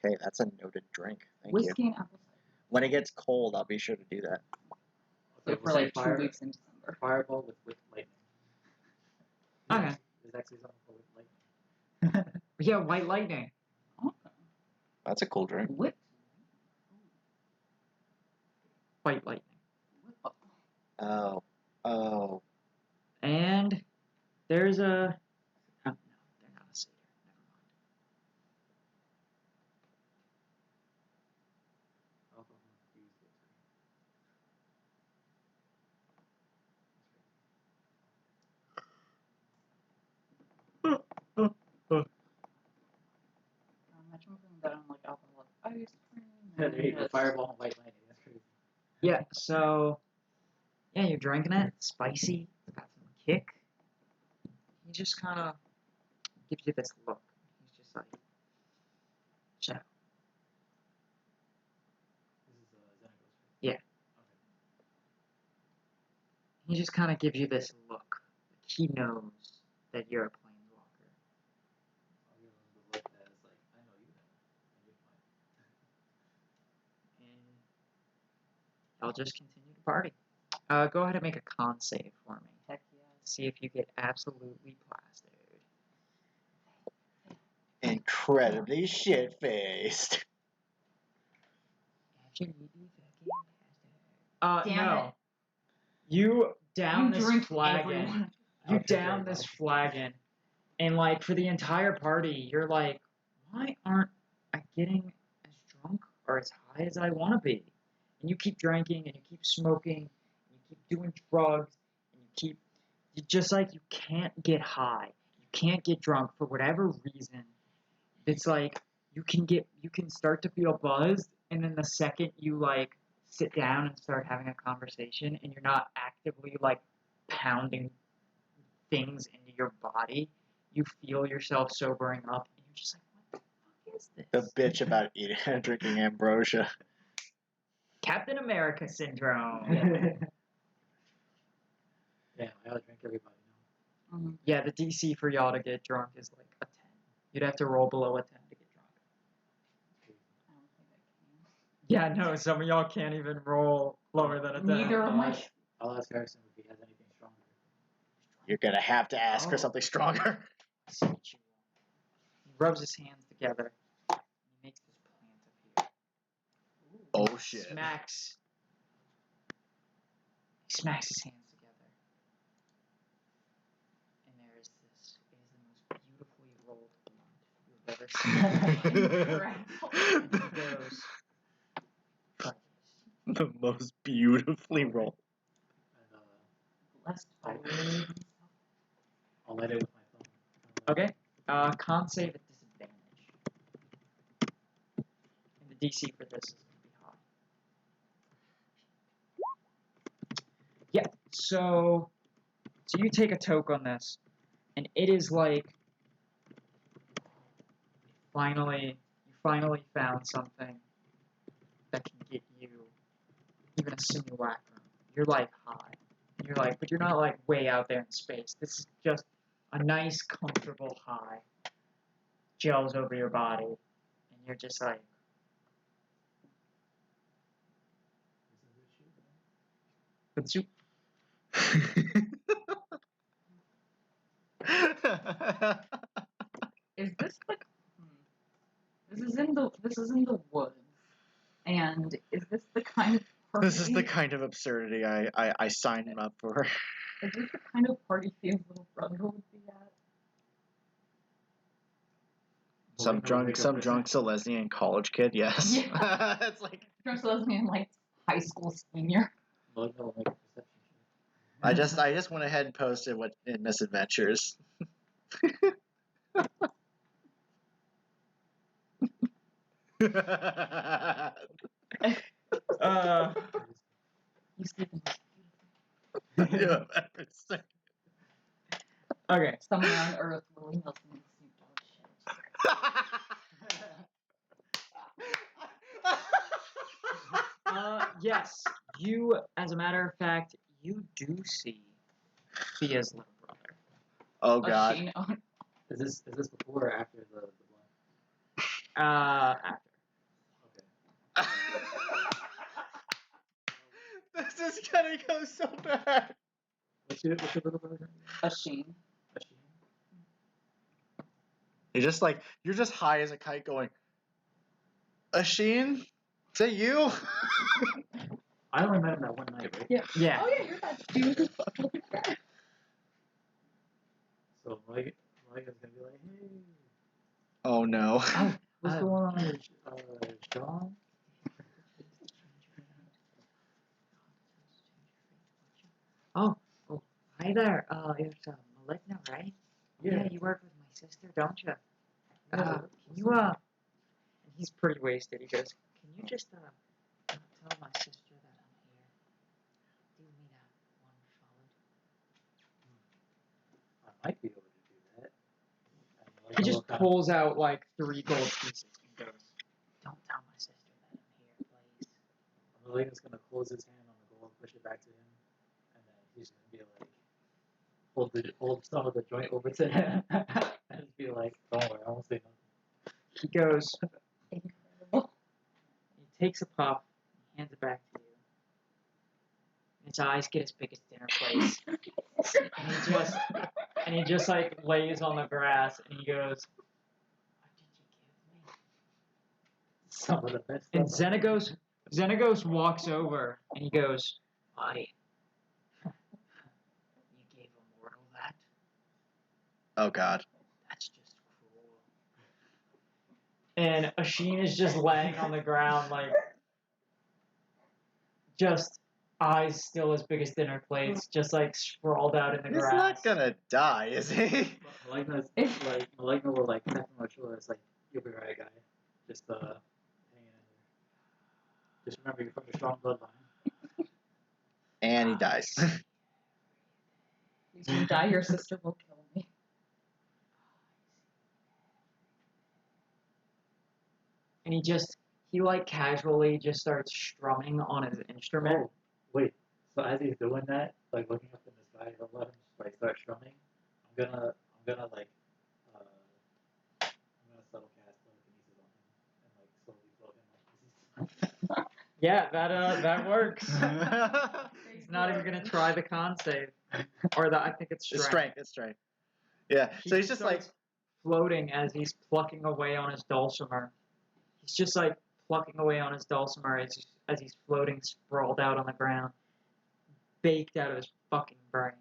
Okay, that's a noted drink. Thank you. whiskey and apple cider. When it gets cold, I'll be sure to do that. okay, For we'll say like 2 weeks in December. Fireball with lightning. Okay. There's actually something called lightning. Yeah, White Lightning. Okay. That's a cool drink. Whipped. White Lightning. Whip. Oh. And there's a... Oh, no, they're not a cider. Never mind. Alcohol infused whipped cream. Imagine putting that on like alcoholic ice cream. Yeah, there you go. Yes. Fireball and white lightning. That's crazy. Yeah, so... Yeah, you're drinking it. It's spicy. It's got some kick. He just kind of gives you this look. He's just like... So, This is Xenagos, right? Yeah. Okay. he just kind of gives you this look. He knows that you're a planeswalker. I'll give him the look that is like, I know you know. And you're fine. And I'll just continue to party. Go ahead and make a con save for me. Heck yeah. See if you get absolutely plastered. Incredibly shit faced. Absolutely fucking plastered. Damn No. it. You down You this drink flagon. everyone. You Okay, down very this well. flagon. And like for the entire party, you're like, why aren't I getting as drunk or as high as I want to be? And you keep drinking and you keep smoking and you keep doing drugs and you just like you can't get high. You can't get drunk for whatever reason. It's like you can start to feel buzzed, and then the second you like sit down and start having a conversation and you're not actively like pounding things into your body, you feel yourself sobering up and you're just like, what the fuck is this? The bitch about eating and drinking ambrosia. Captain America syndrome. Yeah, I gotta drink everybody now. Mhm. Yeah, the DC for y'all to get drunk is like a 10. You'd have to roll below a 10 to get drunk. I don't think I Yeah, no, some of y'all can't even roll lower than a 10. can. Neither of my. I'll ask Harrison if he has anything stronger. You're gonna have to ask her Oh. something stronger. I see what you want. He rubs his hands together. And he makes this plant appear. Oh shit. He smacks his hands together. And there is this. It is the most beautifully rolled blunt you've ever seen. And he goes, "Try this." The most beautifully rolled. And Less I'll, tired. I'll light it with my thumb. Okay. Con save at disadvantage. And the DC for this is going to be high. Yeah, so you take a toke on this, and it is like you finally found something that can get you even a simulacrum. You're like high. You're like, but you're not like way out there in space. This is just a nice, comfortable high. Gels over your body, and you're just like, This is good shit, man. but you, Is this the? This is in the woods, and is this the kind of party? This is the kind of absurdity I signed him up for. Is this the kind of party his little brother would be at? Some drunk Silesian college kid, yes. Yeah. It's like Drunk lesbian, like high school senior. Well, no, like a perception check. I just went ahead and posted what in Misadventures. He's sleeping. Yeah, Okay. Somewhere on Earth, Willie Nelson and Snoop Dogg shit. Yes, you, as a matter of fact, you do see Thea's little brother. Oh A god. Shane Is this before or after the blunt? After. Okay. This is gonna go so bad. What's your little brother? A Shane. You're just high as a kite going, Asheen? Is that you? I only met him that one night, right? Yeah. Yeah. Oh yeah, you're that dude who fucked with the cat. So Mike is gonna be like, hey, Oh no. what's going on, Sean? Oh, hi there. It's Malignant, right? Yeah, you work with my sister, don't you? Can you He's pretty wasted. He goes, can you just tell my sister that I'm here? Do me that one solid. I might be able to do that. And He just pulls out like 3 gold pieces and goes, don't tell my sister that I'm here, please. Malignant's gonna close his hand on the gold, push it back to him, and then he's gonna be like, hold some of the joint over to him, and just be like, don't worry, I won't say nothing. He goes, Incredible. he takes a puff, he hands it back to you. His eyes get as big as dinner plates. And he just like lays on the grass and he goes, what did you give me? Some of the best And stuff. Xenagos walks over and he goes, why? You gave a mortal that? Oh god. That's just cruel. And Asheen is just laying on the ground like, just eyes still as big as dinner plates, just like sprawled out in the He's grass. not gonna die, is he? Malignant will like tap him on the shoulder. It's like, you'll be right, guy. Just hang in there. Just remember, you're from a strong bloodline. And he dies. If you die, your sister will kill me. And he like casually just starts strumming on his instrument. Oh, wait. So as he's doing that, like looking up in the sky, he'll let him just like start strumming. I'm gonna like I'm gonna subtle cast telekinesis on him and like slowly float him up. Yeah, that works. He's not even gonna try the con save, or I think it's strength. It's strength. Yeah. So he's just like starts floating as he's plucking away on his dulcimer. He's just like plucking away on his dulcimer as he's floating sprawled out on the ground, baked out of his fucking brain.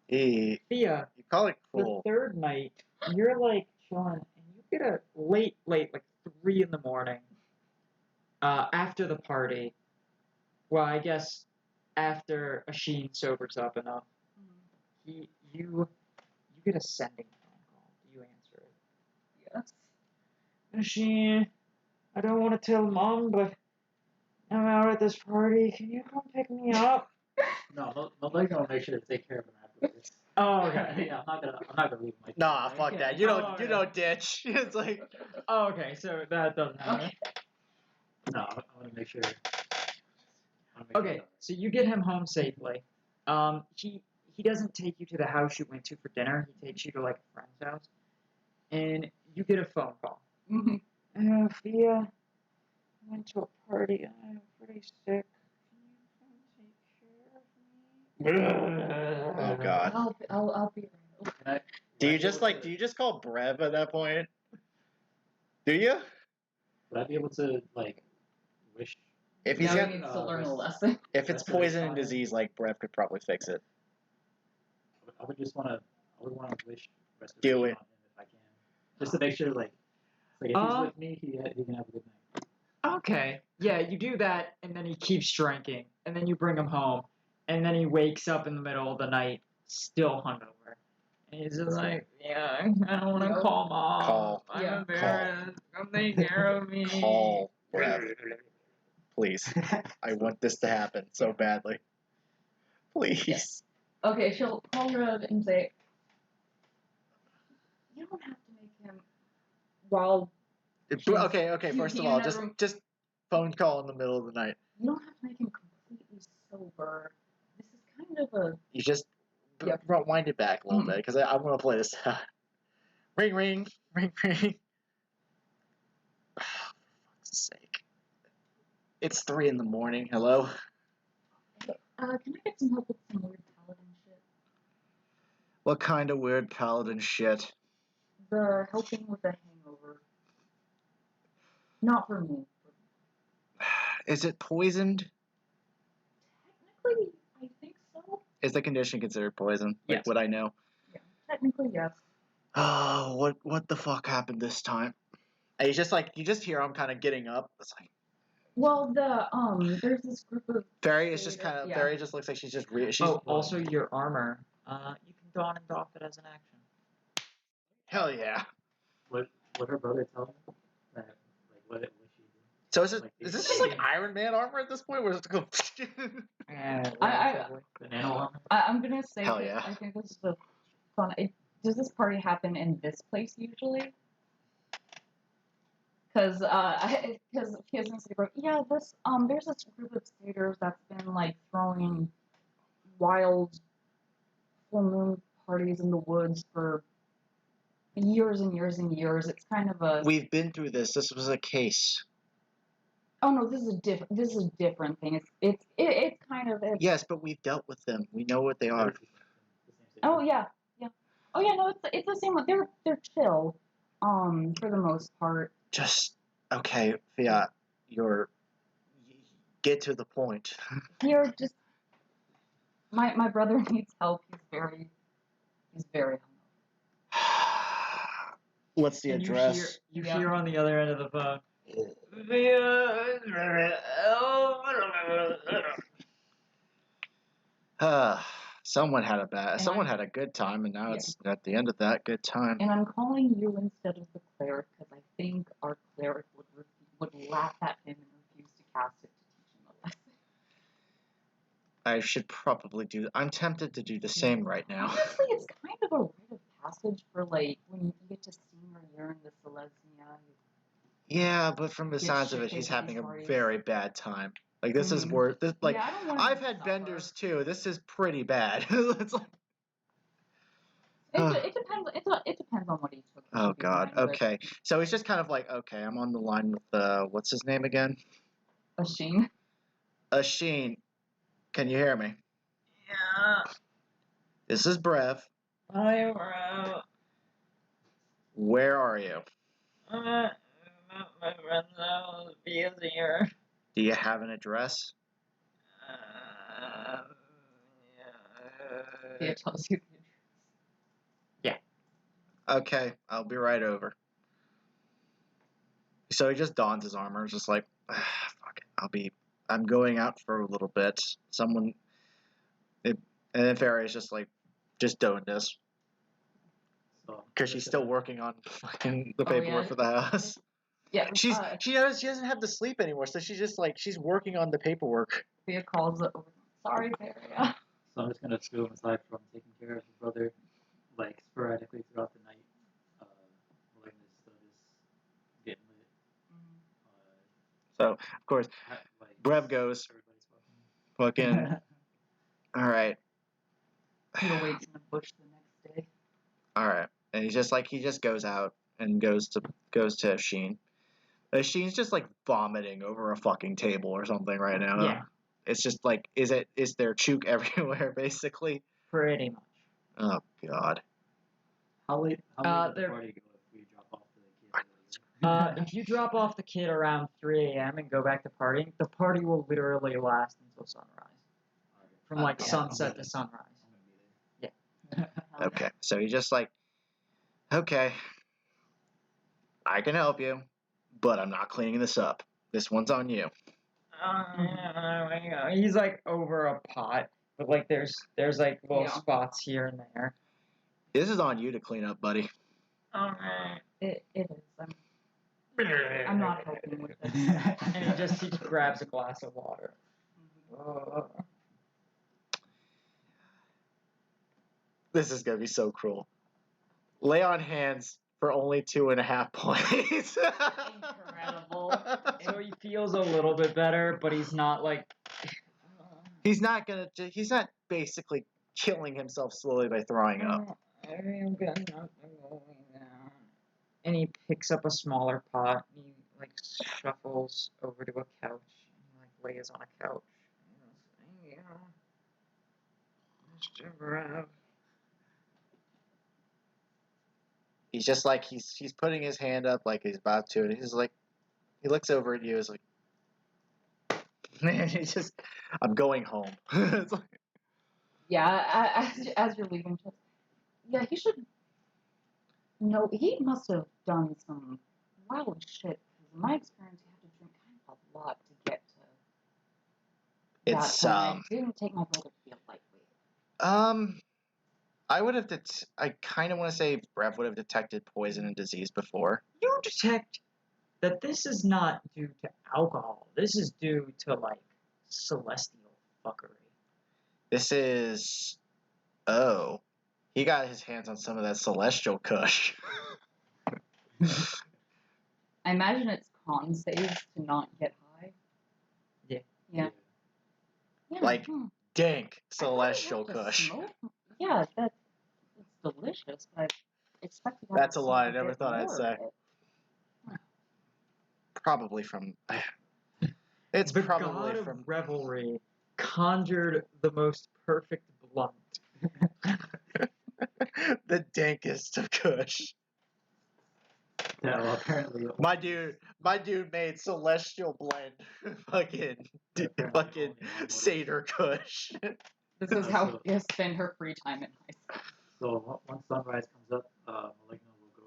you Thea, call it the cool. third night, you're like chilling, and you get a late, like 3 in the morning, after the party. Well, I guess after Asheen sobers up enough, you get a sending phone call. Do you answer it? Yes. Asheen, I don't want to tell Mom, but I'm out at this party. Can you come pick me up? No, Malignant will make sure to take care of him afterwards. Oh, okay. Yeah, I'm not gonna leave him like that. Nah, fuck Yeah. that. You Oh, don't yeah. ditch. It's like Oh, okay. So that doesn't happen. No, I want to make sure. Okay, so you get him home safely. He doesn't take you to the house you went to for dinner. He takes you to like a friend's house, and you get a phone call. Mhm. Thea, I went to a party and I'm pretty sick. Can you come take care of me? oh god. I'll be right over. Do Would I you be just able like? to- Do you just call Brev at that point? Do you? Would I be able to like wish? If he's Now got, he needs to learn a rest- lesson. if it's restoration poison and on him? disease, like Brev could probably fix it. I would just want to. I would want to wish restoration Do on it. him if I can, just to make sure like if he's with me, he can have a good night. Okay. Yeah, you do that, and then he keeps drinking, and then you bring him home, and then he wakes up in the middle of the night, still hungover. And he's just like, yeah, I don't want to Yep. call mom. Call. I'm Yeah. embarrassed. Come take care of me. Call Brev, please. I want this to happen so badly. Please. Okay, she'll call Rev and say, "You don't have to make him." While Okay. he's First of in all, that room. just phone call in the middle of the night. You don't have to make him completely sober. This is kind of a You just Yep. wind it back a little bit because I want to play this. Ring, ring, ring, ring. For fuck's sake! It's 3 in the morning. Hello. Can I get some help with some weird paladin shit? What kind of weird paladin shit? The helping with the hangover. Not for me. Is it poisoned? Technically, I think so. Is the condition considered poison? Like, Yes. would I know? Yeah. Technically, yes. Oh, what the fuck happened this time? And he's just like, you just hear him kind of getting up. It's like, Well, there's this group of Fairy is just kind of, Yeah. Fairy just looks like she's just, she's, Oh, also your armor. You can don and doff it as an action. hell yeah. Would her brother tell her that like what she did? So is Like, this just like Iron Man armor at this point? Where it's go, I- The nano armor? I'm gonna say Hell that yeah. I think this is a fun. Does this party happen in this place usually? Because he has been saying, yeah, there's this group of skaters that's been like throwing wild full moon parties in the woods for years and years and years. It's kind of a We've been through this. This was a case. oh no, this is a different thing. It's kind of Yes, but we've dealt with them. We know what they are. oh yeah. Oh yeah, no, it's the same one. They're chill, for the most part. Just okay, Fiat. Get to the point. You're just my brother needs help. He's very What's the And address? You Yeah. hear on the other end of the phone. Someone had And someone had a good time, and now Yeah. it's at the end of that good time. And I'm calling you instead of the cleric because I think our cleric would laugh at him and refuse to cast it to teach him a lesson. I should probably do. I'm tempted to do the same right now. Honestly, it's kind of a rite of passage for like when you get to senior year in the Selesnya. Yeah, but from the Get sounds of shit it, he's faced at having these a parties. very bad time. Like this is Mhm. worth. This, like Yeah, I don't want I've had benders too. This is pretty bad. It's like, It depends. It depends on what he took. oh God. behind it. Okay, so he's just kind of like, okay, I'm on the line with what's his name again? Asheen. Asheen. Can you hear me? Yeah, This is Brev. Where are you? my friend's house is here. Do you have an address? Yeah, it tells you. Okay, I'll be right over. So he just dons his armor. It's just like, fuck it. I'm going out for a little bit. And then Fairy's just like, just doing this. So, Because she's still working on fucking the Oh, paperwork yeah. for the house. Yeah. She doesn't have to sleep anymore, so she's just like, she's working on the paperwork. Thea calls it over. Sorry, Varia. So I'm just gonna screw him aside from taking care of his brother, like sporadically throughout the night, when this stuff is getting lit. So, of course, Like, Brev goes, everybody's welcome. fucking, alright, Peter waits in the bush the next day. alright. And he's just like, he just goes out and goes to Sheen. Sheen's just like vomiting over a fucking table or something right now. Yeah. It's just like, is there chook everywhere, basically? Pretty much. Oh, God. How late does the they're- party go if we drop off the kids? If you drop off the kid around 3 a.m. and go back to partying, the party will literally last until sunrise. From like Yeah. sunset to sunrise. I'm gonna be there. Okay, so he's just like, okay, I can help you, but I'm not cleaning this up. This one's on you. He's like over a pot, but like there's like little Yeah. spots here and there. This is on you to clean up, buddy. It is. I'm not helping with this. And he just grabs a glass of water. This is gonna be so cruel. Lay on hands for only 2.5 points. Incredible. So he feels a little bit better, but he's not like. He's not basically killing himself slowly by throwing up. I'm gonna knock him going down. And he picks up a smaller pot. And he like shuffles over to a couch. And he like lays on a couch. And he goes, Mr. Brav. He's just like he's putting his hand up like he's about to, and he's like, he looks over at you, is like, he's just, I'm going home. It's like, Yeah, as you're leaving, just yeah, he should. No, he must have done some wild shit. 'Cause in my experience, you have to drink kind of a lot to get to that It's point. I didn't take my brother to be a lightweight. I would have I kind of want to say Brev would have detected poison and disease before. You detect that this is not due to alcohol. This is due to like celestial fuckery. This is, oh, he got his hands on some of that celestial kush. I imagine it's con saves to not get high. Yeah. Yeah. Yeah. Like, hmm. Dank I thought I'd celestial have to kush. smoke. Yeah, it's delicious, but I expected to have That's to a lot I smoke never bit thought I'd more of say. it. Probably from. It's The probably god of from. revelry conjured the most perfect blunt. The dankest of kush. Yeah, well, apparently. My dude made celestial blend. fucking Apparently only Seder kush. This is how you spend her free time in high school. So once sunrise comes up, Maligna will go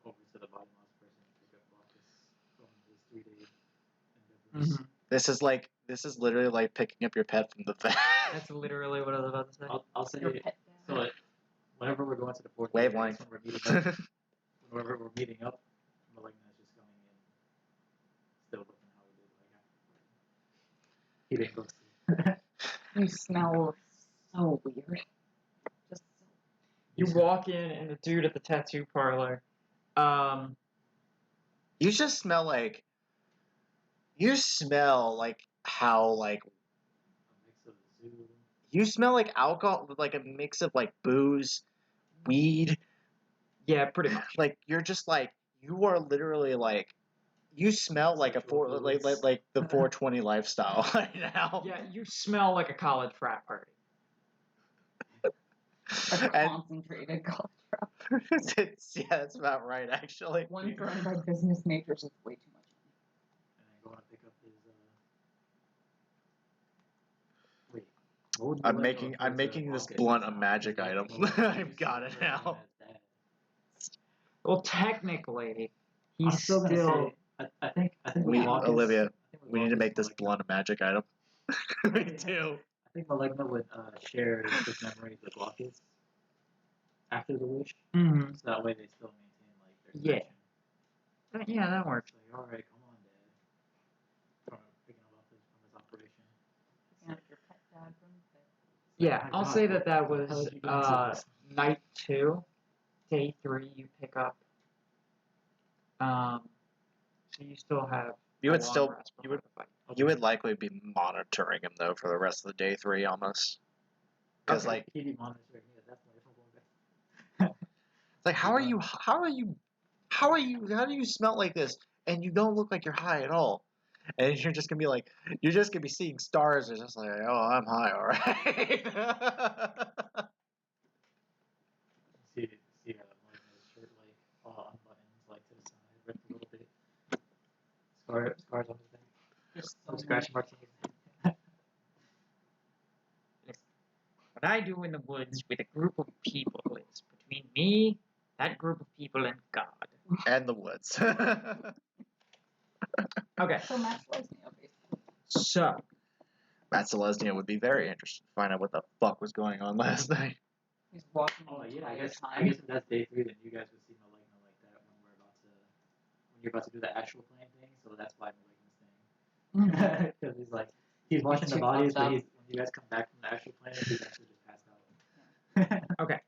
over to the body mouse person and pick up Marcus from his 3-day endeavors. This is literally like picking up your pet from the vet. That's literally what I was about to say. I'll say Your pet so. dad. Whenever we're going to the fourth Wavelength. When we're meeting up, whenever we're meeting up, Maligna is just coming in, still looking how we did. Like, he didn't go to sleep. You smell so weird. Just You walk in, and the dude at the tattoo parlor, You just smell like. You smell like how like. A mix of the zoo. You smell like alcohol, like a mix of like booze, weed. yeah, pretty much. Like you're just like you are literally like. You smell like a like the 420 lifestyle right now. Yeah, you smell like a college frat party. a And- concentrated college rap. Yeah, that's about right actually. One thrown by business majors is way too much. And then going to pick up his. Wait. What would I'm Maligna making refer to this Marcus blunt as a now? magic Because item. Maligna I've used to got it refer to him now. as dad. Well, technically, he's I'm still gonna say. I think We Marcus, Olivia, I think with we need to Marcus, make this Maligna- blunt a magic item. We do. I think Maligna would share his memories with Marcus after the wish, Mm-hmm. so that way they still maintain like their Yeah. connection. Yeah, that works. It's like, all right, come on, Dad. From picking him up from his operation. Picking up your pet dad from the Yeah, Oh my I'll God, say what that the hell was did you do to this? night 2, day 3. You pick up. So you still have. You a would long still rest you before would the fight. you would likely be monitoring him though for the rest of the day 3 almost. Because Okay. like He'd be monitoring me at that point if I'm going back. it's like how do you smell like this and you don't look like you're high at all? And you're just gonna be seeing stars. It's just like, oh, I'm high, all right. See, Scars on his back. Just Some scratch marks on his back. What I do in the woods with a group of people is between me, that group of people, and God. And the woods. Okay, So Max Lesnio, basically. so Matt Selesnya would be very interested to find out what the fuck was going on last night. He's walking Oh the yeah, I entire guess time. if that's day 3, then you guys would see Maligna like that when you're about to do the astral plane thing. So that's why Maligna's thing. Because he's watching the too bodies, fucked but up. when you guys come back from the astral plane, he's actually just passed out. okay,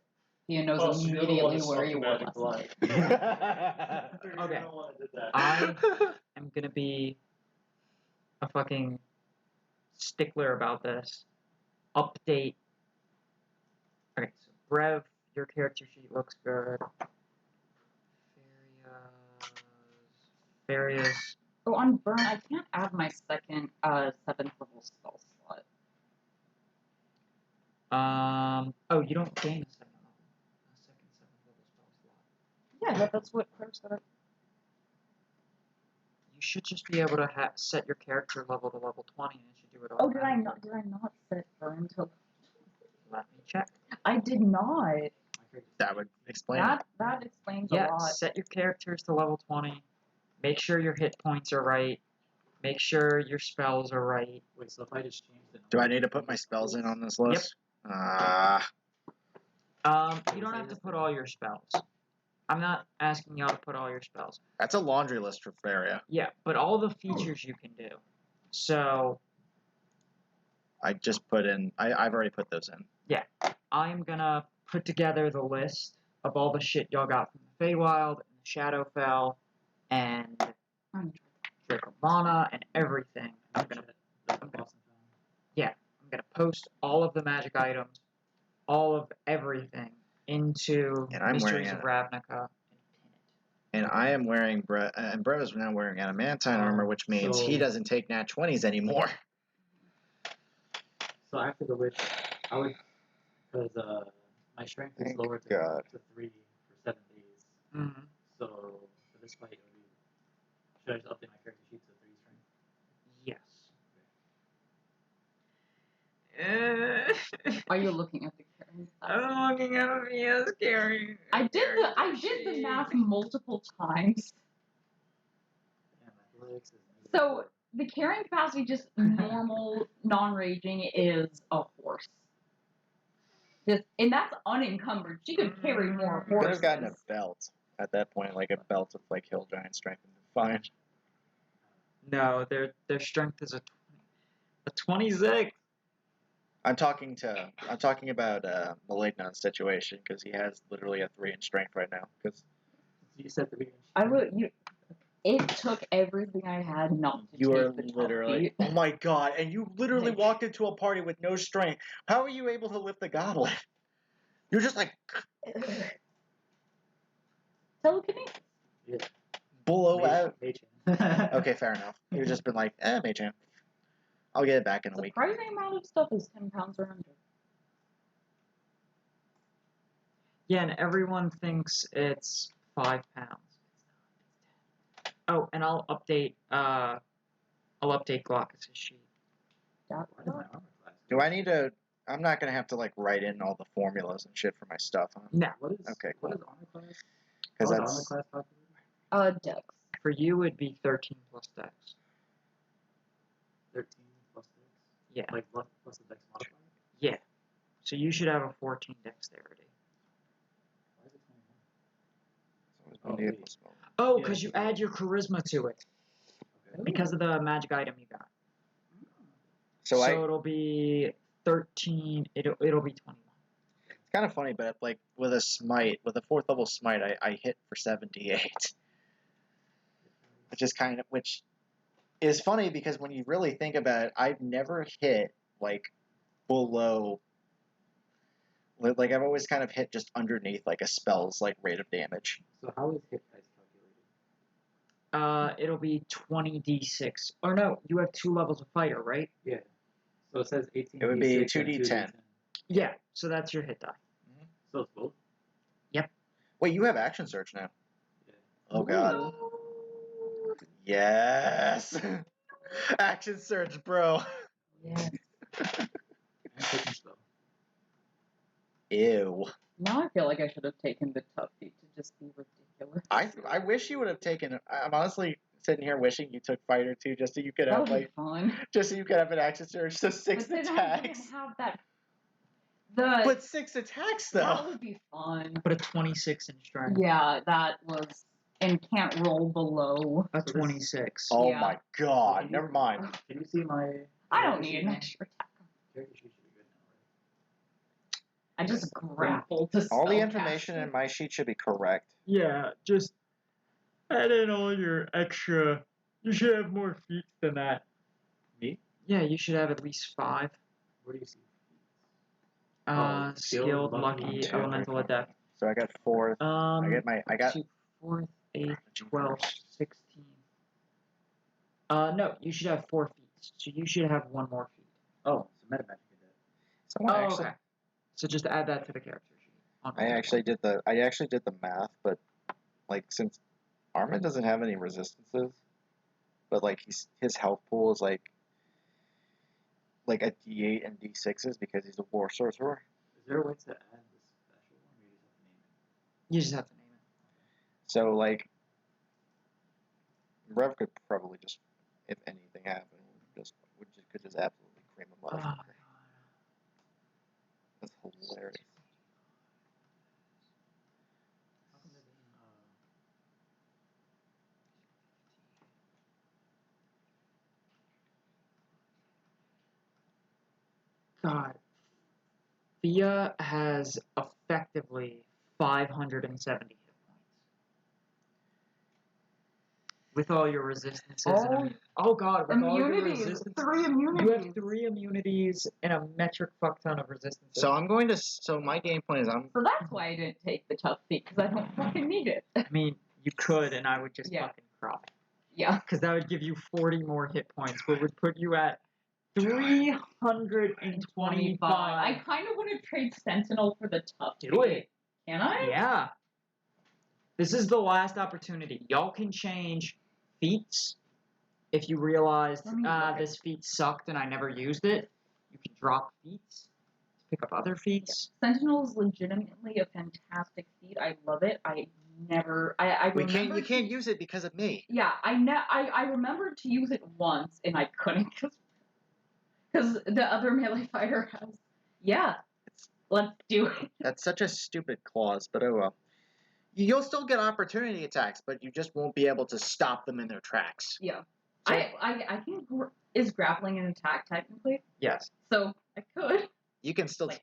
He knows Oh, so you're the one immediately that where sucked you the were magic last blood. night. You're Okay. the one that did that. I am gonna be a fucking stickler about this. Update. Okay, so Brev, your character sheet looks good. Various. Oh, on Burn, I can't add my second 7th level spell slot. Oh, you don't gain a second level. A second 7th level spell slot. Yeah, that's what clerks got. You should just be able to set your character level to level 20 and it should do it Oh, did I automatically. not? Did I not set Burn to? Let me check. I did not. That would explain it. That explains Yeah, a lot. set your characters to level 20. Make sure your hit points are right. Make sure your spells are right. Wait, so if I just change the Do I need to put my spells in on this list? You don't have to put all your spells. I'm not asking y'all to put all your spells. That's a laundry list for Faria. Yeah, but all the features you can do. So I just put in. I've already put those in. I'm gonna put together the list of all the shit y'all got from the Feywild and the Shadowfell and Dracomana and everything. I'm gonna post all of the magic items, all of everything into And I'm Mysteries wearing of Ravnica And I am wearing and Brev is now wearing adamantine armor, which means he so- doesn't take nat 20s anymore. So after the witch, I would, because my strength is Thank lowered God. to 3 for 7 days. pin it. So for this fight, it would be, should I just update my character sheet to 3 strength? Yes. Are you looking at the carrying class? I'm looking at me as carrying. I did the math multiple times. Yeah, athletics is So the carrying capacity, just normal, non-raging, is a horse. And that's unencumbered. She could carry more You could horses. have gotten a belt at that point, like a belt with like hill giant strength and fine. No, their strength is a 26. I'm talking about Malignant's situation because he has literally a 3 in strength right now. Because you said 3 It took everything I had not to you take are the 12 literally, feet. oh my god, and you literally Like- walked into a party with no strength. How are you able to lift the goblet? You're just like Telekinesis. blow out. Mage. Okay, fair enough. You've just been like, mage hand. I'll get it back in a week. Surprising amount of stuff is 10 pounds or under. Yeah, and everyone thinks it's 5 pounds. Oh, and I'll update Glaucus' sheet. Why is my armor class? Do I need to? I'm not gonna have to like write in all the formulas and shit for my stuff, huh? No, What is Okay, what cool. is armor class? Because What is that's armor class calculated? Dex. for you it'd be 13 plus dex. 13 plus 6. Yeah. Like plus the dex modifier. Yeah. So you should have a 14 dexterity. Why is it 21? always been the April spell. Oh, Yeah, because you yeah. add your charisma to it Okay. because of the magic item you got. So it'll be 13. It'll be 21. it's kind of funny, but like with a smite, with a 4th level smite, I hit for 78, which is funny because when you really think about it, I've never hit like below. Like I've always kind of hit just underneath like a spell's like rate of damage. So how is hit dice calculated? It'll be 20d6. Or no, you have 2 levels of fighter, right? Yeah. So it says 18. It would be 2d6 and 2d10. Yeah. So that's your hit die. So it's both. Wait, you have action search now? Yeah. Oh god. Ooh. Yes. Action surge, bro. Yeah. And taking slow. Ew. Now I feel like I should have taken the tough feat to just be ridiculous. I wish you would have taken. I'm honestly sitting here wishing you took fighter too, just so you could That have would be like, fun. just so you could have an action surge, so 6 But then I attacks. wouldn't have that. The But 6 attacks that though. would be fun. But a 26 in strength. Yeah, that was and can't roll below. A So this- 26. Oh Yeah. my god! Never mind. Can you see my? I don't need an extra attack. Character sheet should be good now, I just grapple to All the spellcast information it. in my sheet should be correct. Yeah, just add in all your extra. You should have more feats than that. Me? Yeah, you should have at least 5. right? Where do you see? Skilled, skilled, lucky, lucky, elemental, adept. So I got 4th. I got 4th, 8th, 12th, 16. No, you should have 4 feats. So you should have 1 more feat. Oh, so meta magic did that. someone actually. Okay. So just add that to the character sheet. I actually did the math, but like since Armin doesn't have any resistances, but like his health pool is like a D8 and D6s because he's a war sorcerer. Is there a way to add the special one, or You just have to name it. So like Rev could probably just, if anything happened, could just absolutely cream him Oh, up. God. That's hilarious. How come they didn't, God. Thea has effectively 570 hit points. With all your resistances and God, with all your Immunities. resistances. 3 immunities. You have 3 immunities and a metric fuck ton of resistances. So I'm going to. So my game plan is So that's why I didn't take the tough feat, because I don't fucking need it. I mean, you could, and I would just Yeah. fucking cry. Yeah. Because that would give you 40 more hit points, but would put you at 325. I kind of want to trade Sentinel for the tough Do feat. it. Can I? Yeah. This is the last opportunity. Y'all can change feats. If you realized, Let me look at this feat sucked and I never used it, you can drop feats, pick up other feats. Sentinel is legitimately a fantastic feat. I love it. I remember You can't use it because of me. Yeah, I remembered to use it once and I couldn't because the other melee fighter has. Yeah, let's do it. That's such a stupid clause, but oh well. You'll still get opportunity attacks, but you just won't be able to stop them in their tracks. Yeah, So- I think is grappling an attack technically, Yes. so I could. You can still. Like,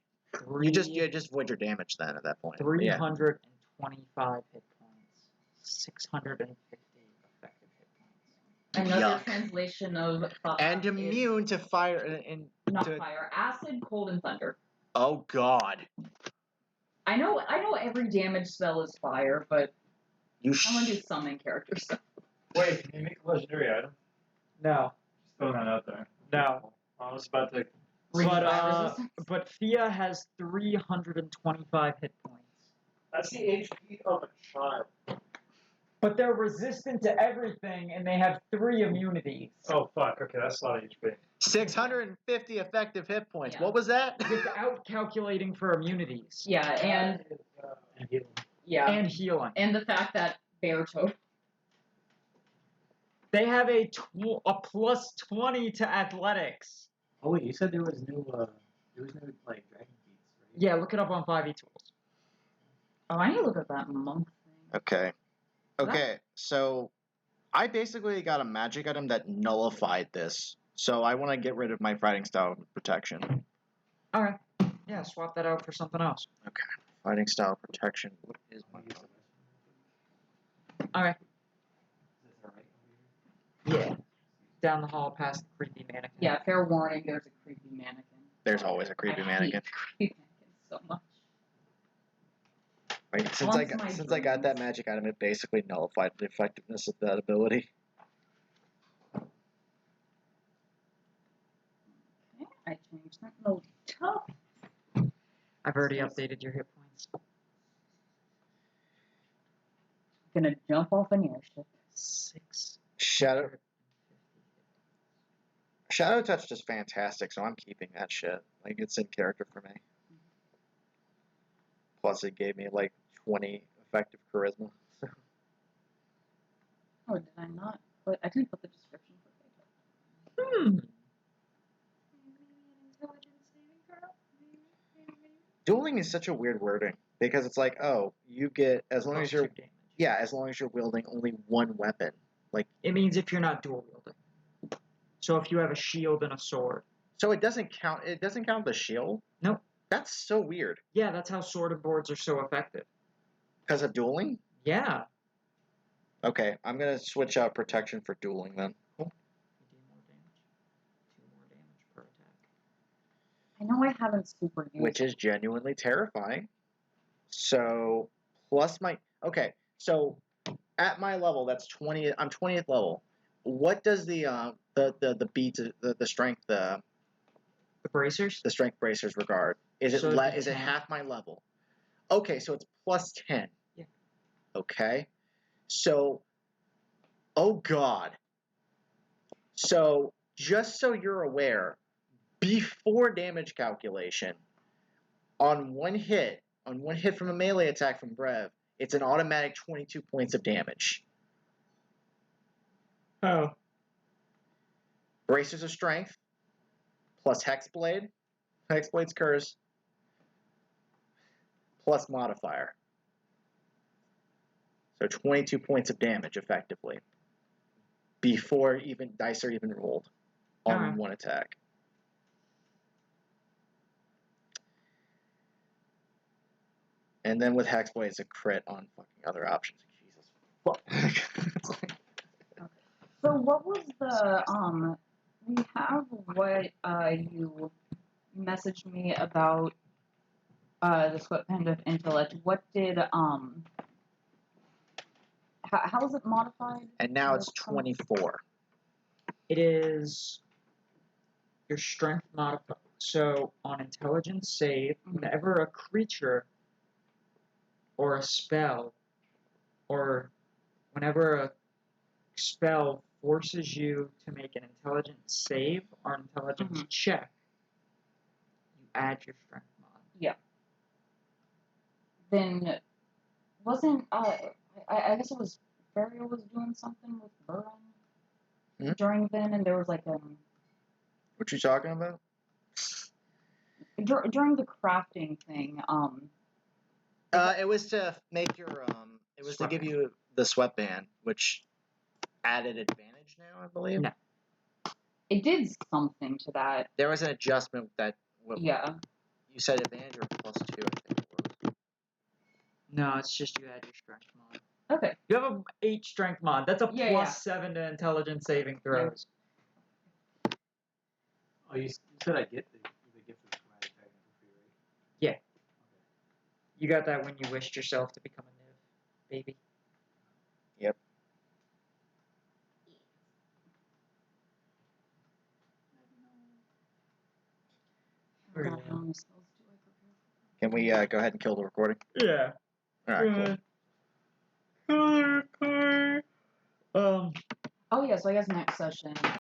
You just avoid your damage then at that point. Yeah. 325 hit points. 650 effective hit points. Another Yuck. translation of And is immune to fire and not to. fire, acid, cold, and thunder. Oh God. I know every damage spell is fire, but You I want to do some main character stuff. Wait, can you make a legendary item? No. Just throwing that out there. No. I was about to. But Thea has 325 hit points. That's the HP of a child. But they're resistant to everything, and they have 3 immunities. Oh fuck. Okay, that's a lot of HP. 650 effective hit points. Yeah. What was that? Without calculating for immunities. Yeah, and And heal. yeah, And healing. and the fact that bear toad. They have a plus 20 to athletics. Oh wait, you said there was new like dragon feats, right? Yeah, look it up on 5e tools. Oh, I need to look at that monk thing. Okay. Okay. So I basically got a magic item that nullified this. So I want to get rid of my fighting style protection. Alright. Yeah, swap that out for something else. Fighting style protection. What is my? Wanna use the rest? Alright. Is this alright over here? Yeah. Down the hall past the creepy mannequin. Yeah, fair warning, there's a creepy mannequin. There's always a creepy I mannequin. hate creepy mannequins so much. Right? Since I got that magic item, it basically nullified the effectiveness of that ability. Okay, I changed that. No, tough. I've already updated your hit points. Gonna jump off an airship. 6. Shadow Shadow Touch is fantastic, so I'm keeping that shit. Like, it's in character for me. Plus, it gave me like 20 effective charisma. Oh, did I not? But I didn't put the description for Fate. Hmm. Dueling is such a weird wording because it's like, oh, you get as long as Plus you're 2 damage. as long as you're wielding only one weapon. Like, It means if you're not dual wielding. So if you have a shield and a sword. so it doesn't count. It doesn't count the shield. Nope. That's so weird Yeah, that's how sword boards are so effective. because of dueling. Yeah. Okay, I'm gonna switch out protection for dueling then. You do more damage. 2 more damage per attack. I know I haven't super used Which is genuinely terrifying. So plus my so at my level, that's 20. I'm 20th level. What does the beat the strength The bracers? the strength bracers regard? Is it So it'd be is it 10. half my level? Okay, so it's plus 10. Yeah. Okay, so oh god. So just so you're aware, before damage calculation, on one hit from a melee attack from Brev, it's an automatic 22 points of damage. Oh. Bracers of Strength, plus Hexblade's Curse, plus modifier. So 22 points of damage, effectively, before even dice are even rolled on Alright. one attack. And then with Hexblade, it's a crit on fucking other options. Jesus fuck. So what was the we have what you messaged me about the sweatband of intellect. What did how is it modified? And now it's 24. It is your strength modifier. So on intelligence save, whenever a creature or a spell or whenever a spell forces you to make an intelligence save or an intelligence check, you add your strength mod. Then wasn't I guess it was Burial was doing something with Buran during then, and there was like What you talking about? during the crafting thing. It was to make your it was to give you the sweatband, which added advantage now, I believe. No. It did something to that. There was an adjustment that Yeah. you said advantage or plus 2, I think it was. No, it's just you add your strength mod. Okay. You have a 8 strength mod. That's a Yeah, plus 7 to intelligence saving throws. Oh, you said I get the gift of schematic tag for free, right? Yeah. Okay. You got that when you wished yourself to become a Niv, baby. Yep. Very God, well. how many spells do I prepare? Can we go ahead and kill the recording? Yeah. Alright, cool. Color card. Oh yeah, so I guess next session